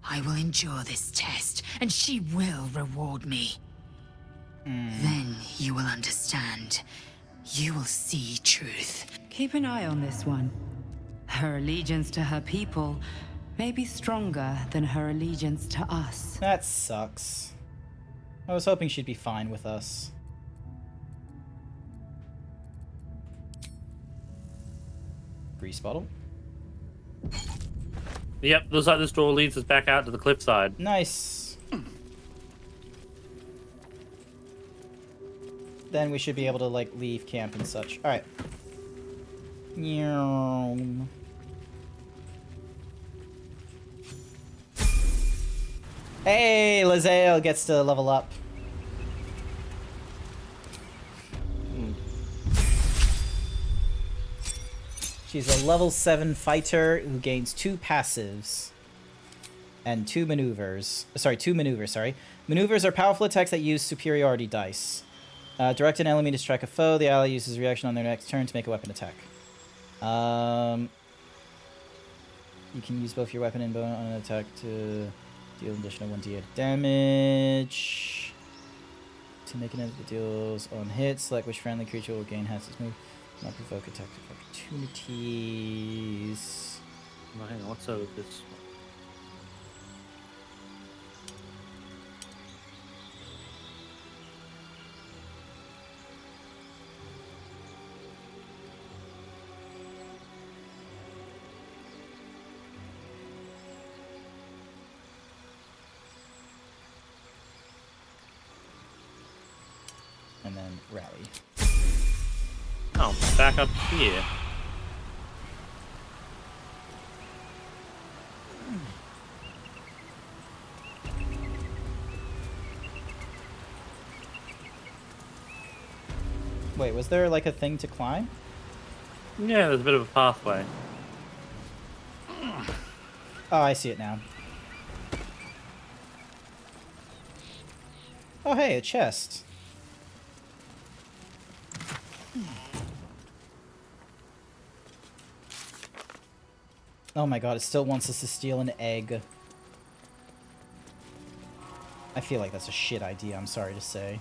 I will endure this test, and she will reward me. Then you will understand. You will see truth. Keep an eye on this one. Her allegiance to her people may be stronger than her allegiance to us. That sucks. I was hoping she'd be fine with us. Grease bottle. Yep, looks like this door leads us back out to the cliffside. Nice. Then we should be able to, like, leave camp and such. Alright. Hey, Lae'zel gets to level up. She's a level 7 fighter who gains 2 passives and 2 maneuvers. Sorry, 2 maneuvers, sorry. Maneuvers are powerful attacks that use superiority dice. Direct an enemy to strike a foe. The ally uses reaction on their next turn to make a weapon attack. You can use both your weapon and bow on an attack to deal an additional 1d8 damage. To make an enemy that deals on hits, select which friendly creature will gain Hass's move. Not provoke attack opportunities. Oh, hang on, what's over this one? And then rally. Oh, back up here. Wait, was there like a thing to climb? Yeah, there's a bit of a pathway. Oh, I see it now. Oh, hey, a chest. Oh my god, it still wants us to steal an egg. I feel like that's a shit idea, I'm sorry to say.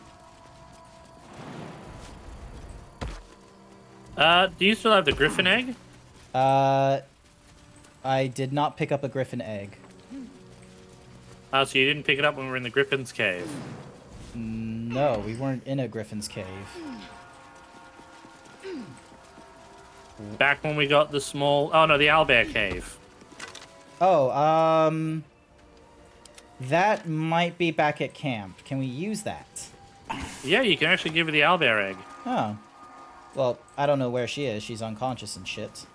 Do you still have the griffin egg? I did not pick up a griffin egg. Oh, so you didn't pick it up when we were in the griffin's cave? No, we weren't in a griffin's cave. Back when we got the small... Oh, no, the owlbear cave. Oh, that might be back at camp. Can we use that? Yeah, you can actually give her the owlbear egg. Oh. Well, I don't know where she is. She's unconscious and shit.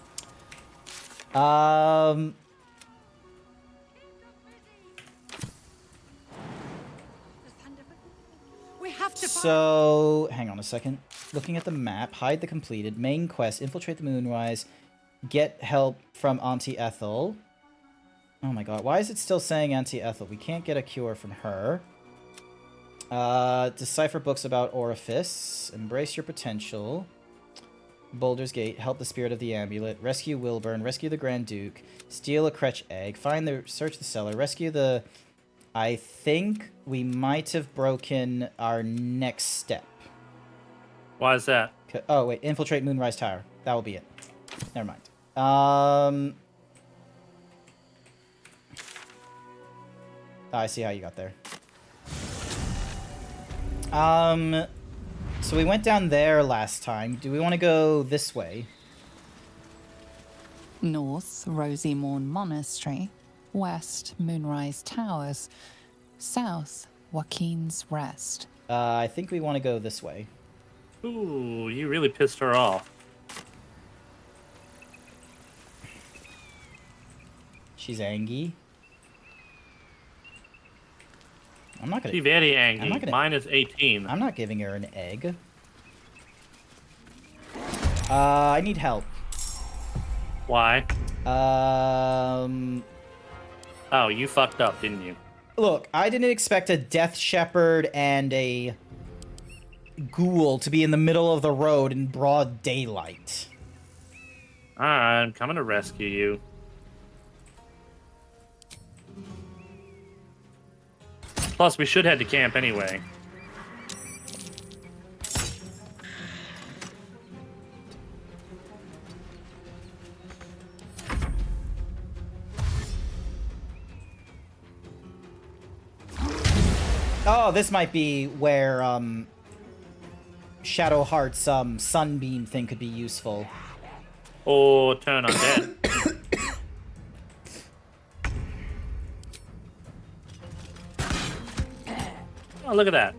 We have to So, hang on a second. Looking at the map, hide the completed, main quest, infiltrate the Moonrise, get help from Auntie Ethel. Oh my god, why is it still saying Auntie Ethel? We can't get a cure from her. Decipher books about Orifice, embrace your potential. Boulder's Gate, help the spirit of the amulet, rescue Wilburn, rescue the Grand Duke, steal a Kretch egg, search the cellar, rescue the... I think we might have broken our next step. Why is that? Oh, wait. Infiltrate Moonrise Tower. That will be it. Never mind. I see how you got there. So we went down there last time. Do we want to go this way? North, Rosy Morn Monastery. West, Moonrise Towers. South, Joaquin's Rest. I think we want to go this way. Ooh, you really pissed her off. She's angry. I'm not gonna... She's very angry. I'm not gonna... Mine is 18. I'm not giving her an egg. I need help. Why? Um. Oh, you fucked up, didn't you? Look, I didn't expect a Death Shepherd and a ghoul to be in the middle of the road in broad daylight. Alright, I'm coming to rescue you. Plus, we should head to camp anyway. Oh, this might be where, Shadowheart's, sunbeam thing could be useful. Or turn undead. Oh, look at that.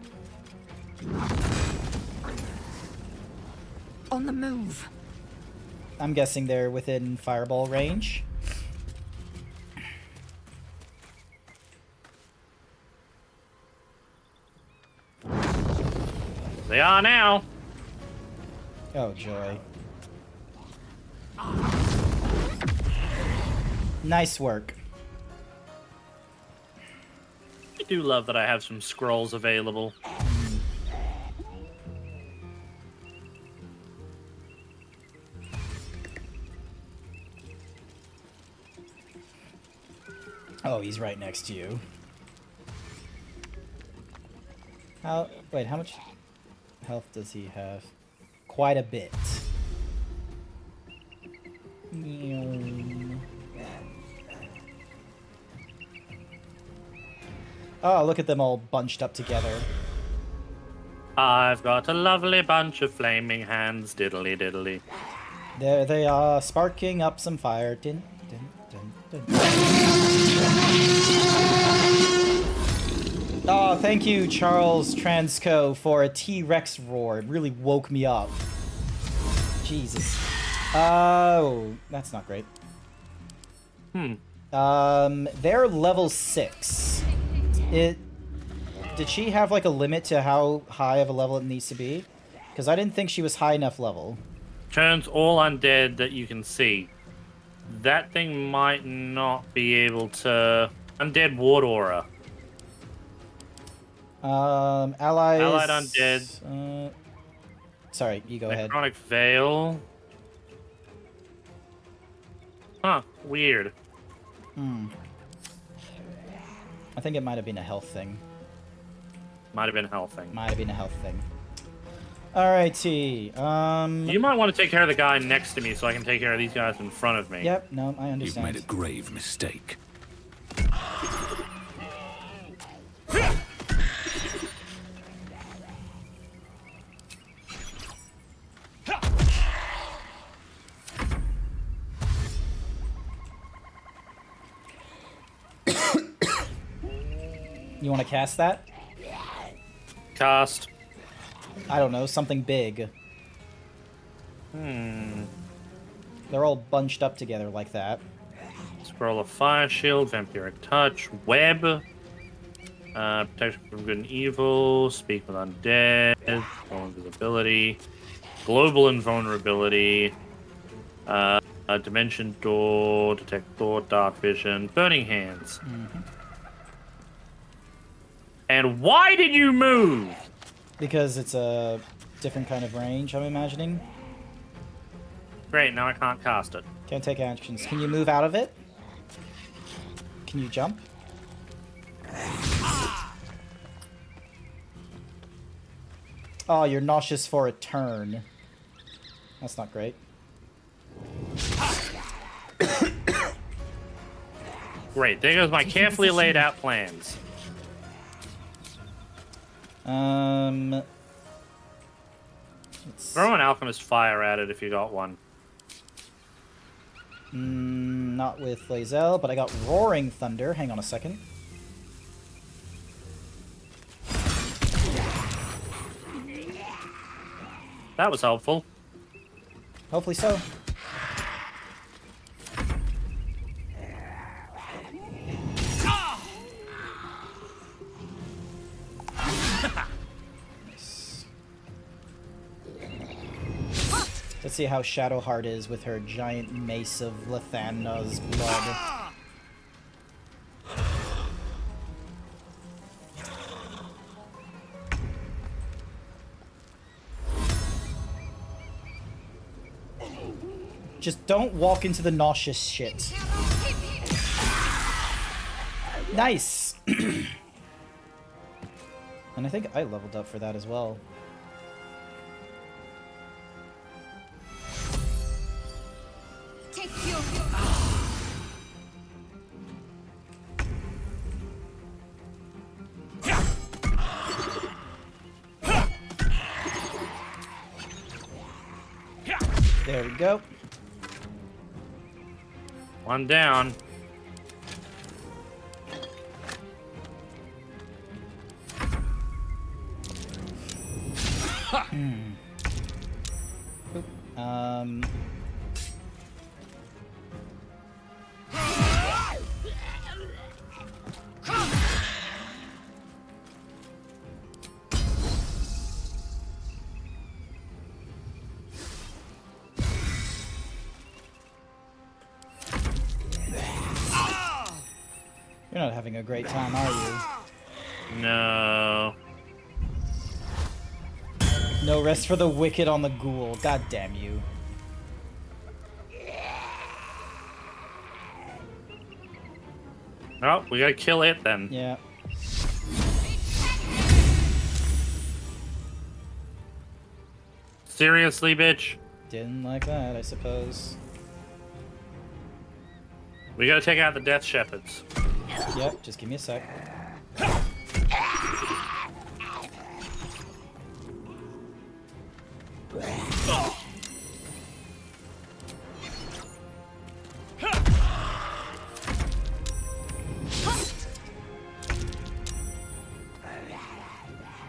On the move. I'm guessing they're within fireball range. They are now. Oh, joy. Nice work. I do love that I have some scrolls available. Oh, he's right next to you. Wait, how much health does he have? Quite a bit. Oh, look at them all bunched up together. I've got a lovely bunch of flaming hands, diddly diddly. There they are, sparking up some fire. Din, din, din, din. Oh, thank you, Charles Transco, for a T-Rex roar. It really woke me up. Jesus. Oh, that's not great. They're level 6. Did she have like a limit to how high of a level it needs to be? Because I didn't think she was high enough level. Turns all undead that you can see. That thing might not be able to... Undead Ward Aura. Allies... Allied undead. Sorry, you go ahead. Necrotic Veil. Huh, weird. I think it might have been a health thing. Might have been a health thing. Might have been a health thing. Alrighty, You might want to take care of the guy next to me so I can take care of these guys in front of me. Yep, no, I understand. You've made a grave mistake. You want to cast that? Cast. I don't know, something big. They're all bunched up together like that. Scroll of Fire Shield, Vampiric Touch, Web, Protection from Good and Evil, Speak with Undead, Full Invisibility, Global Invulnerability, Dimension Door, Detect Thought, Dark Vision, Burning Hands. And why did you move? Because it's a different kind of range, I'm imagining. Great, now I can't cast it. Can't take actions. Can you move out of it? Can you jump? Oh, you're nauseous for a turn. That's not great. Great, there goes my carefully laid out plans. Throw an Alchemist Fire at it if you got one. Not with Lae'zel, but I got Roaring Thunder. Hang on a second. That was helpful. Hopefully so. Let's see how Shadowheart is with her giant mace of Lathanna's blood. Just don't walk into the nauseous shit. Nice! And I think I leveled up for that as well. Take your... There we go. One down. Oop. You're not having a great time, are you? No. No rest for the wicked on the ghoul. God damn you. Oh, we gotta kill it then. Yeah. Seriously, bitch? Didn't like that, I suppose. We gotta take out the Death Shepherds. Yep, just give me a sec.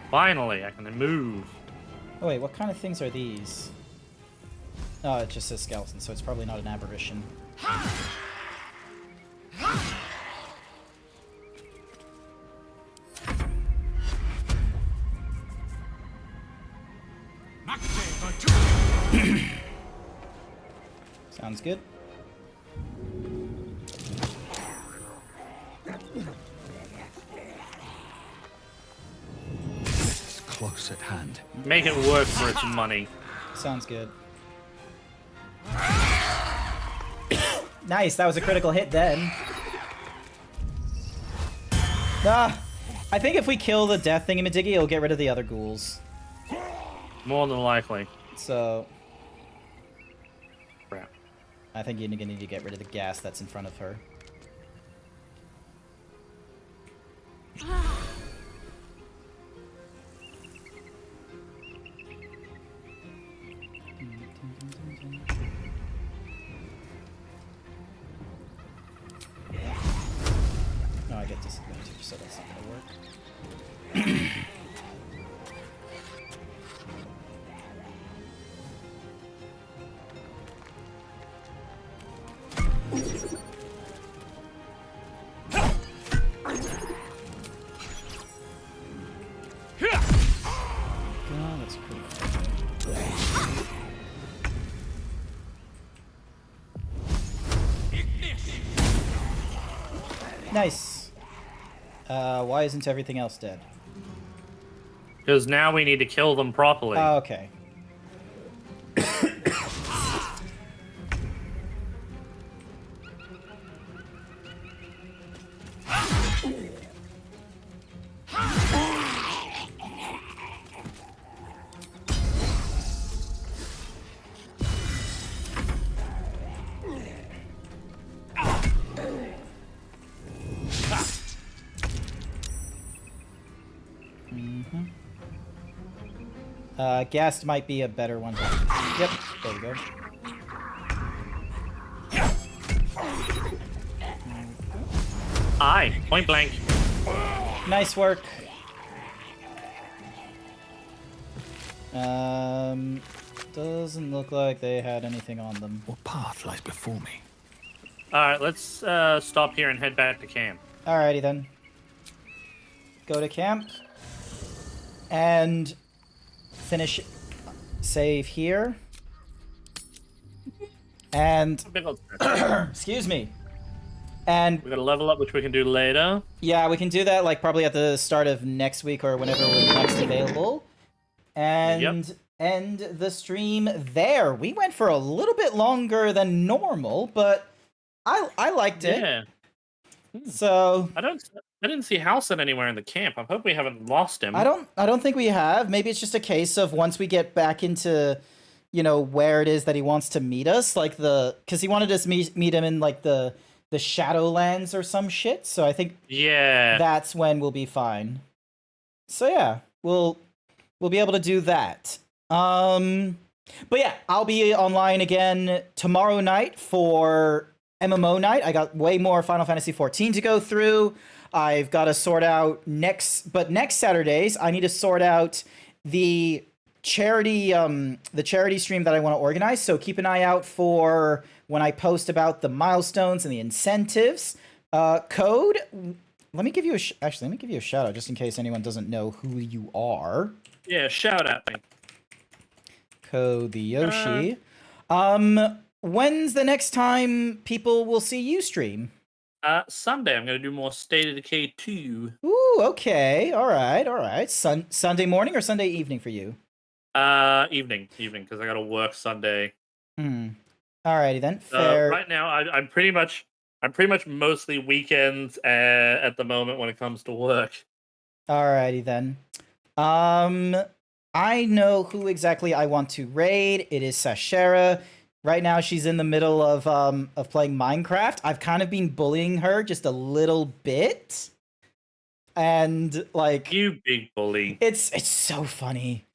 Finally, I can move. Oh wait, what kind of things are these? Oh, it just says skeleton, so it's probably not an aberration. Sounds good. It's close at hand. Make it work for its money. Sounds good. Nice, that was a critical hit then. Ah, I think if we kill the death thingamadiggy, it'll get rid of the other ghouls. More than likely. So... Crap. I think you're gonna need to get rid of the gas that's in front of her. No, I get disadvantage, so that's not gonna work. God, that's cool. Nice. Why isn't everything else dead? Because now we need to kill them properly. Oh, okay. Ghast might be a better one. Yep, there we go. Aye, point blank. Nice work. Doesn't look like they had anything on them. What path lies before me? Alright, let's stop here and head back to camp. Alrighty then. Go to camp. And finish save here. And Big old stretch. excuse me. And we got to level up, which we can do later. Yeah, we can do that like probably at the start of next week or whenever we're next available. And end the stream there. We went for a little bit longer than normal, but I liked it. Yeah. So I didn't see Halson anywhere in the camp. I hope we haven't lost him. I don't think we have. Maybe it's just a case of once we get back into, you know, where it is that he wants to meet us, like because he wanted us meet him in like the Shadowlands or some shit. So I think that's when we'll be fine. So yeah, we'll be able to do that. But yeah, I'll be online again tomorrow night for MMO night. I got way more Final Fantasy XIV to go through. I've got to sort out next Saturdays, I need to sort out the charity stream that I want to organize. So keep an eye out for when I post about the milestones and the incentives. Code. Let me give you a shout out just in case anyone doesn't know who you are. Yeah, shout out me. Code the Yoshi. When's the next time people will see you stream? Sunday. I'm gonna do more State of Decay 2. Ooh, okay. All right. Sunday morning or Sunday evening for you? Evening, because I gotta work Sunday. Alrighty then. Fair. Right now, I'm pretty much mostly weekends at the moment when it comes to work. Alrighty then. I know who exactly I want to raid. It is Sashera. Right now, she's in the middle of playing Minecraft. I've kind of been bullying her just a little bit, and like you big bully. It's so funny.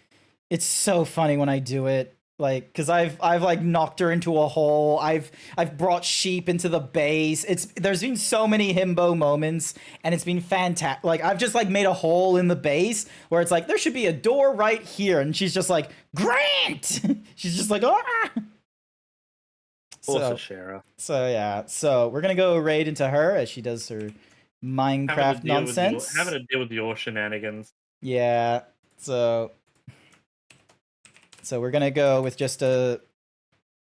It's so funny when I do it. Like, cause I've like knocked her into a hole. I've brought sheep into the base. There's been so many himbo moments, and it's been fantastic. Like, I've just like made a hole in the base where it's like there should be a door right here, and she's just like, Grant. She's just like, ah. Also, Shara. So yeah, so we're gonna go raid into her as she does her Minecraft nonsense. Having to deal with your shenanigans. Yeah. So we're gonna go with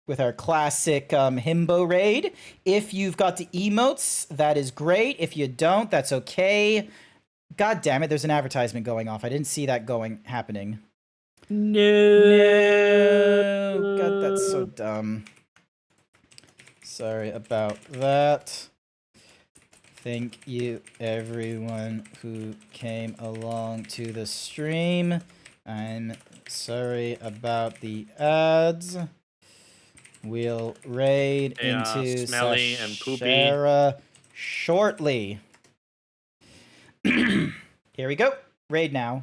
with our classic himbo raid. If you've got the emotes, that is great. If you don't, that's okay. God damn it, there's an advertisement going off. I didn't see that happening. No. God, that's so dumb. Sorry about that. Thank you, everyone who came along to the stream. I'm sorry about the ads. We'll raid into Smelly and Poopy Sashera shortly. Here we go. Raid now.